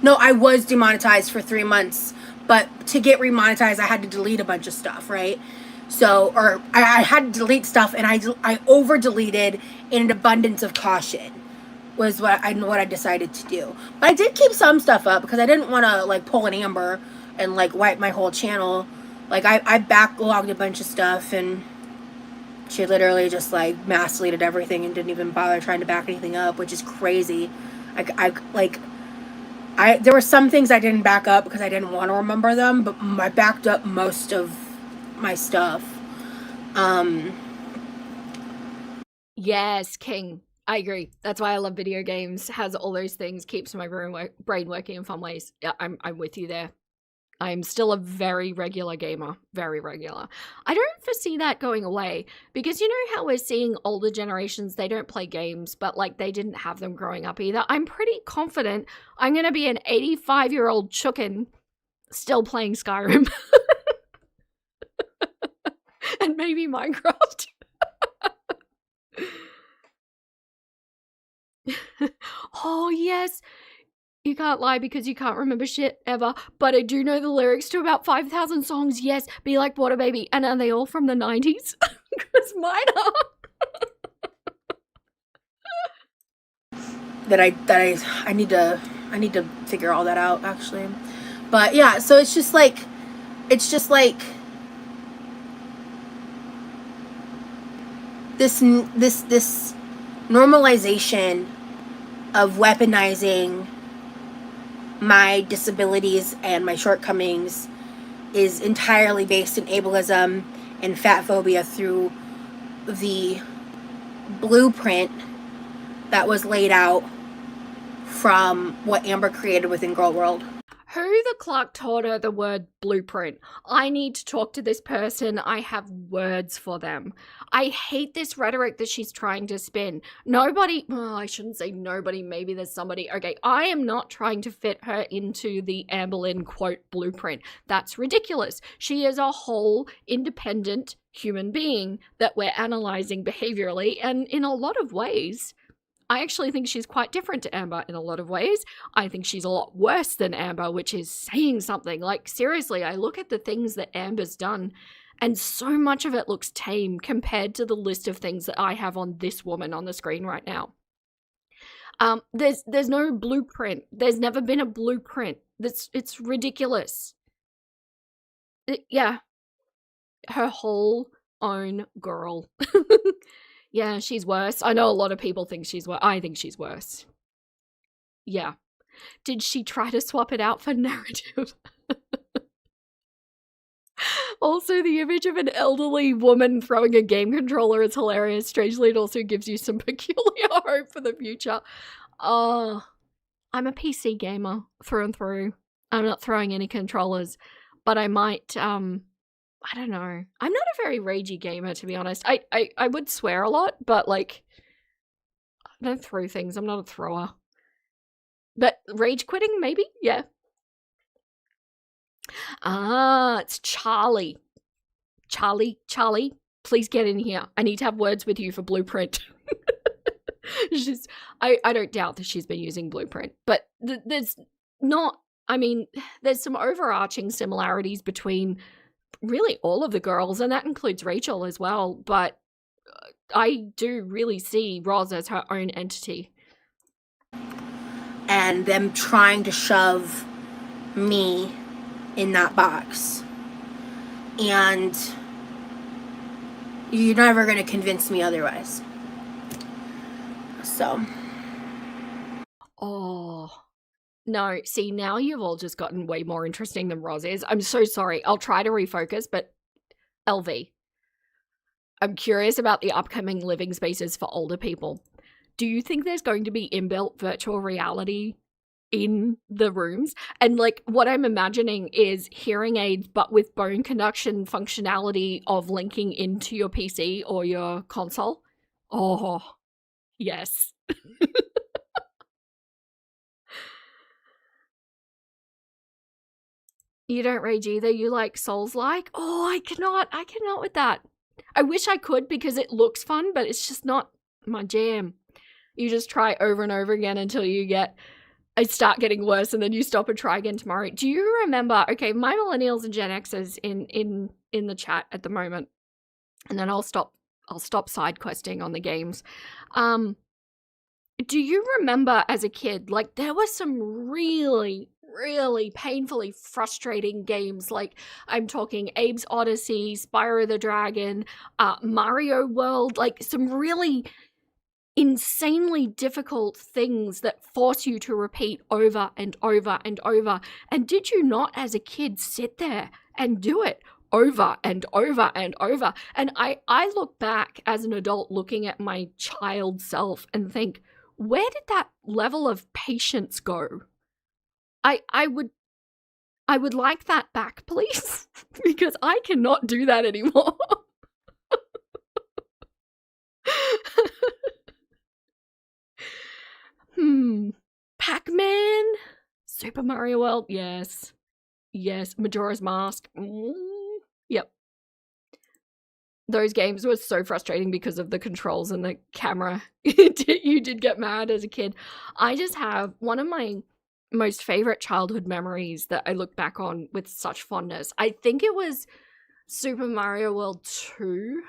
no, I was demonetized for 3 months, but to get remonetized I had to delete a bunch of stuff, right? So, or I had to delete stuff, and I over deleted in an abundance of caution was what I decided to do. But I did keep some stuff up because I didn't want to like pull an Amber and like wipe my whole channel. Like I backlogged a bunch of stuff, and she literally just like mass deleted everything and didn't even bother trying to back anything up, which is crazy. There were some things I didn't back up because I didn't want to remember them, but I backed up most of my stuff. Yes, King. I agree. That's why I love video games. Has all those things, keeps my brain working in fun ways. Yeah, I'm with you there. I'm still a very regular gamer. Very regular. I don't foresee that going away because you know how we're seeing older generations, they don't play games, but like they didn't have them growing up either. I'm pretty confident I'm going to be an 85-year-old chookin' still playing Skyrim. And maybe Minecraft. Oh, yes. You can't lie because you can't remember shit ever, but I do know the lyrics to about 5,000 songs. Yes, Be Like Water Baby. And are they all from the 90s? Because mine are. I need to figure all that out, actually. But yeah, so it's just like this normalization of weaponizing my disabilities and my shortcomings is entirely based in ableism and fat phobia through the blueprint that was laid out from what Amber created within Girl World. Who the Clark taught her the word blueprint? I need to talk to this person. I have words for them. I hate this rhetoric that she's trying to spin. Nobody, well, I shouldn't say nobody, maybe there's somebody. Okay, I am not trying to fit her into the Amberlynn quote blueprint. That's ridiculous. She is a whole independent human being that we're analyzing behaviorally, and in a lot of ways, I actually think she's quite different to Amber in a lot of ways. I think she's a lot worse than Amber, which is saying something. Like, seriously, I look at the things that Amber's done, and so much of it looks tame compared to the list of things that I have on this woman on the screen right now. There's no blueprint. There's never been a blueprint. It's ridiculous. Yeah, her whole own girl. Yeah, she's worse. I know a lot of people think she's worse. I think she's worse. Yeah. Did she try to swap it out for narrative? Also, the image of an elderly woman throwing a game controller is hilarious. Strangely, it also gives you some peculiar hope for the future. Oh, I'm a PC gamer through and through. I'm not throwing any controllers, but I might, I don't know. I'm not a very ragey gamer, to be honest. I would swear a lot, but, like, I don't throw things. I'm not a thrower. But rage quitting, maybe? Yeah. Ah, it's Charlie. Charlie, please get in here. I need to have words with you for Blueprint. I don't doubt that she's been using Blueprint, but there's not, I mean, there's some overarching similarities between really all of the girls, and that includes Rachel as well, but I do really see Roz as her own entity. And them trying to shove me in that box. And you're never going to convince me otherwise. So. Oh. No, see, now you've all just gotten way more interesting than Roz is. I'm so sorry. I'll try to refocus, but LV. I'm curious about the upcoming living spaces for older people. Do you think there's going to be inbuilt virtual reality in the rooms? And, like, what I'm imagining is hearing aids, but with bone conduction functionality of linking into your PC or your console. Oh, yes. You don't rage either. You like Souls-like? Oh, I cannot with that. I wish I could because it looks fun, but it's just not my jam. You just try over and over again until I start getting worse, and then you stop and try again tomorrow. Do you remember, okay, my millennials and Gen Xers in the chat at the moment, and then I'll stop side questing on the games. Do you remember as a kid, like, there were some really, really painfully frustrating games, like, I'm talking Abe's Odyssey, Spyro the Dragon, Mario World, like, some really insanely difficult things that force you to repeat over and over and over. And did you not, as a kid, sit there and do it over and over and over? And I look back as an adult looking at my child self and think, where did that level of patience go? I would like that back, please, because I cannot do that anymore. Pac-Man? Super Mario World? Yes. Majora's Mask? Yep. Those games were so frustrating because of the controls and the camera. You did get mad as a kid. I just have one of my most favorite childhood memories that I look back on with such fondness. I think it was Super Mario World 2.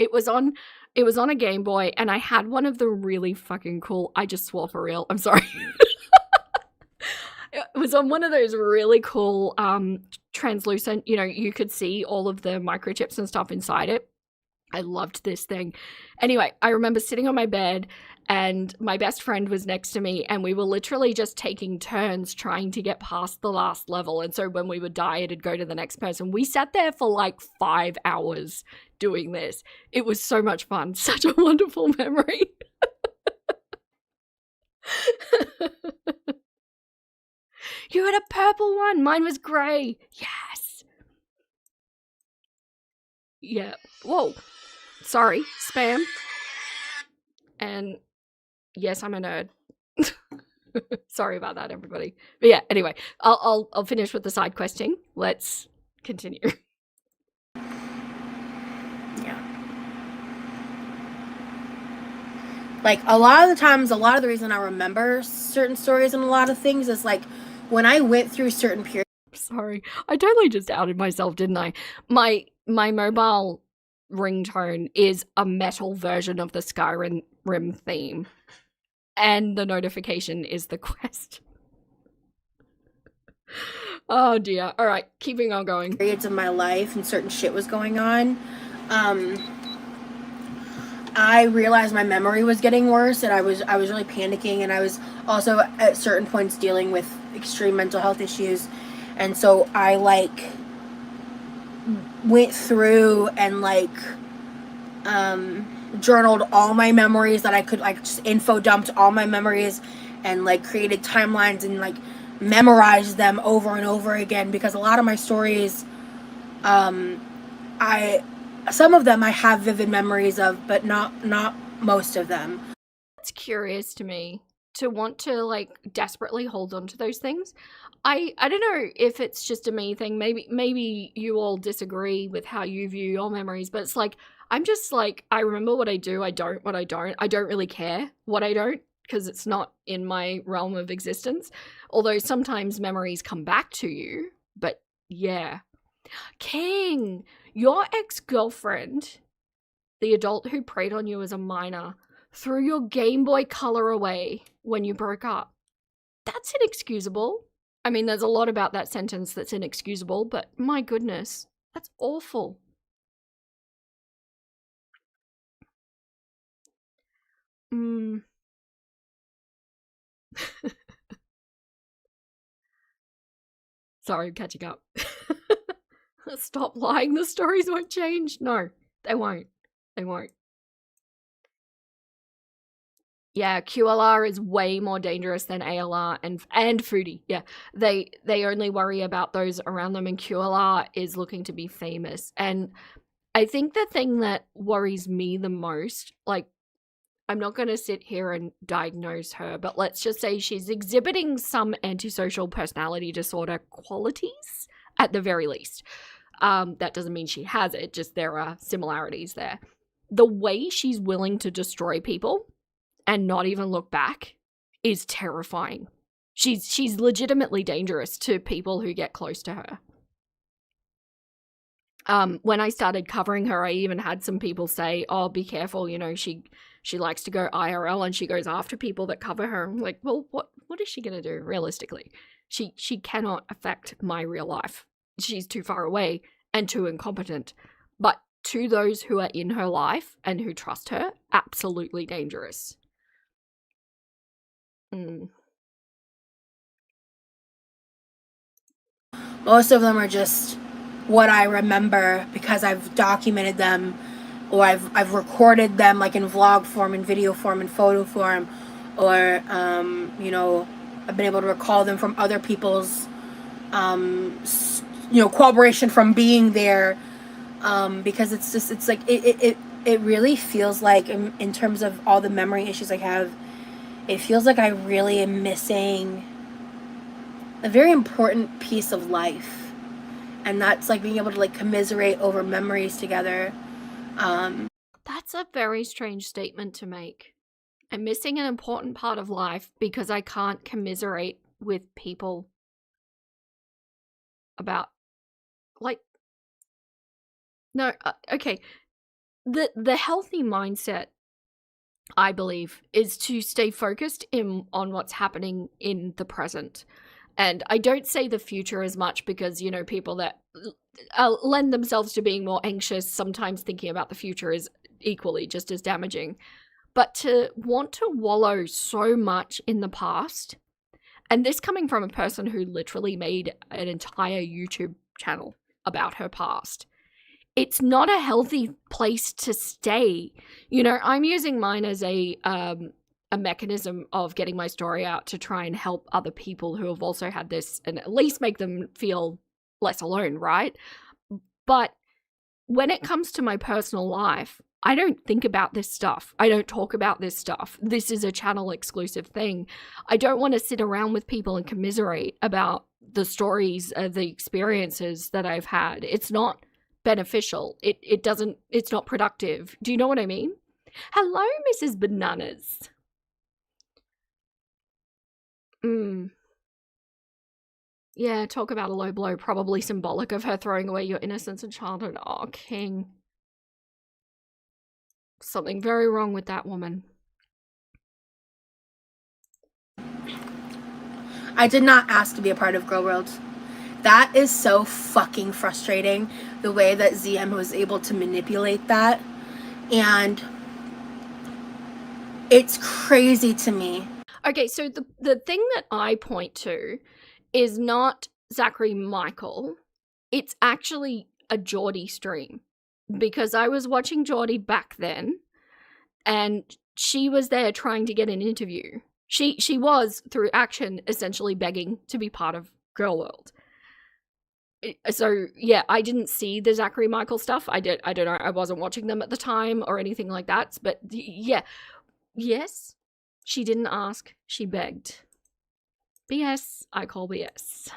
It was on a Game Boy, and I had one of the really fucking cool, I just swore for real, I'm sorry. It was on one of those really cool translucent, you could see all of the microchips and stuff inside it. I loved this thing. Anyway, I remember sitting on my bed, and my best friend was next to me, and we were literally just taking turns trying to get past the last level. And so when we would die, it'd go to the next person. We sat there for like 5 hours doing this. It was so much fun. Such a wonderful memory. You had a purple one. Mine was grey. Yes. Yeah. Whoa. Sorry. Spam. And yes, I'm a nerd. Sorry about that, everybody. But yeah, anyway, I'll finish with the side questing. Let's continue. Yeah. Like, a lot of the times, a lot of the reason I remember certain stories and a lot of things is, like, when I went through certain periods. Sorry, I totally just outed myself, didn't I? My mobile ringtone is a metal version of the Skyrim theme. and the notification is the quest. Oh dear. All right, keeping on going. Periods of my life and certain shit was going on, I realized my memory was getting worse, and I was really panicking, and I was also at certain points dealing with extreme mental health issues, and so I like went through and like journaled all my memories that I could, like just info dumped all my memories and like created timelines and like memorized them over and over again, because a lot of my stories, some of them I have vivid memories of, but not most of them. It's curious to me to want to like desperately hold on to those things. I don't know if it's just a me thing. Maybe you all disagree with how you view your memories, but it's like I'm just like, I remember what I do, I don't what I don't. I don't really care what I don't, because it's not in my realm of existence. Although sometimes memories come back to you, but yeah. King, your ex-girlfriend, the adult who preyed on you as a minor, threw your Game Boy Color away when you broke up. That's inexcusable. I mean, there's a lot about that sentence that's inexcusable, but my goodness, that's awful. Sorry, I'm catching up. Stop lying, the stories won't change. No, they won't. They won't. Yeah, QLR is way more dangerous than ALR and foodie. Yeah, they only worry about those around them, and QLR is looking to be famous. And I think the thing that worries me the most, like, I'm not going to sit here and diagnose her, but let's just say she's exhibiting some antisocial personality disorder qualities at the very least. That doesn't mean she has it, just there are similarities there. The way she's willing to destroy people and not even look back is terrifying. She's legitimately dangerous to people who get close to her. When I started covering her, I even had some people say, "Oh, be careful, you know, she likes to go IRL and she goes after people that cover her." I'm like, well, what is she gonna do realistically? She cannot affect my real life. She's too far away and too incompetent. But to those who are in her life and who trust her, absolutely dangerous. Most of them are just what I remember because I've documented them, or I've recorded them like in vlog form, in video form, in photo form, or you know, I've been able to recall them from other people's you know, corroboration from being there, because it's just, it's like it really feels like in terms of all the memory issues I have, it feels like I really am missing a very important piece of life, and that's like being able to like commiserate over memories together. That's a very strange statement to make. I'm missing an important part of life because I can't commiserate with people about, like, no, okay. The healthy mindset, I believe, is to stay focused on what's happening in the present. And I don't say the future as much because, you know, people that lend themselves to being more anxious, sometimes thinking about the future is equally just as damaging. But to want to wallow so much in the past, and this coming from a person who literally made an entire YouTube channel about her past, it's not a healthy place to stay. You know, I'm using mine as a mechanism of getting my story out to try and help other people who have also had this, and at least make them feel less alone, right? But when it comes to my personal life, I don't think about this stuff. I don't talk about this stuff. This is a channel exclusive thing. I don't want to sit around with people and commiserate about the stories, the experiences that I've had. It's not beneficial. It's not productive. Do you know what I mean? Hello, Mrs. Bananas. Yeah, talk about a low blow, probably symbolic of her throwing away your innocence and childhood. Oh, King. Something very wrong with that woman. I did not ask to be a part of Girl World. That is so fucking frustrating, the way that ZM was able to manipulate that. And it's crazy to me. Okay, so the thing that I point to is not Zachary Michael. It's actually a Geordie stream. Because I was watching Geordie back then, and she was there trying to get an interview. She was, through action, essentially begging to be part of Girl World. So, yeah, I didn't see the Zachary Michael stuff. I don't know, I wasn't watching them at the time or anything like that. But, yeah, yes, she didn't ask, she begged. BS, I call BS.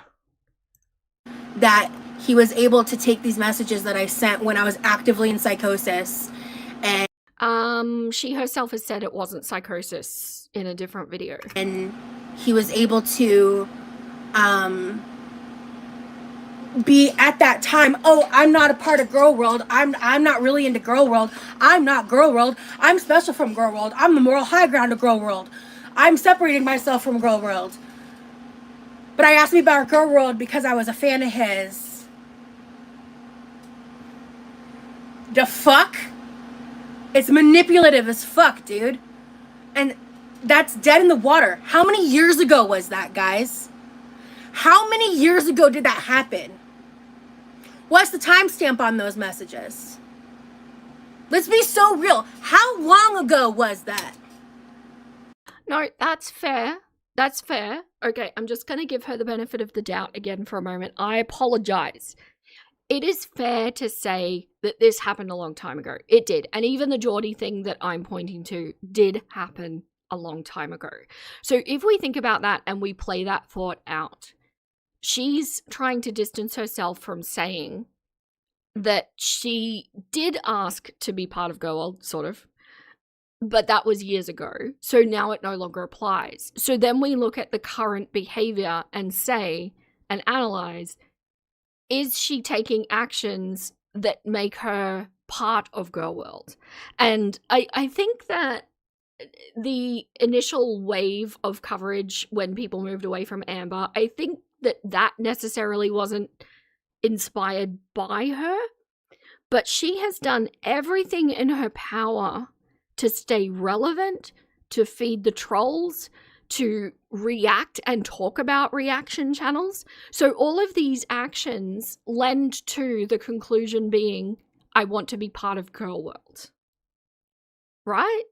That he was able to take these messages that I sent when I was actively in psychosis, and she herself has said it wasn't psychosis in a different video. And he was able to be at that time, oh, I'm not a part of Girl World. I'm not really into Girl World. I'm not Girl World. I'm special from Girl World. I'm the moral high ground of Girl World. I'm separating myself from Girl World. But I asked me about Girl World because I was a fan of his. The fuck? It's manipulative as fuck, dude. And that's dead in the water. How many years ago was that, guys? How many years ago did that happen? What's the timestamp on those messages? Let's be so real. How long ago was that? No, that's fair. That's fair. Okay, I'm just going to give her the benefit of the doubt again for a moment. I apologize. It is fair to say that this happened a long time ago. It did. And even the Geordie thing that I'm pointing to did happen a long time ago. So if we think about that and we play that thought out, she's trying to distance herself from saying that she did ask to be part of Girl World, sort of. But that was years ago, so now it no longer applies. So then we look at the current behavior and say, and analyze, is she taking actions that make her part of Girl World? And I think that the initial wave of coverage when people moved away from Amber, I think that necessarily wasn't inspired by her, but she has done everything in her power to stay relevant, to feed the trolls, to react and talk about reaction channels. So all of these actions lend to the conclusion being, I want to be part of Girl World. Right?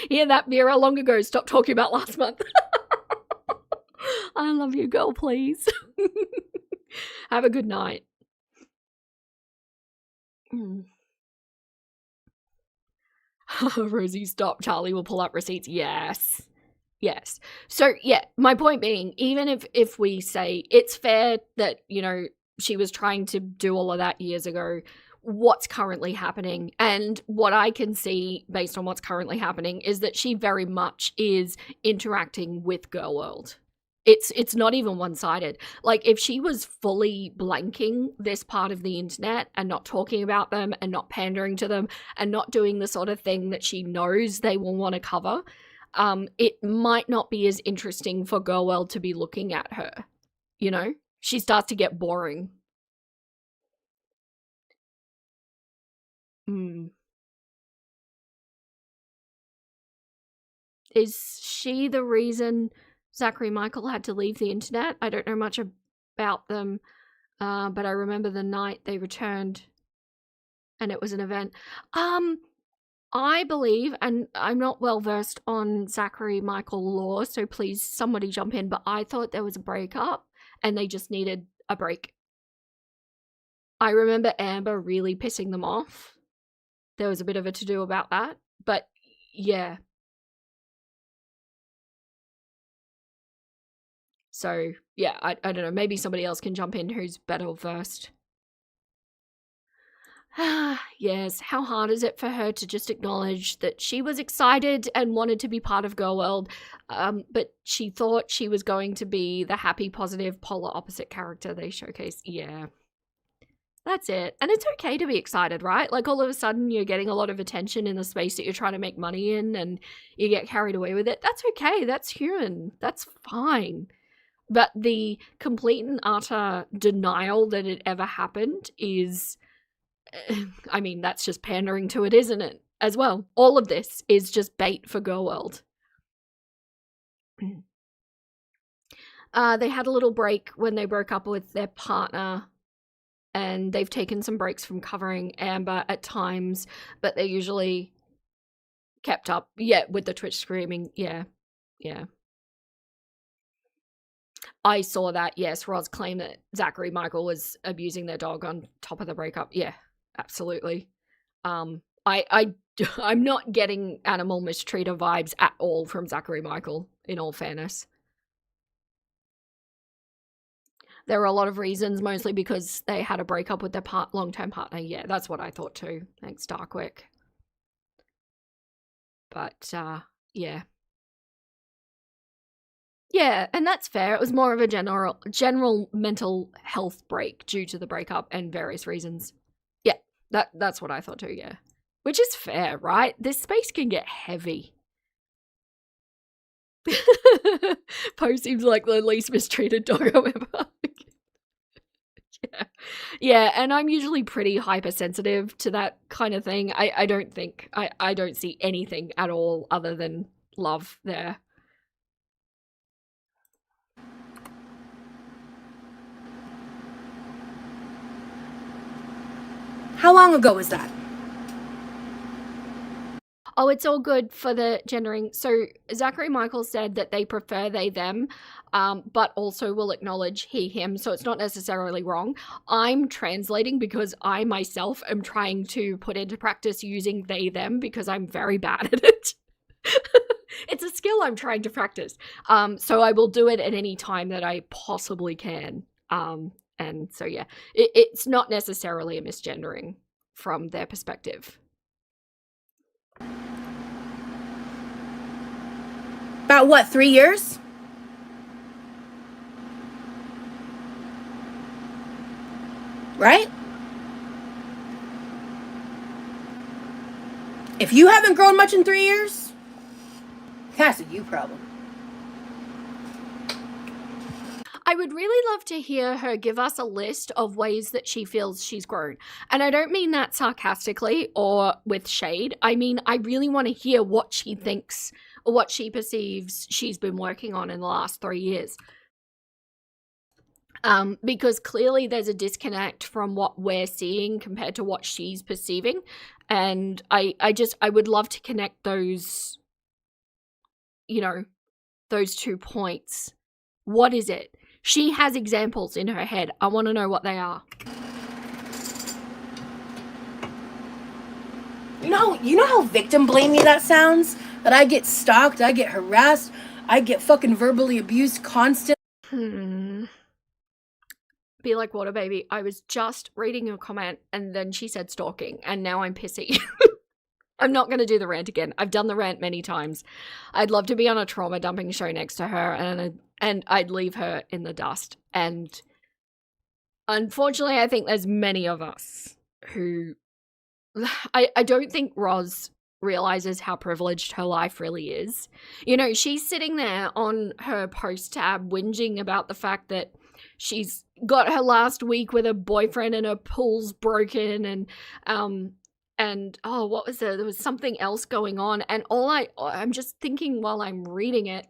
Hear that, Vera? Long ago, stop talking about last month. I love you, girl, please. Have a good night. Rosie, stop. Charlie will pull up receipts. Yes. Yes. So, yeah, my point being, even if we say it's fair that, you know, she was trying to do all of that years ago, what's currently happening, and what I can see based on what's currently happening, is that she very much is interacting with Girl World. It's not even one-sided. Like, if she was fully blanking this part of the internet and not talking about them and not pandering to them and not doing the sort of thing that she knows they will want to cover, it might not be as interesting for Girl World to be looking at her. You know? She starts to get boring. Is she the reason Zachary Michael had to leave the internet? I don't know much about them, but I remember the night they returned and it was an event. I believe, and I'm not well versed on Zachary Michael law, so please somebody jump in, but I thought there was a breakup and they just needed a break. I remember Amber really pissing them off. There was a bit of a to-do about that, but yeah. So, yeah, I don't know, maybe somebody else can jump in who's better versed. Yes, how hard is it for her to just acknowledge that she was excited and wanted to be part of Girl World, but she thought she was going to be the happy, positive, polar opposite character they showcased? Yeah. That's it. And it's okay to be excited, right? Like all of a sudden you're getting a lot of attention in the space that you're trying to make money in and you get carried away with it. That's okay. That's human. That's fine. But the complete and utter denial that it ever happened is, I mean, that's just pandering to it, isn't it? As well. All of this is just bait for Girl World. They had a little break when they broke up with their partner. And they've taken some breaks from covering Amber at times, but they're usually kept up. Yeah, with the Twitch screaming. Yeah. I saw that, yes. Roz claimed that Zachary Michael was abusing their dog on top of the breakup. Yeah, absolutely. I'm not getting animal mistreater vibes at all from Zachary Michael, in all fairness. There were a lot of reasons, mostly because they had a breakup with their long-term partner. Yeah, that's what I thought too. Thanks, Darkwick. But, yeah. Yeah, and that's fair. It was more of a general mental health break due to the breakup and various reasons. Yeah, that's what I thought too, yeah. Which is fair, right? This space can get heavy. Poe seems like the least mistreated dog ever. Yeah, and I'm usually pretty hypersensitive to that kind of thing. I don't see anything at all other than love there. How long ago was that? Oh, it's all good for the gendering. So Zachary Michael said that they prefer they, them, but also will acknowledge he, him. So it's not necessarily wrong. I'm translating because I myself am trying to put into practice using they, them because I'm very bad at it. It's a skill I'm trying to practice. So I will do it at any time that I possibly can. And so, yeah, it's not necessarily a misgendering from their perspective. About what, 3 years? Right? If you haven't grown much in 3 years, that's a you problem. I would really love to hear her give us a list of ways that she feels she's grown. And I don't mean that sarcastically or with shade. I mean, I really want to hear what she thinks or what she perceives she's been working on in the last 3 years. Because clearly there's a disconnect from what we're seeing compared to what she's perceiving. And I would love to connect those, those 2 points. What is it? She has examples in her head. I want to know what they are. You know how victim blamey that sounds? That I get stalked, I get harassed, I get fucking verbally abused constantly. Be like, water baby, I was just reading your comment and then she said stalking and now I'm pissy. I'm not going to do the rant again. I've done the rant many times. I'd love to be on a trauma dumping show next to her and I'd leave her in the dust. And unfortunately, I think there's many of us who... I don't think Roz realizes how privileged her life really is. She's sitting there on her post tab whinging about the fact that she's got her last week with her boyfriend and her pool's broken and what was there was something else going on, and I'm just thinking while I'm reading it,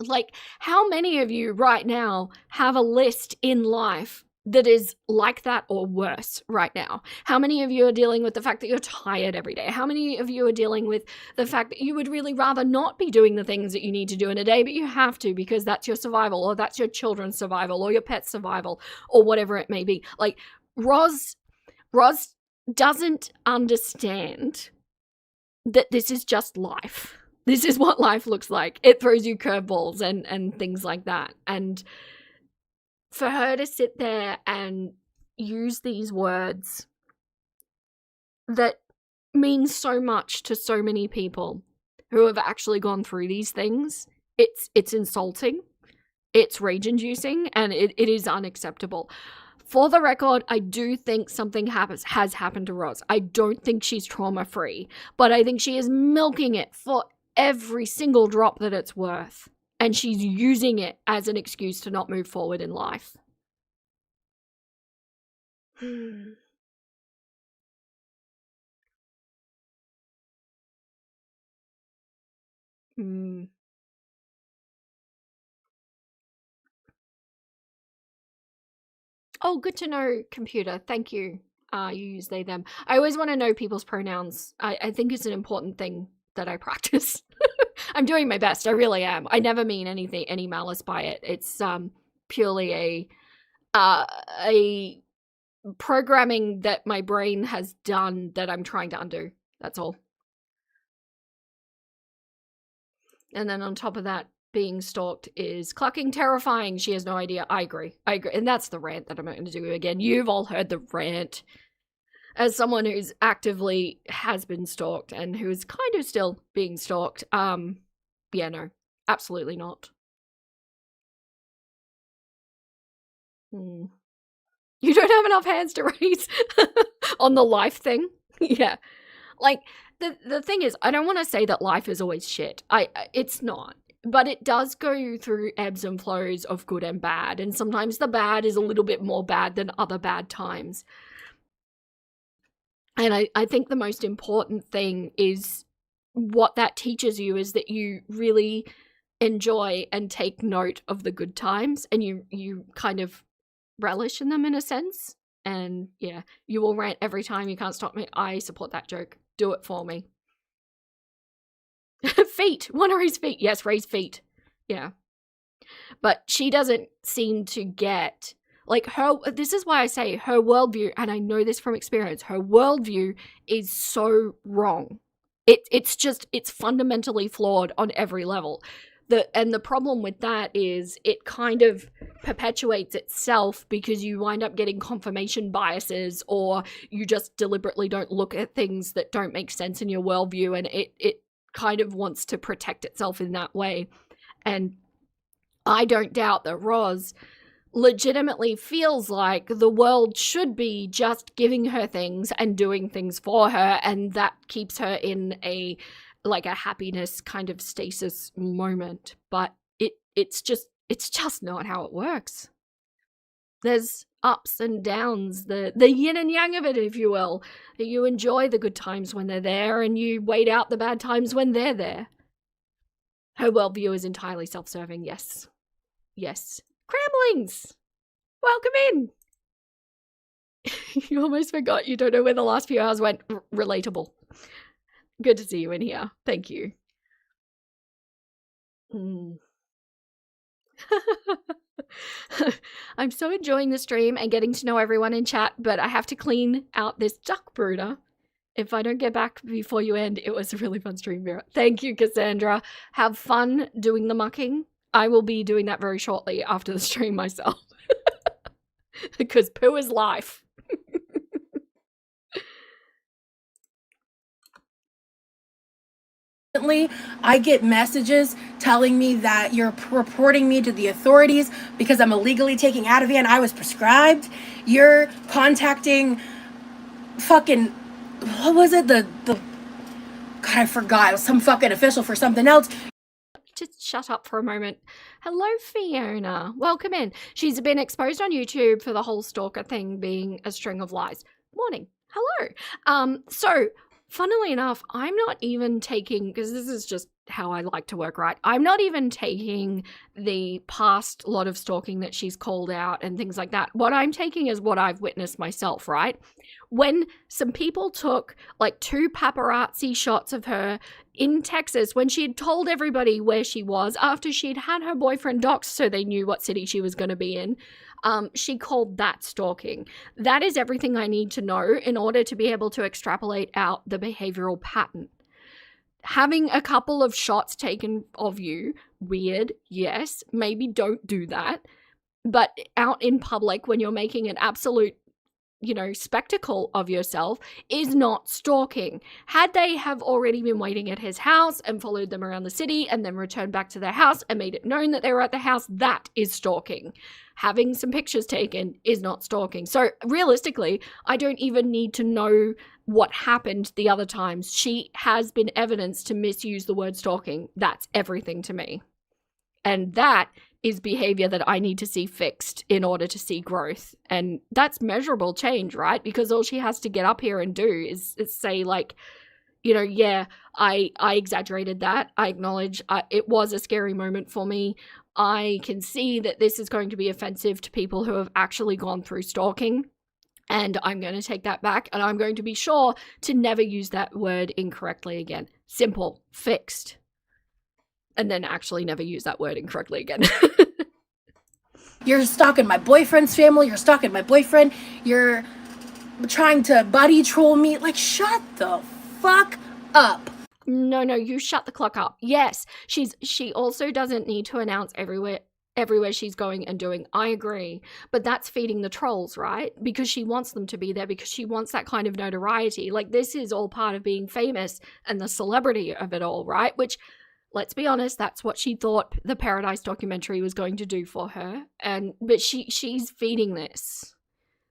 like, how many of you right now have a list in life that is like that or worse right now? How many of you are dealing with the fact that you're tired every day? How many of you are dealing with the fact that you would really rather not be doing the things that you need to do in a day, but you have to because that's your survival, or that's your children's survival, or your pet's survival, or whatever it may be? Like, Roz doesn't understand that this is just life. This is what life looks like. It throws you curveballs and things like that. And for her to sit there and use these words that mean so much to so many people who have actually gone through these things, it's insulting, it's rage-inducing, and it is unacceptable. For the record, I do think something has happened to Roz. I don't think she's trauma-free, but I think she is milking it for every single drop that it's worth. And she's using it as an excuse to not move forward in life. Oh, good to know, computer. Thank you. You use they, them. I always want to know people's pronouns. I think it's an important thing that I practice. I'm doing my best. I really am. I never mean any malice by it. It's purely a programming that my brain has done that I'm trying to undo. That's all. And then on top of that, being stalked is clucking terrifying. She has no idea. I agree. And that's the rant that I'm not going to do again. You've all heard the rant. As someone who's actively has been stalked and who is kind of still being stalked, yeah, no, absolutely not. You don't have enough hands to raise on the life thing. Yeah. Like, the thing is, I don't want to say that life is always shit. It's not. But it does go through ebbs and flows of good and bad. And sometimes the bad is a little bit more bad than other bad times. And I think the most important thing is what that teaches you is that you really enjoy and take note of the good times, and you kind of relish in them in a sense. And yeah, you will rant every time. You can't stop me. I support that joke. Do it for me. Feet. Want to raise feet. Yes, raise feet. Yeah. But she doesn't seem to get... Like, this is why I say her worldview, and I know this from experience, her worldview is so wrong. It's fundamentally flawed on every level. And the problem with that is it kind of perpetuates itself because you wind up getting confirmation biases, or you just deliberately don't look at things that don't make sense in your worldview, and it kind of wants to protect itself in that way. And I don't doubt that Roz legitimately feels like the world should be just giving her things and doing things for her, and that keeps her in a happiness kind of stasis moment. But it's just not how it works. There's ups and downs, the yin and yang of it, if you will. You enjoy the good times when they're there, and you wait out the bad times when they're there. Her worldview is entirely self-serving, yes. Yes. Cramblings! Welcome in! You almost forgot. You don't know where the last few hours went. Relatable. Good to see you in here. Thank you. I'm so enjoying the stream and getting to know everyone in chat, but I have to clean out this duck brooder. If I don't get back before you end, it was a really fun stream, Vera. Thank you, Cassandra. Have fun doing the mucking. I will be doing that very shortly after the stream myself. Because poo is life. I get messages telling me that you're reporting me to the authorities because I'm illegally taking Ativan. I was prescribed. You're contacting fucking, what was it? The God, I forgot. It was some fucking official for something else. Just shut up for a moment. Hello, Fiona. Welcome in. She's been exposed on YouTube for the whole stalker thing being a string of lies. Morning. Hello. So, funnily enough, I'm not even taking, because this is just how I like to work, right? I'm not even taking the past lot of stalking that she's called out and things like that. What I'm taking is what I've witnessed myself, right? When some people took like 2 paparazzi shots of her in Texas when she had told everybody where she was after she'd had her boyfriend doxxed so they knew what city she was going to be in, she called that stalking. That is everything I need to know in order to be able to extrapolate out the behavioral pattern. Having a couple of shots taken of you, weird, yes, maybe don't do that. But out in public when you're making an absolute spectacle of yourself is not stalking. Had they have already been waiting at his house and followed them around the city and then returned back to their house and made it known that they were at the house, that is stalking. Having some pictures taken is not stalking. So realistically, I don't even need to know what happened the other times. She has been evidence to misuse the word stalking. That's everything to me. And that is behavior that I need to see fixed in order to see growth. And that's measurable change, right? Because all she has to get up here and do is say, like, yeah, I exaggerated that. I acknowledge it was a scary moment for me. I can see that this is going to be offensive to people who have actually gone through stalking. And I'm going to take that back, and I'm going to be sure to never use that word incorrectly again. Simple. Fixed. And then actually never use that word incorrectly again. You're stalking my boyfriend's family. You're stalking my boyfriend. You're trying to buddy troll me. Like, shut the fuck up. No, you shut the clock up. Yes, she also doesn't need to announce everywhere she's going and doing. I agree. But that's feeding the trolls, right? Because she wants them to be there, because she wants that kind of notoriety. Like, this is all part of being famous and the celebrity of it all, right? Which, let's be honest, that's what she thought the Paradise documentary was going to do for her. But she's feeding this.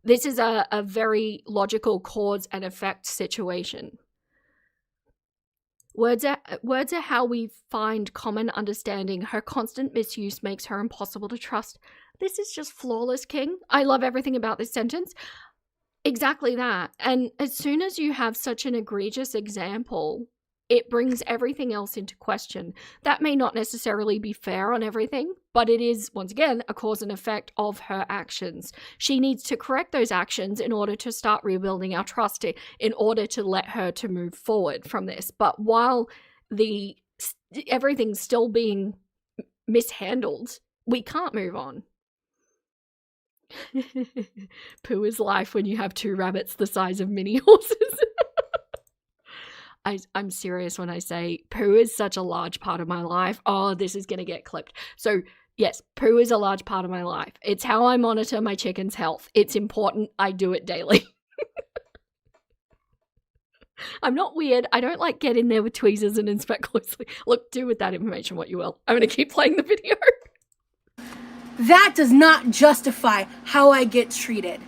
This is a very logical cause and effect situation. Words are how we find common understanding. Her constant misuse makes her impossible to trust. This is just flawless, King. I love everything about this sentence. Exactly that. And as soon as you have such an egregious example, it brings everything else into question. That may not necessarily be fair on everything, but it is, once again, a cause and effect of her actions. She needs to correct those actions in order to start rebuilding our trust, in order to let her to move forward from this. But while everything's still being mishandled, we can't move on. Poo is life when you have 2 rabbits the size of mini horses. I'm serious when I say poo is such a large part of my life. Oh, this is going to get clipped. So yes, poo is a large part of my life. It's how I monitor my chicken's health. It's important. I do it daily. I'm not weird. I don't like get in there with tweezers and inspect closely. Look, do with that information what you will. I'm going to keep playing the video. That does not justify how I get treated.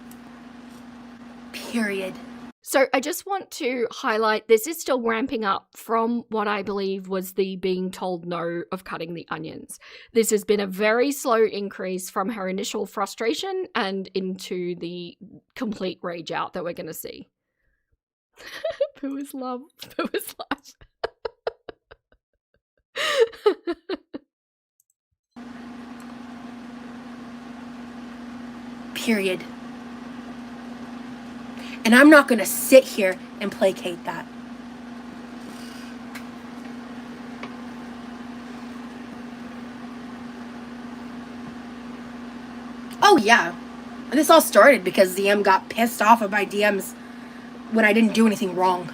Period. So I just want to highlight, this is still ramping up from what I believe was the being told no of cutting the onions. This has been a very slow increase from her initial frustration and into the complete rage out that we're going to see. Poo is love. Poo is life. Period. And I'm not going to sit here and placate that. Oh, yeah. This all started because DM got pissed off at my DMs when I didn't do anything wrong.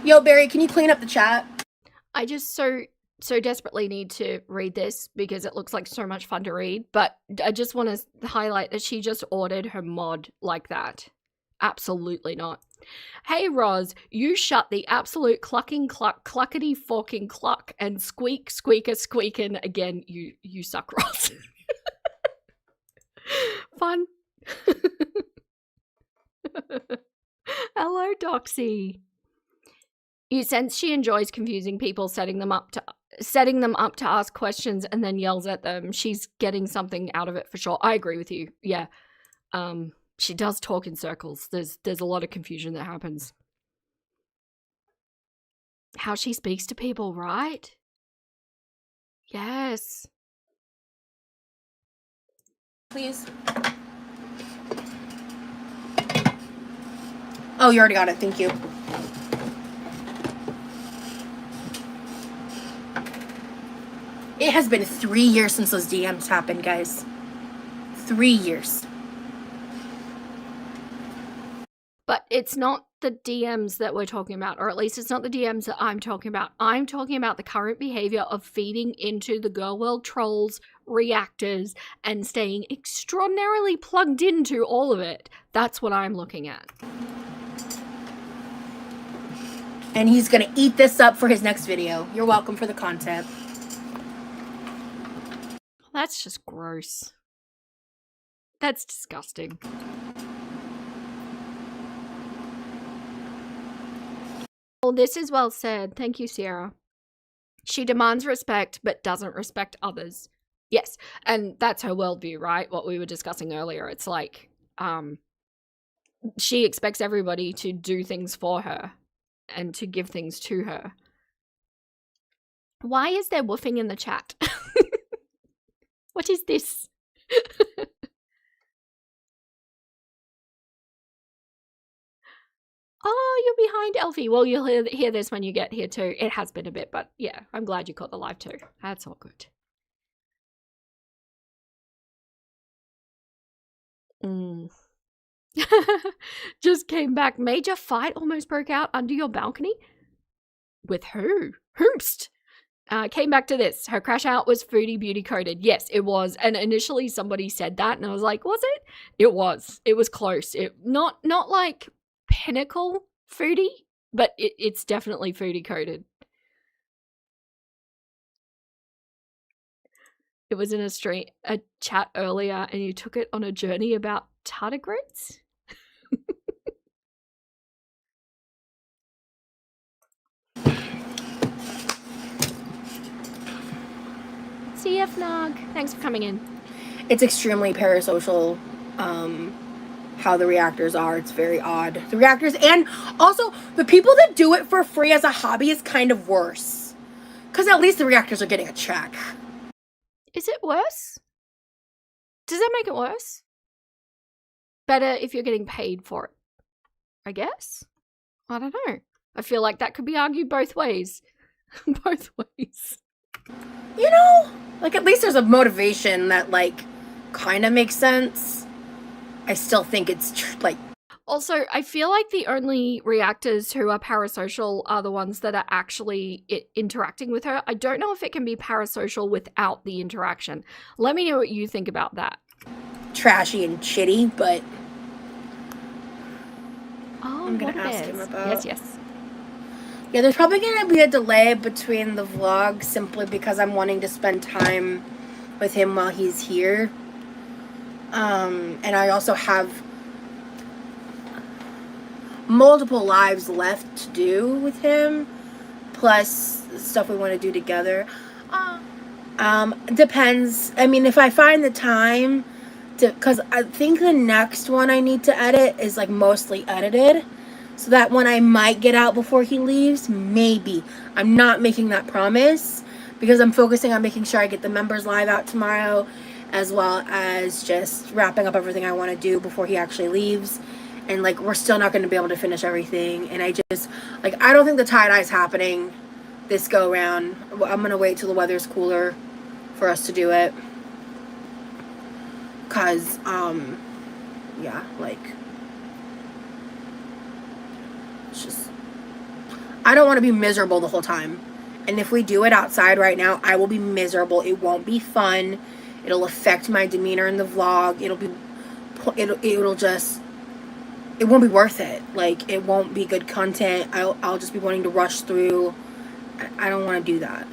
Yo, Barry, can you clean up the chat? I just so desperately need to read this because it looks like so much fun to read, but I just want to highlight that she just ordered her mod like that. Absolutely not. Hey Roz, you shut the absolute clucking cluck, cluckety forking cluck, and squeak squeaker squeakin' again. You suck, Roz. Fun. Hello, Doxy. You sense she enjoys confusing people, setting them up to ask questions and then yells at them. She's getting something out of it for sure. I agree with you. Yeah. She does talk in circles. There's a lot of confusion that happens. How she speaks to people, right? Yes. Please. Oh, you already got it. Thank you. It has been 3 years since those DMs happened, guys. 3 years. But it's not the DMs that we're talking about, or at least it's not the DMs that I'm talking about. I'm talking about the current behavior of feeding into the girl world trolls reactors and staying extraordinarily plugged into all of it. That's what I'm looking at. And he's gonna eat this up for his next video. You're welcome for the content. That's just gross. That's disgusting. Well, this is well said. Thank you, Sierra. She demands respect, but doesn't respect others. Yes, and that's her worldview, right? What we were discussing earlier. It's like, she expects everybody to do things for her and to give things to her. Why is there woofing in the chat? What is this? Oh, you're behind, Elfie. Well, you'll hear this when you get here too. It has been a bit, but yeah, I'm glad you caught the live too. That's all good. Just came back. Major fight almost broke out under your balcony? With who? Whomst? Came back to this. Her crash out was foodie beauty coded. Yes, it was. And initially somebody said that and I was like, was it? It was. It was close. It not like pinnacle foodie, but it's definitely foodie coded. It was in a chat earlier and you took it on a journey about tardigrades? CF thanks for coming in. It's extremely parasocial, how the reactors are. It's very odd. The reactors, and also the people that do it for free as a hobby is kind of worse. Because at least the reactors are getting a check. Is it worse? Does that make it worse? Better if you're getting paid for it, I guess? I don't know. I feel like that could be argued both ways. Both ways. You know, like at least there's a motivation that like kind of makes sense. I still think it's like. Also, I feel like the only reactors who are parasocial are the ones that are actually interacting with her. I don't know if it can be parasocial without the interaction. Let me know what you think about that. Trashy and shitty, but I'm gonna ask him about. Yes. Yeah, there's probably gonna be a delay between the vlogs simply because I'm wanting to spend time with him while he's here. And I also have multiple lives left to do with him, plus stuff we want to do together. Depends. I mean, if I find the time to, because I think the next one I need to edit is like mostly edited, so that one I might get out before he leaves. Maybe. I'm not making that promise because I'm focusing on making sure I get the members live out tomorrow, as well as just wrapping up everything I want to do before he actually leaves. And like, we're still not going to be able to finish everything. And I just, like, I don't think the tie-dye's happening this go around. I'm going to wait till the weather's cooler for us to do it. Cause, yeah, like, it's just, I don't want to be miserable the whole time. And if we do it outside right now, I will be miserable. It won't be fun. It'll affect my demeanor in the vlog. It'll just, it won't be worth it. Like, it won't be good content. I'll just be wanting to rush through. I don't want to do that.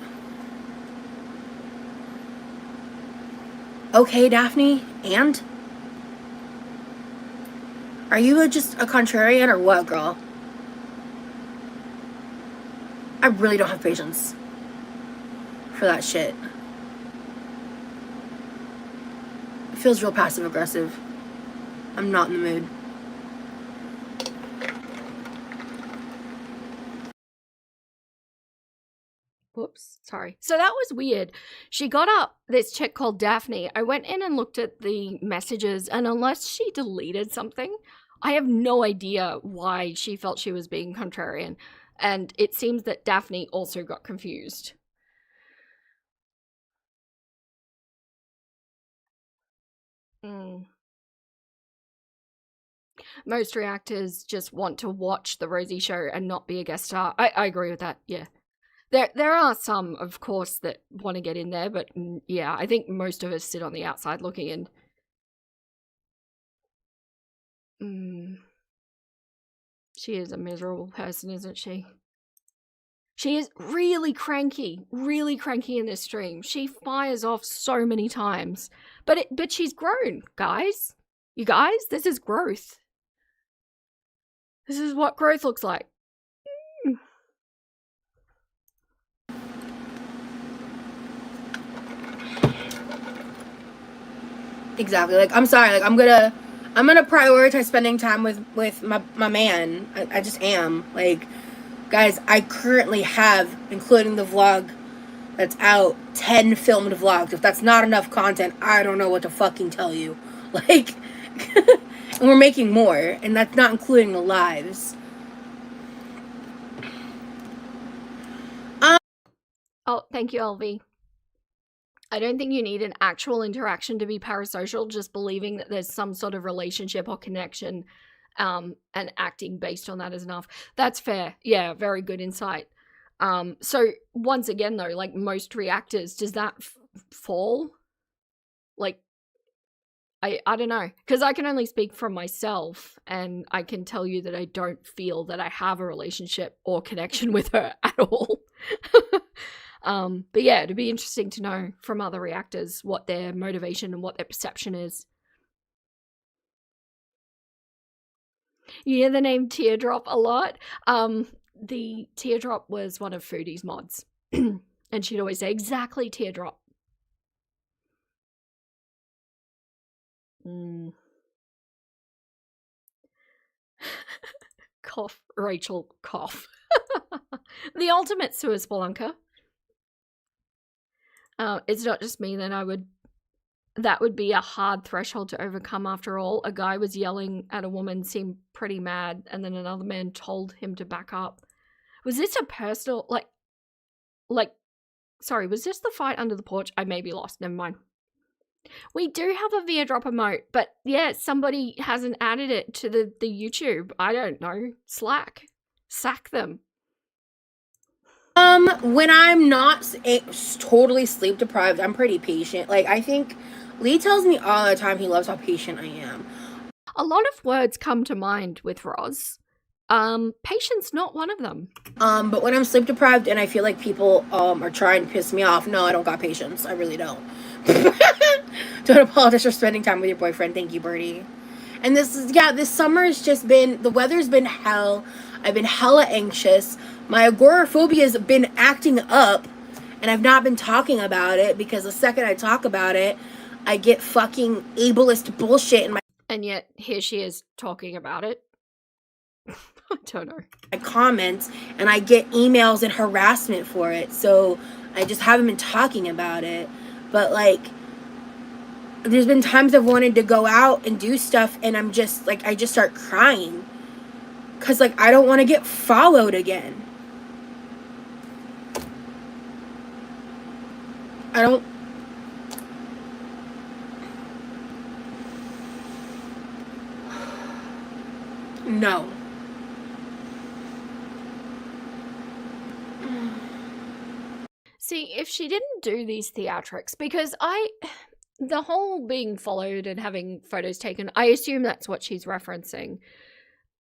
Okay, Daphne, and? Are you just a contrarian or what, girl? I really don't have patience for that shit. It feels real passive aggressive. I'm not in the mood. Whoops, sorry. So that was weird. She got up, this chick called Daphne. I went in and looked at the messages, and unless she deleted something, I have no idea why she felt she was being contrarian. And it seems that Daphne also got confused. Most reactors just want to watch the Rosie show and not be a guest star. I agree with that, yeah. There are some, of course, that want to get in there, but yeah, I think most of us sit on the outside looking in. She is a miserable person, isn't she? She is really cranky in this stream. She fires off so many times, but she's grown, guys. You guys, this is growth. This is what growth looks like. Exactly. Like, I'm sorry. Like, I'm gonna prioritize spending time with my man. I just am. Like, guys, I currently have, including the vlog that's out, 10 filmed vlogs. If that's not enough content, I don't know what to fucking tell you. Like, and we're making more, and that's not including the lives. Oh, thank you, LV. I don't think you need an actual interaction to be parasocial, just believing that there's some sort of relationship or connection, and acting based on that is enough. That's fair. Yeah, very good insight. So once again though, like most reactors, does that fall? Like, I don't know, because I can only speak from myself, and I can tell you that I don't feel that I have a relationship or connection with her at all. But yeah, it'd be interesting to know from other reactors what their motivation and what their perception is. You hear the name Teardrop a lot. The Teardrop was one of Foodie's mods, and she'd always say, exactly, Teardrop. Cough, Rachel, cough. The ultimate sewer spelunker. It's not just me, then that would be a hard threshold to overcome after all. A guy was yelling at a woman, seemed pretty mad, and then another man told him to back up. Was this a personal, sorry, was this the fight under the porch? I may be lost, never mind. We do have a Via Drop emote, but yeah, somebody hasn't added it to the YouTube. I don't know. Slack. Sack them. When I'm not totally sleep deprived, I'm pretty patient. Like, I think Lee tells me all the time he loves how patient I am. A lot of words come to mind with Roz. Patience not one of them. But when I'm sleep deprived and I feel like people are trying to piss me off, no, I don't got patience. I really don't. Don't apologize for spending time with your boyfriend. Thank you, Birdie. And this summer has just been, the weather's been hell. I've been hella anxious. My agoraphobia has been acting up, and I've not been talking about it because the second I talk about it, I get fucking ableist bullshit in my... And yet, here she is talking about it. I don't know. I comment, and I get emails and harassment for it, so I just haven't been talking about it. But, like, there's been times I've wanted to go out and do stuff, and I'm just, like, I just start crying. Because, like, I don't want to get followed again. I don't... No. See, if she didn't do these theatrics, because the whole being followed and having photos taken, I assume that's what she's referencing.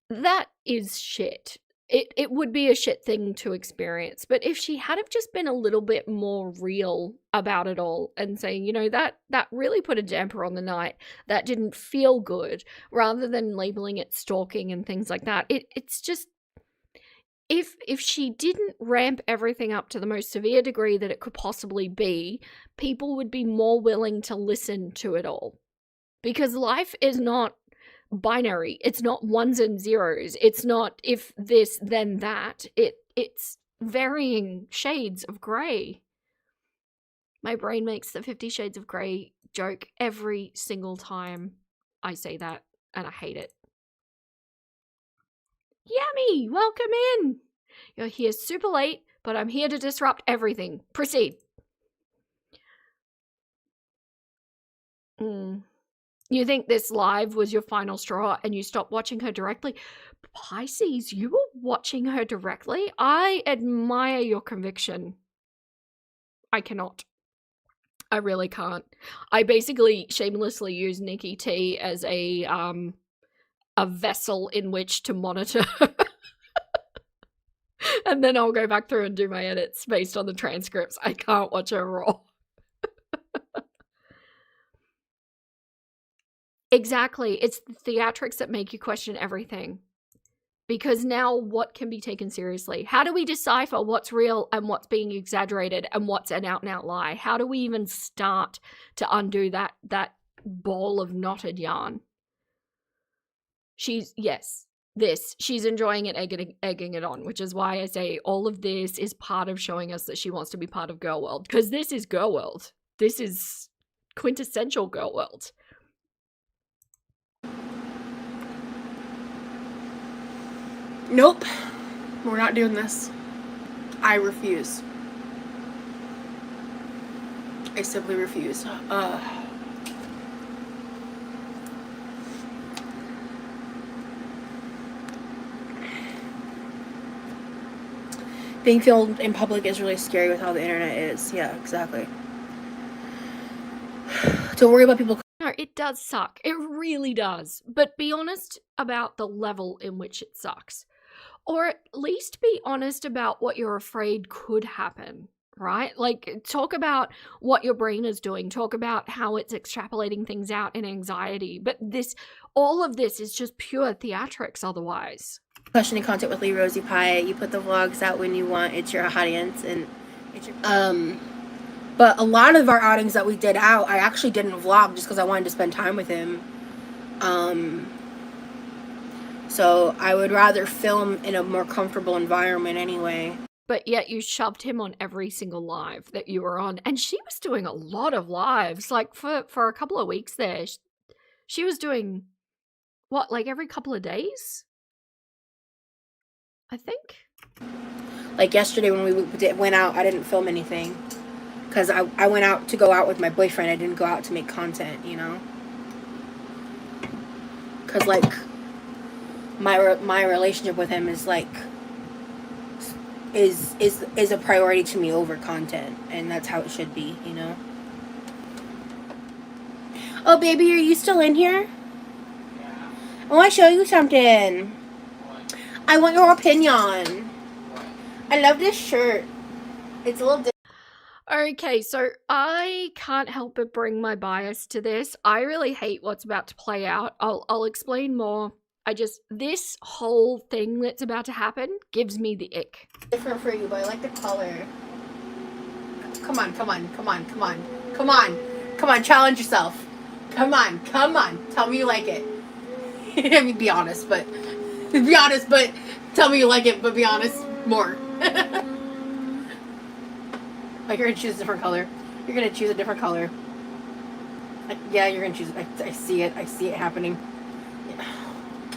That is shit. It would be a shit thing to experience. But if she had have just been a little bit more real about it all and saying, you know, that really put a damper on the night, that didn't feel good, rather than labeling it stalking and things like that, it's just, if she didn't ramp everything up to the most severe degree that it could possibly be, people would be more willing to listen to it all. Because life is not binary. It's not ones and zeros. It's not if this, then that. It's varying shades of grey. My brain makes the 50 Shades of Grey joke every single time I say that, and I hate it. Yummy! Welcome in! You're here super late, but I'm here to disrupt everything. Proceed. You think this live was your final straw and you stopped watching her directly? Pisces, you were watching her directly? I admire your conviction. I cannot. I really can't. I basically shamelessly use Nikki T as a vessel in which to monitor and then I'll go back through and do my edits based on the transcripts. I can't watch her raw. Exactly. It's the theatrics that make you question everything. Because now what can be taken seriously? How do we decipher what's real and what's being exaggerated and what's an out-and-out lie? How do we even start to undo that ball of knotted yarn? She's enjoying it, egging it on, which is why I say all of this is part of showing us that she wants to be part of Girl World. Because this is Girl World. This is quintessential Girl World. Nope. We're not doing this. I refuse. I simply refuse. Being filmed in public is really scary with how the internet is. Yeah, exactly. Don't worry about people. No, it does suck. It really does. But be honest about the level in which it sucks. Or at least be honest about what you're afraid could happen, right? Like, talk about what your brain is doing. Talk about how it's extrapolating things out in anxiety. But all of this is just pure theatrics otherwise. Questioning content with Lee Rosie Pie. You put the vlogs out when you want. It's your audience, and it's your but a lot of our outings that we did out, I actually didn't vlog just because I wanted to spend time with him. So I would rather film in a more comfortable environment anyway. But yet you shoved him on every single live that you were on, and she was doing a lot of lives. Like for a couple of weeks there, she was doing what, like every couple of days? I think. Like yesterday when we went out, I didn't film anything because I went out to go out with my boyfriend. I didn't go out to make content, you know. Because like my relationship with him is like is a priority to me over content, and that's how it should be, you know. Oh baby, are you still in here? Yeah. I want to show you something. What? I want your opinion. What? I love this shirt. It's a little different. Okay, so I can't help but bring my bias to this. I really hate what's about to play out. I'll explain more. This whole thing that's about to happen gives me the ick. Different for you, but I like the color. Come on, come on, come on, come on, come on, come on, challenge yourself. Come on, come on, tell me you like it. I mean, be honest, but tell me you like it, but be honest more. Like, you're gonna choose a different color. You're gonna choose a different color. Yeah, you're gonna choose it. I see it. I see it happening.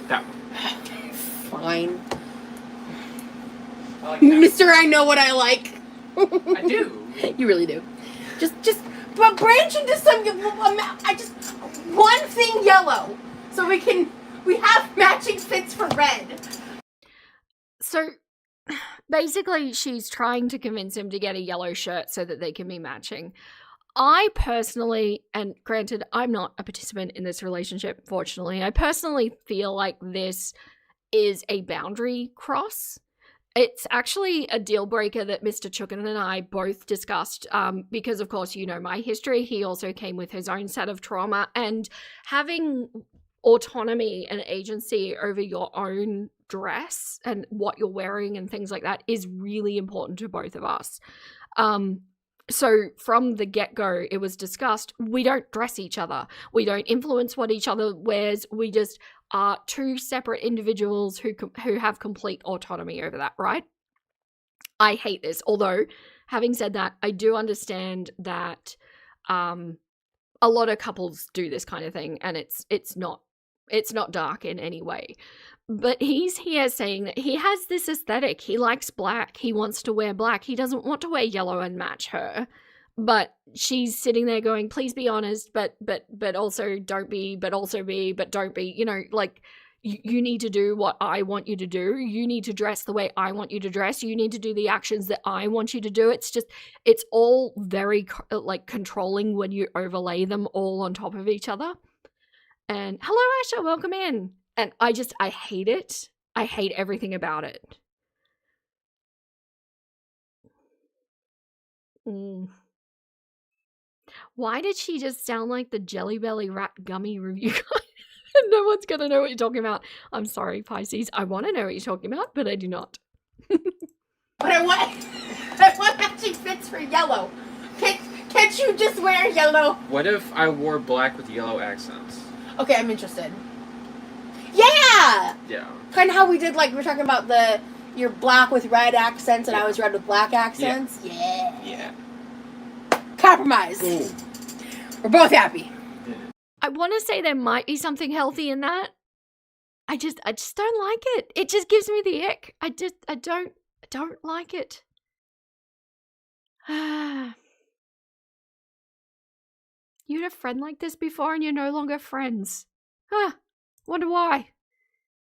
That one. Fine. I like that. Mister, I know what I like. I do. You really do. But branch into some. One thing yellow, so we have matching fits for red. So basically, she's trying to convince him to get a yellow shirt so that they can be matching. I personally, and granted, I'm not a participant in this relationship, fortunately, I personally feel like this is a boundary cross. It's actually a deal breaker that Mr. Chukin and I both discussed because, of course, you know my history. He also came with his own set of trauma, and having autonomy and agency over your own dress and what you're wearing and things like that is really important to both of us. So from the get-go, it was discussed, we don't dress each other. We don't influence what each other wears. We just are two separate individuals who have complete autonomy over that, right? I hate this. Although, having said that, I do understand that a lot of couples do this kind of thing, and it's not dark in any way. But he's here saying that he has this aesthetic. He likes black. He wants to wear black. He doesn't want to wear yellow and match her. But she's sitting there going, please be honest, but also don't be, but also be, but don't be. You know, like, you need to do what I want you to do. You need to dress the way I want you to dress. You need to do the actions that I want you to do. It's all very like controlling when you overlay them all on top of each other. And hello, Asha, welcome in. And I hate it. I hate everything about it. Why did she just sound like the Jelly Belly Rat Gummy review guy? No one's gonna know what you're talking about. I'm sorry, Pisces. I want to know what you're talking about, but I do not. But I want matching fits for yellow. Can't you just wear yellow? What if I wore black with yellow accents? Okay, I'm interested. Yeah! Yeah. Kind of how we did, like, we were talking about you're black with red accents and I was red with black accents. Yeah. Compromise. Cool. We're both happy. I want to say there might be something healthy in that. I just don't like it. It just gives me the ick. I don't like it. You had a friend like this before and you're no longer friends. Wonder why.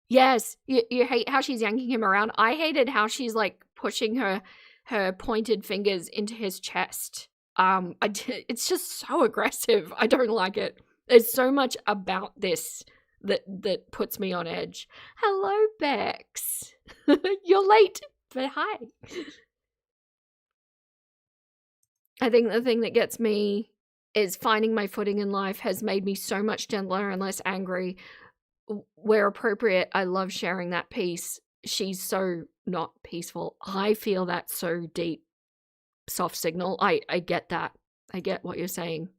Yes, you hate how she's yanking him around. I hated how she's like pushing her pointed fingers into his chest. It's just so aggressive. I don't like it. There's so much about this that puts me on edge. Hello, Bex. You're late, but hi. I think the thing that gets me is finding my footing in life has made me so much gentler and less angry. Where appropriate, I love sharing that peace. She's so not peaceful. I feel that so deep. Soft signal. I get that. I get what you're saying.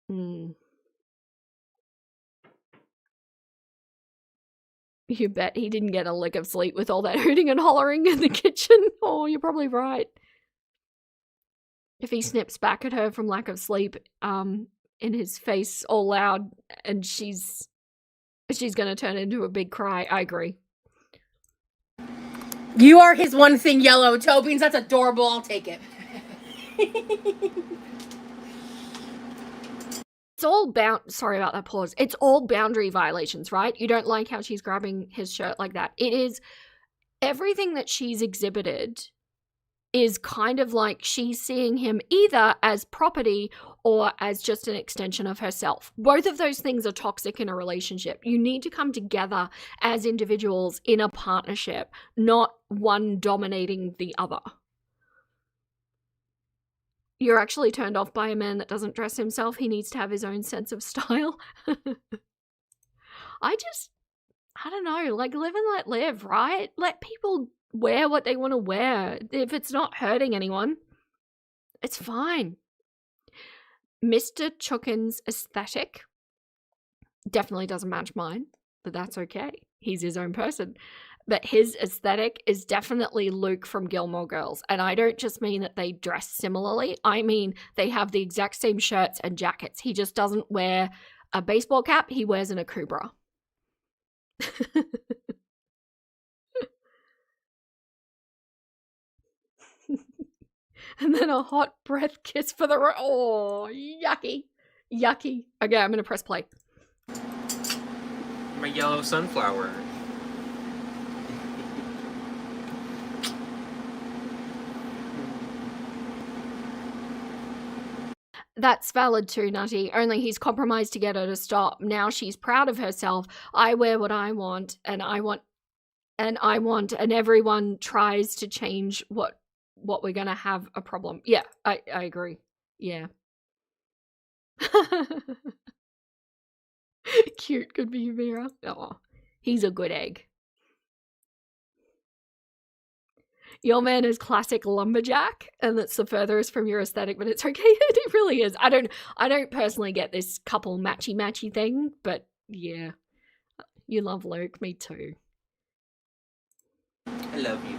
You bet he didn't get a lick of sleep with all that hooting and hollering in the kitchen. Oh, you're probably right. If he snips back at her from lack of sleep, in his face all loud, and she's gonna turn into a big cry. I agree. You are his one thing, yellow. Tobeans, that's adorable. I'll take it. It's all sorry about that pause. It's all boundary violations, right? You don't like how she's grabbing his shirt like that. It is everything that she's exhibited is kind of like she's seeing him either as property or as just an extension of herself. Both of those things are toxic in a relationship. You need to come together as individuals in a partnership, not one dominating the other. You're actually turned off by a man that doesn't dress himself. He needs to have his own sense of style. I don't know, like live and let live, right? Let people wear what they want to wear. If it's not hurting anyone, it's fine. Mr. Chuckin's aesthetic definitely doesn't match mine, but that's okay. He's his own person. But his aesthetic is definitely Luke from Gilmore Girls. And I don't just mean that they dress similarly. I mean they have the exact same shirts and jackets. He just doesn't wear a baseball cap. He wears an Akubra. And then a hot breath kiss for the oh, yucky. Okay, I'm gonna press play. My yellow sunflower. That's valid too, Nutty. Only he's compromised to get her to stop. Now she's proud of herself. I wear what I want, and everyone tries to change what we're gonna have a problem. Yeah, I agree. Yeah. Cute, good for you, Vera. Oh, he's a good egg. Your man is classic lumberjack, and that's the furthest from your aesthetic, but it's okay. It really is. I don't personally get this couple matchy thing, but yeah. You love Luke, me too. I love you.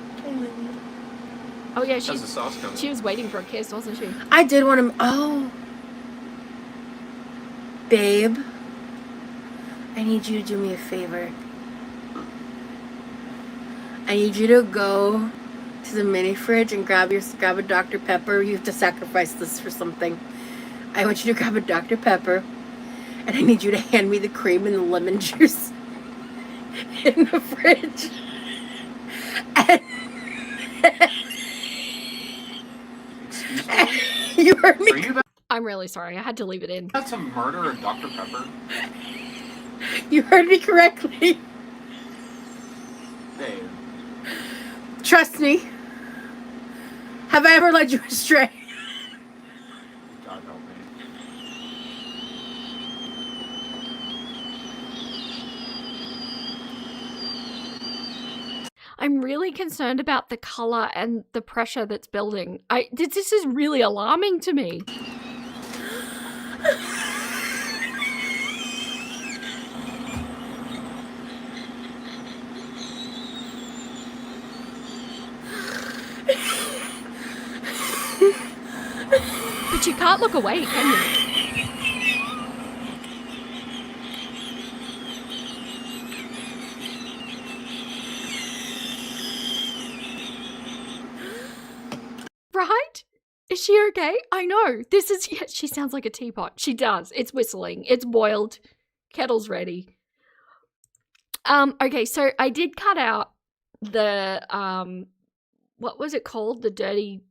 Oh yeah, How's the sauce coming? She was waiting for a kiss, wasn't she? I did want to. Oh, babe, I need you to do me a favor. I need you to go to the mini fridge and grab a Dr. Pepper. You have to sacrifice this for something. I want you to grab a Dr. Pepper, and I need you to hand me the cream and the lemon juice in the fridge. And Excuse me? you heard me. Are you I'm really sorry. I had to leave it in. about to murder a Dr. Pepper? You heard me correctly. Babe. Trust me. Have I ever led you astray? God help me. I'm really concerned about the color and the pressure that's building. This is really alarming to me. But you can't look away, can you? Right? Is she okay? I know. Yeah, she sounds like a teapot. She does. It's whistling. It's boiled. Kettle's ready. Okay, so I did cut out the what was it called? The dirty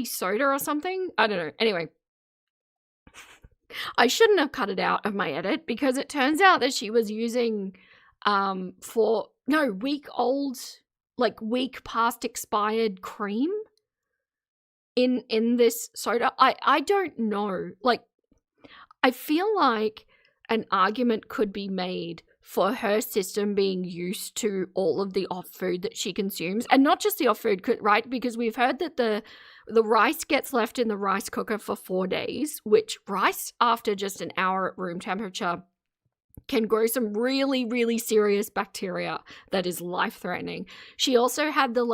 soda or something? I don't know. Anyway, I shouldn't have cut it out of my edit because it turns out that she was using week past expired cream in this soda. I don't know. Like, I feel like an argument could be made for her system being used to all of the off food that she consumes, and not just the off food, right? Because we've heard that the rice gets left in the rice cooker for 4 days, which rice after just an hour at room temperature can grow some really, really serious bacteria that is life-threatening. She also had the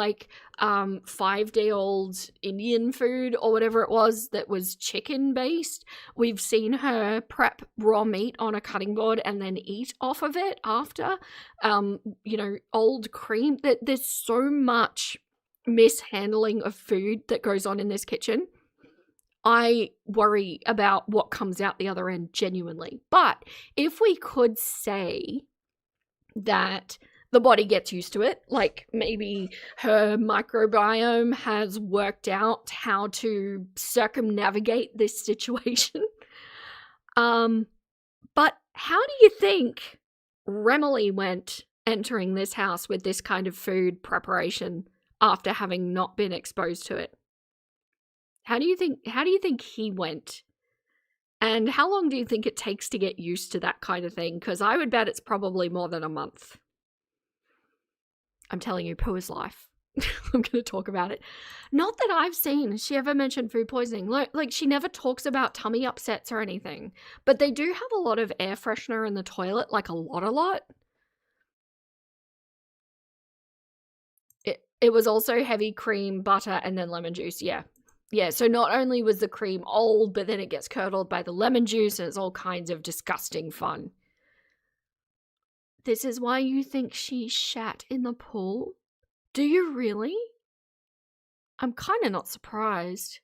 5-day-old Indian food or whatever it was that was chicken-based. We've seen her prep raw meat on a cutting board and then eat off of it after. Old cream. There's so much mishandling of food that goes on in this kitchen. I worry about what comes out the other end genuinely. But if we could say that the body gets used to it, like maybe her microbiome has worked out how to circumnavigate this situation. But how do you think Remilee went entering this house with this kind of food preparation after having not been exposed to it? How do you think he went? And how long do you think it takes to get used to that kind of thing? Because I would bet it's probably more than a month. I'm telling you, poo is life. I'm going to talk about it. Not that I've seen she ever mentioned food poisoning. Like, she never talks about tummy upsets or anything. But they do have a lot of air freshener in the toilet, like a lot. It was also heavy cream, butter, and then lemon juice, yeah. Yeah, so not only was the cream old, but then it gets curdled by the lemon juice, and it's all kinds of disgusting fun. This is why you think she shat in the pool? Do you really? I'm kind of not surprised.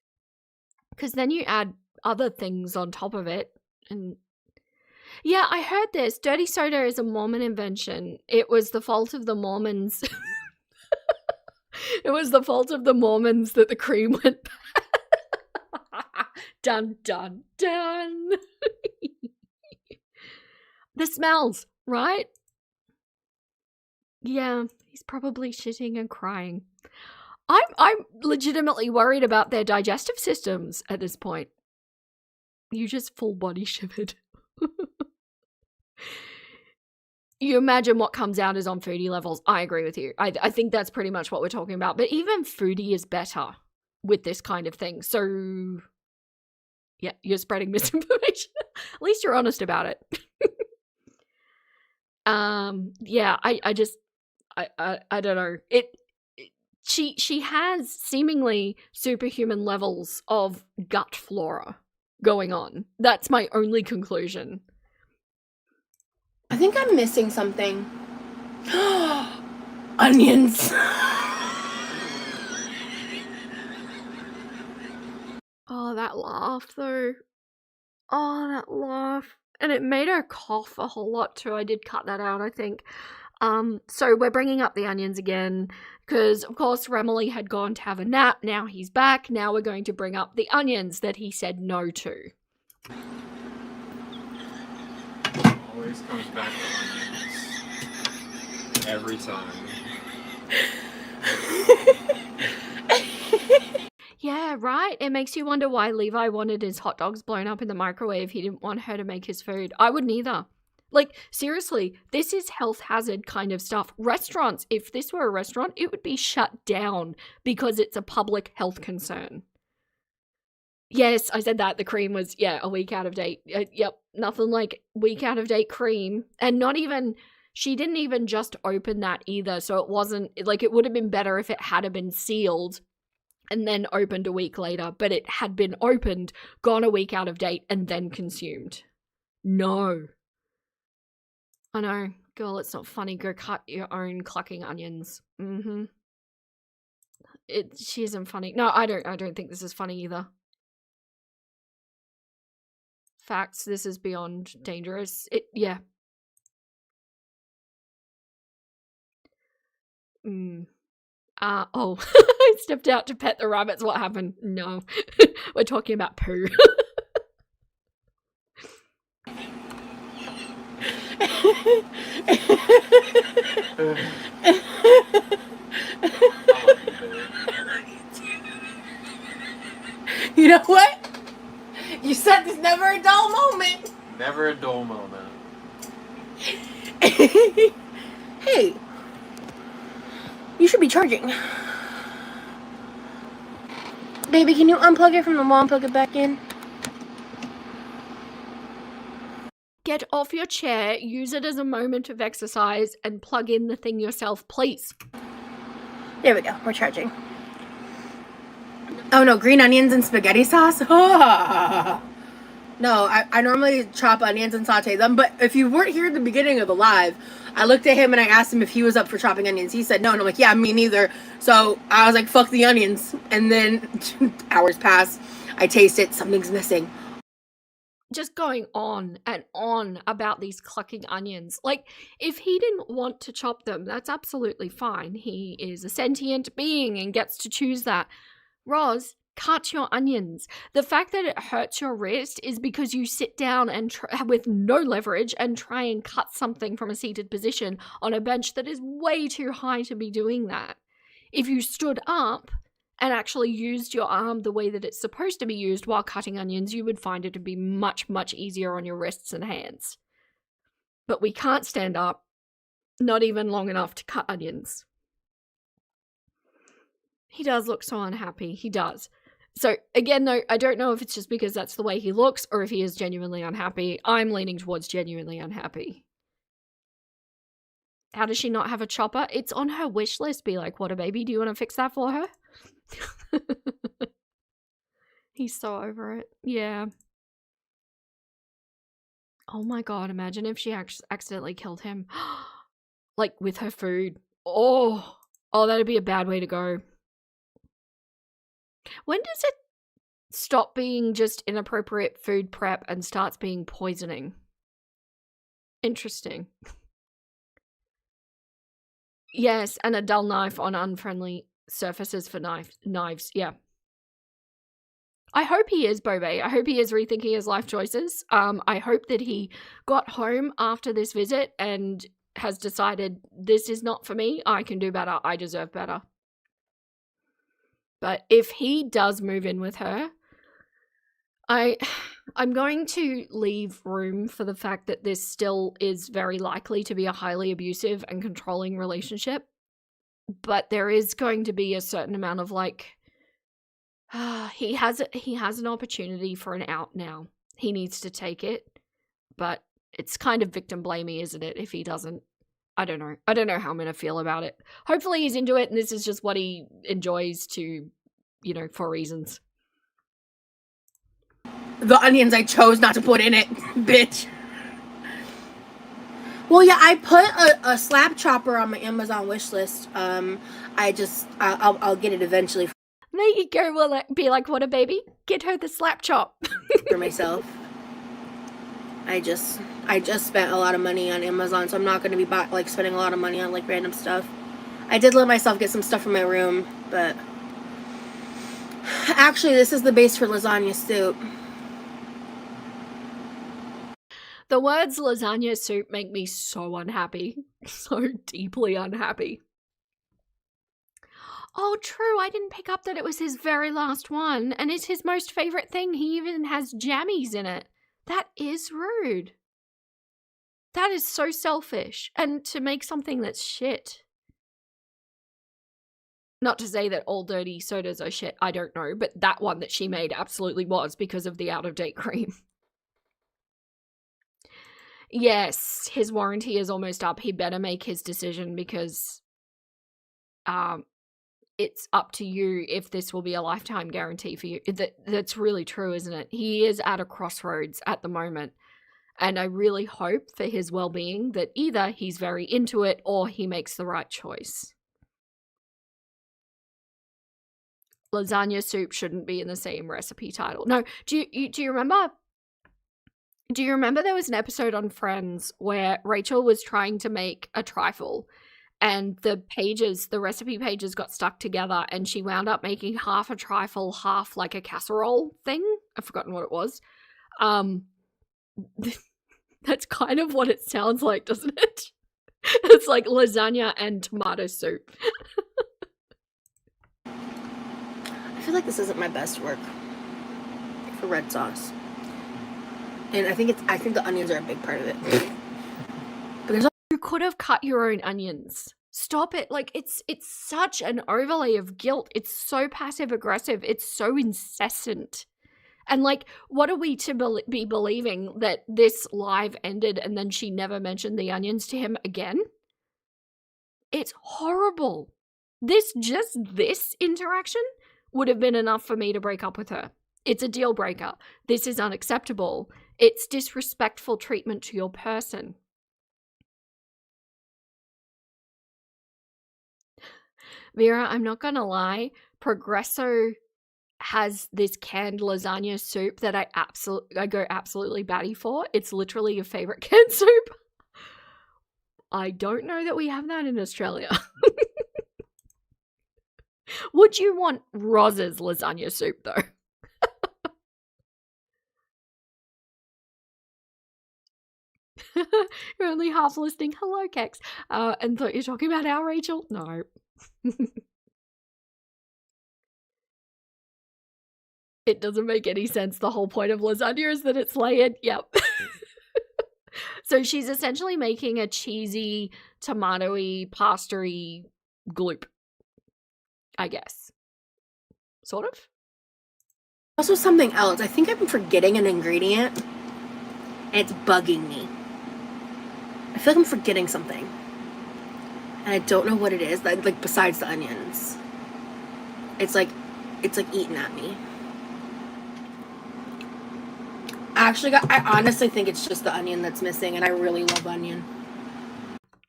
Because then you add other things on top of it, and... Yeah, I heard this. Dirty soda is a Mormon invention. It was the fault of the Mormons... It was the fault of the Mormons that the cream went bad. Dun, dun, dun. The smells, right? Yeah, he's probably shitting and crying. I'm legitimately worried about their digestive systems at this point. You just full body shivered. You imagine what comes out is on foodie levels. I agree with you. I think that's pretty much what we're talking about. But even foodie is better with this kind of thing. So, yeah, you're spreading misinformation. At least you're honest about it. Yeah, I don't know. She has seemingly superhuman levels of gut flora going on. That's my only conclusion. I think I'm missing something. Onions. Oh, that laugh, though. Oh, that laugh. And it made her cough a whole lot too. I did cut that out, I think. So we're bringing up the onions again because, of course, Remilee had gone to have a nap. Now he's back. Now we're going to bring up the onions that he said no to. Always comes back to onions. Every time. Yeah, right? It makes you wonder why Levi wanted his hot dogs blown up in the microwave. He didn't want her to make his food. I wouldn't either. Like, seriously, this is health hazard kind of stuff. Restaurants, if this were a restaurant, it would be shut down because it's a public health concern. Yes, I said that. The cream was, a week out of date. Yep, nothing like week out of date cream. And not even, she didn't even just open that either. So it wasn't, like, it would have been better if it had been sealed and then opened a week later. But it had been opened, gone a week out of date, and then consumed. No. I know. Girl, it's not funny. Go cut your own clucking onions. Mm-hmm. She isn't funny. No, I don't think this is funny either. Facts, this is beyond dangerous. Yeah. Oh, I stepped out to pet the rabbits. What happened? No. We're talking about poo. You know what? You said there's never a dull moment. Never a dull moment. Hey, you should be charging. Baby, can you unplug it from the wall and plug it back in? Get off your chair, use it as a moment of exercise, and plug in the thing yourself, please. There we go. We're charging. Oh no, green onions and spaghetti sauce? Oh. No, I normally chop onions and saute them, but if you weren't here at the beginning of the live, I looked at him and I asked him if he was up for chopping onions. He said no, and I'm like, yeah, me neither. So I was like, fuck the onions. And then hours pass, I taste it, something's missing. Just going on and on about these clucking onions. Like, if he didn't want to chop them, that's absolutely fine. He is a sentient being and gets to choose that. Roz, cut your onions. The fact that it hurts your wrist is because you sit down and with no leverage and try and cut something from a seated position on a bench that is way too high to be doing that. If you stood up and actually used your arm the way that it's supposed to be used while cutting onions, you would find it to be much, much easier on your wrists and hands. But we can't stand up, not even long enough to cut onions. He does look so unhappy. He does. So, again, though, I don't know if it's just because that's the way he looks or if he is genuinely unhappy. I'm leaning towards genuinely unhappy. How does she not have a chopper? It's on her wish list. Be like, what a baby. Do you want to fix that for her? He's so over it. Yeah. Oh my god, imagine if she accidentally killed him. Like, with her food. Oh, that'd be a bad way to go. When does it stop being just inappropriate food prep and starts being poisoning? Interesting. Yes, and a dull knife on unfriendly surfaces for knives. Yeah. I hope he is, Beauvais. I hope he is rethinking his life choices. I hope that he got home after this visit and has decided, this is not for me. I can do better. I deserve better. But if he does move in with her, I'm going to leave room for the fact that this still is very likely to be a highly abusive and controlling relationship. But there is going to be a certain amount of like, he has an opportunity for an out now. He needs to take it, but it's kind of victim blamey, isn't it? If he doesn't, I don't know. I don't know how I'm gonna feel about it. Hopefully he's into it, and this is just what he enjoys to, for reasons. The onions I chose not to put in it, bitch. Well, yeah, I put a slab chopper on my Amazon wish list. I'll get it eventually. There you go. Will be like, what a baby. Get her the slap chop. For myself. I just spent a lot of money on Amazon, so I'm not going to be spending a lot of money on like random stuff. I did let myself get some stuff from my room, but actually this is the base for lasagna soup. The words lasagna soup make me so unhappy. So deeply unhappy. Oh, true, I didn't pick up that it was his very last one, and it's his most favorite thing. He even has jammies in it. That is rude. That is so selfish. And to make something that's shit. Not to say that all dirty sodas are shit, I don't know, but that one that she made absolutely was because of the out-of-date cream. Yes, his warranty is almost up. He better make his decision because it's up to you if this will be a lifetime guarantee for you. That's really true, isn't it? He is at a crossroads at the moment. And I really hope for his well-being that either he's very into it or he makes the right choice. Lasagna soup shouldn't be in the same recipe title. No, do you remember? Do you remember there was an episode on Friends where Rachel was trying to make a trifle and the recipe pages got stuck together and she wound up making half a trifle, half like a casserole thing? I've forgotten what it was. That's kind of what it sounds like, doesn't it? It's like lasagna and tomato soup. I feel like this isn't my best work for red sauce. And I think the onions are a big part of it. But you could have cut your own onions. Stop it. Like, it's such an overlay of guilt. It's so passive aggressive. It's so incessant. And like, what are we to be believing that this live ended and then she never mentioned the onions to him again? It's horrible. This interaction would have been enough for me to break up with her. It's a deal breaker. This is unacceptable. It's disrespectful treatment to your person. Vera, I'm not gonna lie, Progresso has this canned lasagna soup that I go absolutely batty for. It's literally your favorite canned soup. I don't know that we have that in Australia. Would you want Roz's lasagna soup though? You're only half listening. Hello, Kex. And thought you're talking about our Rachel? No. It doesn't make any sense. The whole point of lasagna is that it's layered. Yep. So she's essentially making a cheesy, tomatoey, pasta-y gloop. I guess. Sort of. Also something else. I think I'm forgetting an ingredient. And it's bugging me. I feel like I'm forgetting something. And I don't know what it is. Like besides the onions. It's like eating at me. I honestly think it's just the onion that's missing, and I really love onion.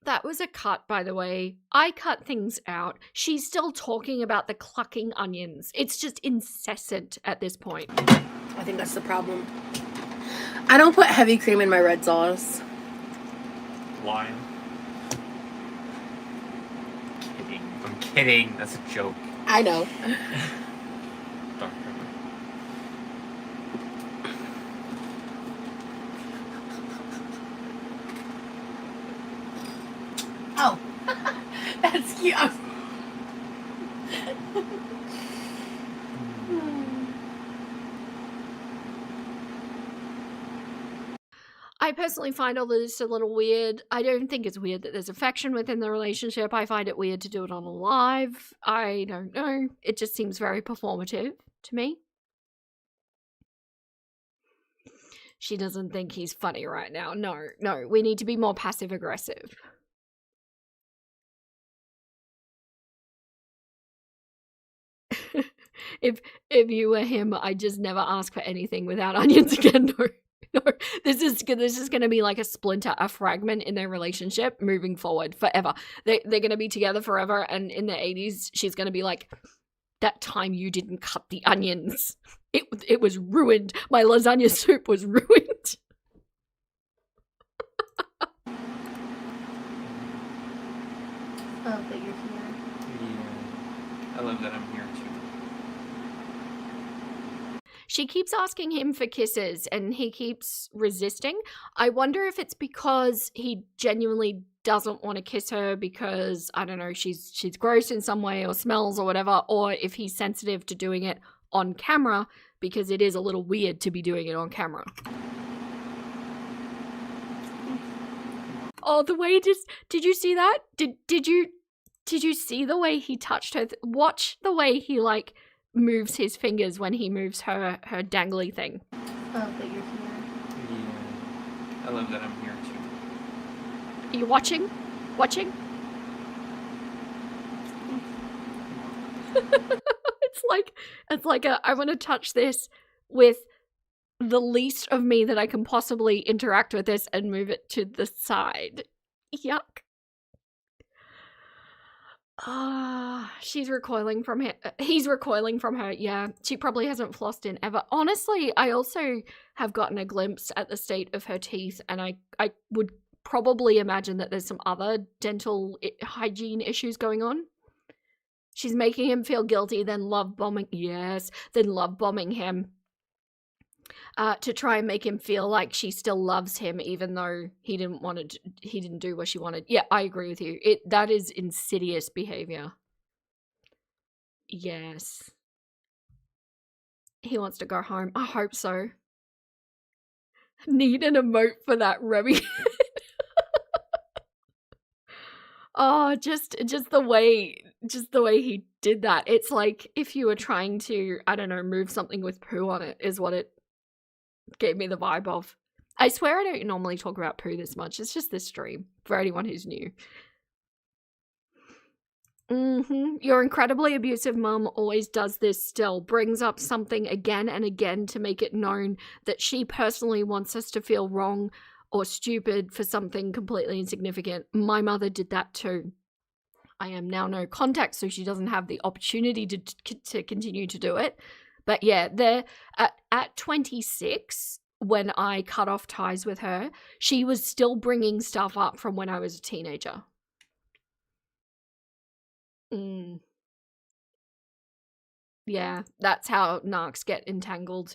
That was a cut, by the way. I cut things out. She's still talking about the clucking onions. It's just incessant at this point. I think that's the problem. I don't put heavy cream in my red sauce. Lying. I'm kidding. That's a joke. I know. Oh, that's cute. I personally find all this a little weird. I don't think it's weird that there's affection within the relationship. I find it weird to do it on a live. I don't know. It just seems very performative to me. She doesn't think he's funny right now. No, we need to be more passive aggressive. If you were him, I'd just never ask for anything without onions again. No. This is going to be like a splinter, a fragment in their relationship moving forward forever. They're going to be together forever, and in the 80s, she's going to be like, that time you didn't cut the onions. It was ruined. My lasagna soup was ruined. that you're here. Yeah. I love that I'm here too. She keeps asking him for kisses and he keeps resisting. I wonder if it's because he genuinely doesn't want to kiss her because, I don't know, she's gross in some way or smells or whatever, or if he's sensitive to doing it on camera because it is a little weird to be doing it on camera. Oh, the way did you see that? Did you see the way he touched her? Watch the way he like moves his fingers when he moves her dangly thing. I love that you're here. Yeah. I love that I'm here too. Are you watching? Watching? it's like a, I want to touch this with the least of me that I can possibly interact with this and move it to the side. Yuck. She's recoiling from him. He's recoiling from her. Yeah, she probably hasn't flossed in ever. Honestly, I also have gotten a glimpse at the state of her teeth, and I would probably imagine that there's some other dental hygiene issues going on. She's making him feel guilty, then love bombing. Yes, then love bombing him. To try and make him feel like she still loves him, even though he didn't do what she wanted. Yeah, I agree with you. That is insidious behavior. Yes. He wants to go home. I hope so. Need an emote for that, Remy. Oh, just the way he did that. It's like if you were trying to, I don't know, move something with poo on it is what it gave me the vibe of. I swear I don't normally talk about poo this much. It's just this stream for anyone who's new. Your incredibly abusive mum always does this still. Brings up something again and again to make it known that she personally wants us to feel wrong or stupid for something completely insignificant. My mother did that too. I am now no contact, so she doesn't have the opportunity to continue to do it. But yeah, at 26, when I cut off ties with her, she was still bringing stuff up from when I was a teenager. Yeah, that's how narcs get entangled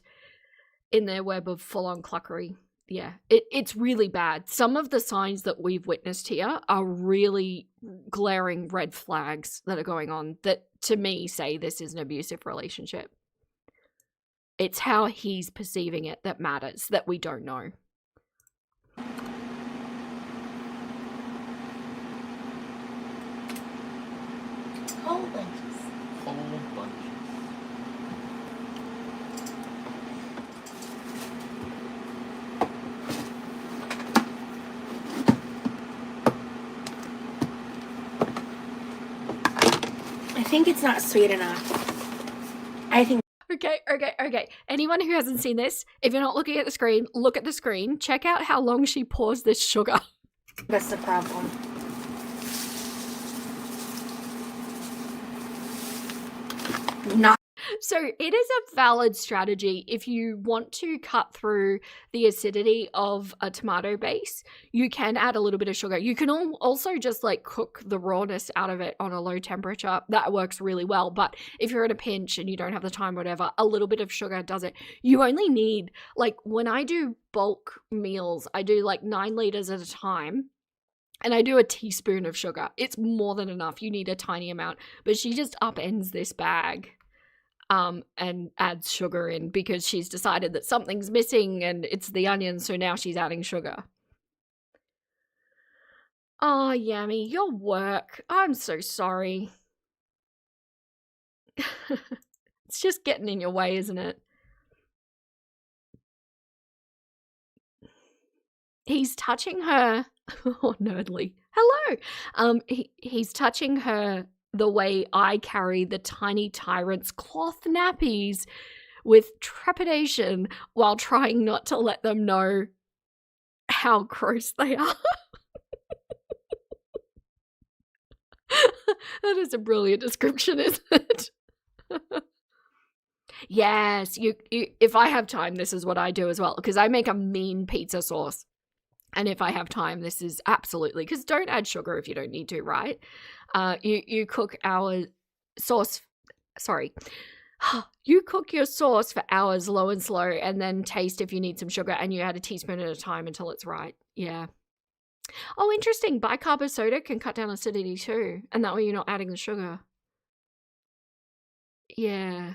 in their web of full-on cluckery. Yeah, it's really bad. Some of the signs that we've witnessed here are really glaring red flags that are going on that, to me, say this is an abusive relationship. It's how he's perceiving it that matters, that we don't know. Whole bunches. Whole bunches. I think it's not sweet enough. I think. Okay. Anyone who hasn't seen this, if you're not looking at the screen, look at the screen. Check out how long she pours this sugar. That's the problem. Not. So it is a valid strategy if you want to cut through the acidity of a tomato base. You can add a little bit of sugar. You can also just like cook the rawness out of it on a low temperature. That works really well. But if you're in a pinch and you don't have the time, whatever, a little bit of sugar does it. You only need, like when I do bulk meals, I do like 9 liters at a time. And I do a teaspoon of sugar. It's more than enough. You need a tiny amount. But she just upends this bag. And adds sugar in because she's decided that something's missing and it's the onion, so now she's adding sugar. Oh, Yami, your work. I'm so sorry. It's just getting in your way, isn't it? He's touching her. Oh, nerdly. Hello. He's touching her the way I carry the tiny tyrant's cloth nappies with trepidation while trying not to let them know how gross they are. That is a brilliant description, isn't it? Yes, you if I have time, this is what I do as well, because I make a mean pizza sauce. And if I have time, this is absolutely, because don't add sugar if you don't need to, right? You cook our sauce, sorry. You cook your sauce for hours, low and slow, and then taste if you need some sugar, and you add a teaspoon at a time until it's right. Yeah. Oh, interesting. Bicarb soda can cut down acidity too, and that way you're not adding the sugar. Yeah.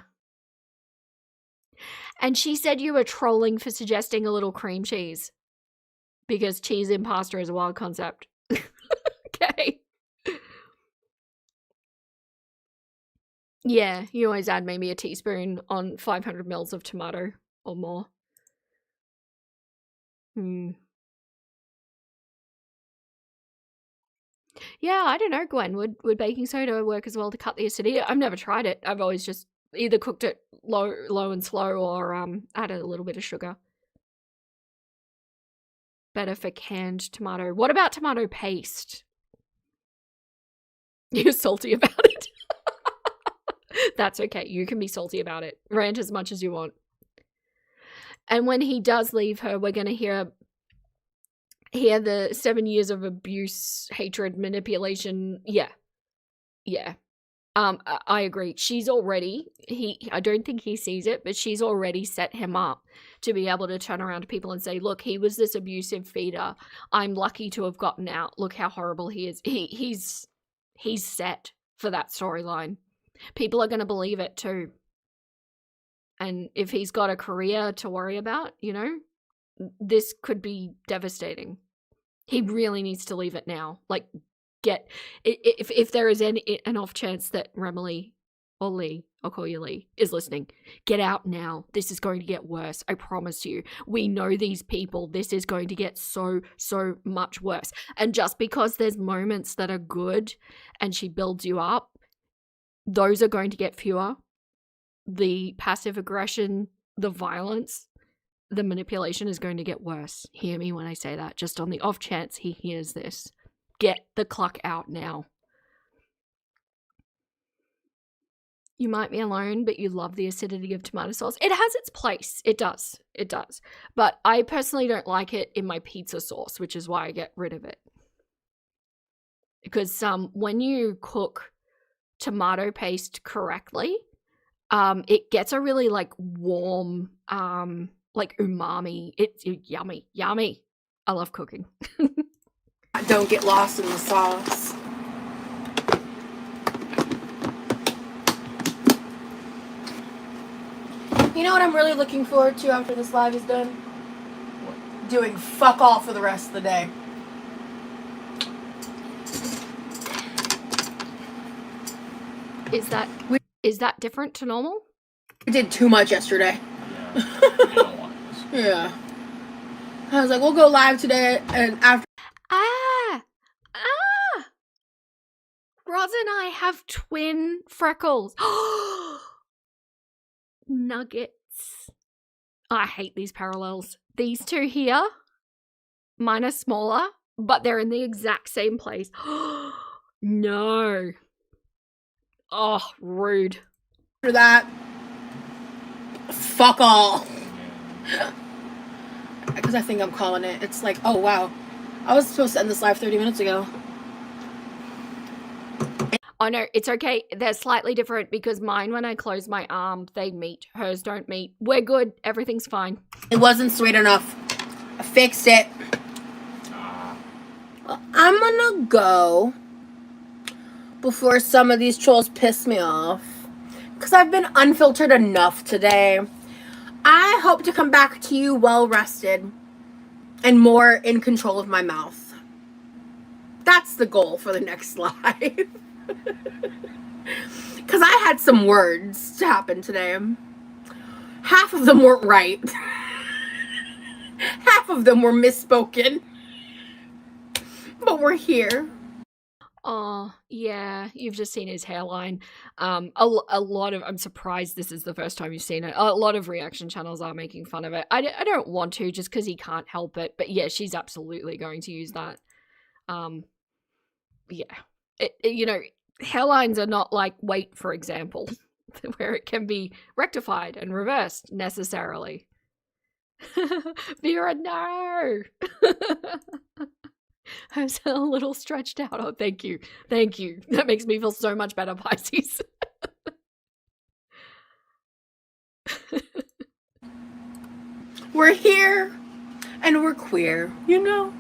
And she said you were trolling for suggesting a little cream cheese. Because cheese in pasta is a wild concept. Okay. Yeah, you always add maybe a teaspoon on 500 mils of tomato or more. Yeah, I don't know, Gwen. Would baking soda work as well to cut the acidity? I've never tried it. I've always just either cooked it low and slow or added a little bit of sugar. Better for canned tomato. What about tomato paste? You're salty about it. That's okay. You can be salty about it. Rant as much as you want. And when he does leave her, we're going to hear the 7 years of abuse, hatred, manipulation. Yeah. I agree. She's already, I don't think he sees it, but she's already set him up to be able to turn around to people and say, look, he was this abusive feeder. I'm lucky to have gotten out. Look how horrible he is. He's set for that storyline. People are going to believe it too. And if he's got a career to worry about, this could be devastating. He really needs to leave it now. Like, if there is an off chance that Remilee or Lee, I'll call you Lee, is listening, get out now. This is going to get worse. I promise you. We know these people. This is going to get so much worse. And just because there's moments that are good and she builds you up, those are going to get fewer. The passive aggression, the violence, the manipulation is going to get worse. Hear me when I say that. Just on the off chance he hears this. Get the cluck out now. You might be alone, but you love the acidity of tomato sauce. It has its place. It does. But I personally don't like it in my pizza sauce, which is why I get rid of it. Because when you cook tomato paste correctly, it gets a really warm, umami. It's yummy. I love cooking. Don't get lost in the sauce. You know what I'm really looking forward to after this live is done? What? Doing fuck all for the rest of the day. Is that different to normal? I did too much yesterday. Yeah. I was like, we'll go live today, and after. Roz and I have twin freckles. Nuggets. I hate these parallels. These two here, mine are smaller, but they're in the exact same place. No. Oh, rude. After that, fuck all. Because I think I'm calling it. It's like, oh wow, I was supposed to end this live 30 minutes ago. Oh no, it's okay. They're slightly different because mine, when I close my arm, they meet. Hers don't meet. We're good. Everything's fine. It wasn't sweet enough. I fixed it. Well, I'm gonna go before some of these trolls piss me off. Because I've been unfiltered enough today. I hope to come back to you well rested and more in control of my mouth. That's the goal for the next live. Because I had some words to happen today. Half of them weren't right. Half of them were misspoken. But we're here. Oh, yeah. You've just seen his hairline. A lot of, I'm surprised this is the first time you've seen it. A lot of reaction channels are making fun of it. I don't want to just because he can't help it. But yeah, she's absolutely going to use that. Yeah. Hairlines are not like weight, for example, where it can be rectified and reversed necessarily. Vera, no! I'm a little stretched out. Oh, thank you. Thank you. That makes me feel so much better, Pisces. We're here and we're queer, you know?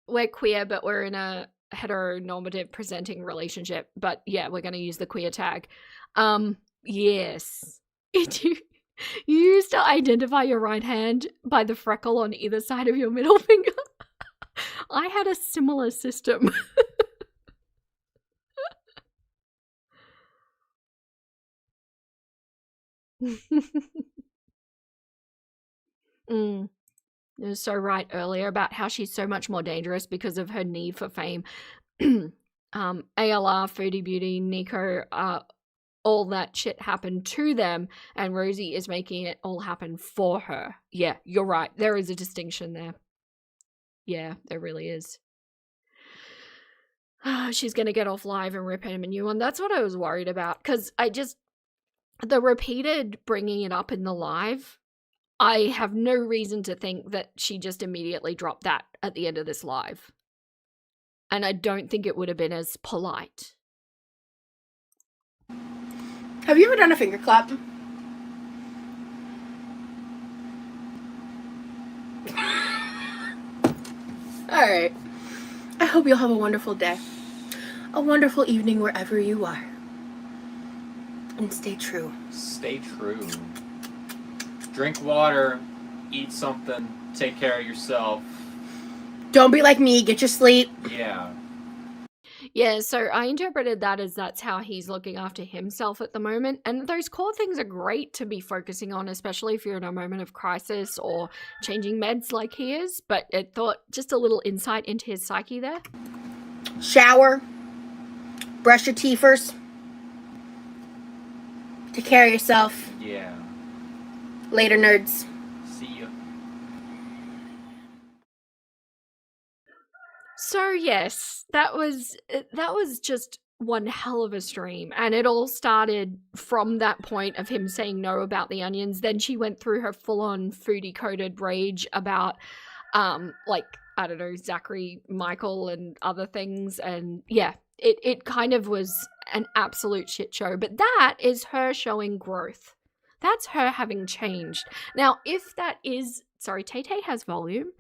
We're queer, but we're in a heteronormative presenting relationship. But yeah, we're going to use the queer tag. Yes. You used to identify your right hand by the freckle on either side of your middle finger. I had a similar system. You were so right earlier about how she's so much more dangerous because of her need for fame. ALR, Foodie Beauty, Nico, all that shit happened to them, and Rosie is making it all happen for her. Yeah, you're right. There is a distinction there. Yeah, there really is. She's gonna get off live and rip him a new one. That's what I was worried about, because the repeated bringing it up in the live, I have no reason to think that she just immediately dropped that at the end of this live. And I don't think it would have been as polite. Have you ever done a finger clap? Alright. I hope you'll have a wonderful day. A wonderful evening wherever you are. And stay true. Stay true. Drink water, eat something, take care of yourself. Don't be like me, get your sleep. Yeah. Yeah, so I interpreted that as that's how he's looking after himself at the moment. And those core things are great to be focusing on, especially if you're in a moment of crisis or changing meds like he is. But it thought just a little insight into his psyche there. Shower. Brush your teeth first. Take care of yourself. Yeah. Later, nerds. See ya. So yes, that was just one hell of a stream, and it all started from that point of him saying no about the onions. Then she went through her full-on foodie coded rage about like, I don't know, Zachary, Michael, and other things, and yeah, it kind of was an absolute shit show. But that is her showing growth. That's her having changed. Now, if that is, sorry, Tay-Tay has volume.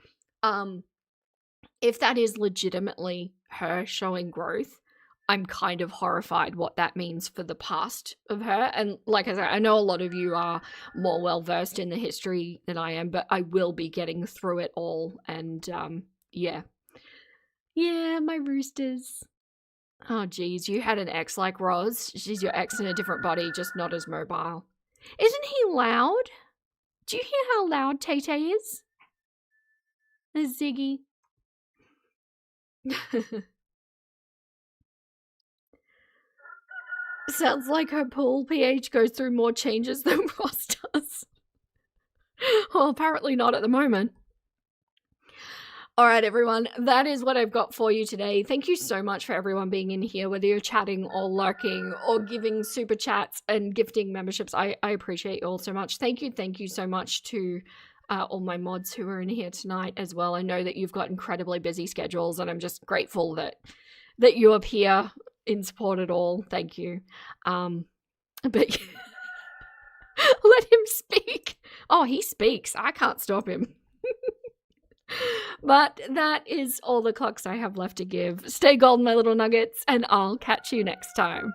If that is legitimately her showing growth, I'm kind of horrified what that means for the past of her. And like I said, I know a lot of you are more well-versed in the history than I am, but I will be getting through it all. And yeah. Yeah, my roosters. Oh, geez, you had an ex like Roz. She's your ex in a different body, just not as mobile. Isn't he loud? Do you hear how loud Tay-Tay is? There's Ziggy. Sounds like her pool pH goes through more changes than Ross does. Well, apparently not at the moment. Alright, everyone, that is what I've got for you today. Thank you so much for everyone being in here, whether you're chatting or lurking or giving super chats and gifting memberships. I appreciate you all so much. Thank you so much to all my mods who are in here tonight as well. I know that you've got incredibly busy schedules, and I'm just grateful that you appear in support at all. Thank you. But let him speak. Oh, he speaks. I can't stop him. But that is all the clocks I have left to give. Stay golden, my little nuggets, and I'll catch you next time.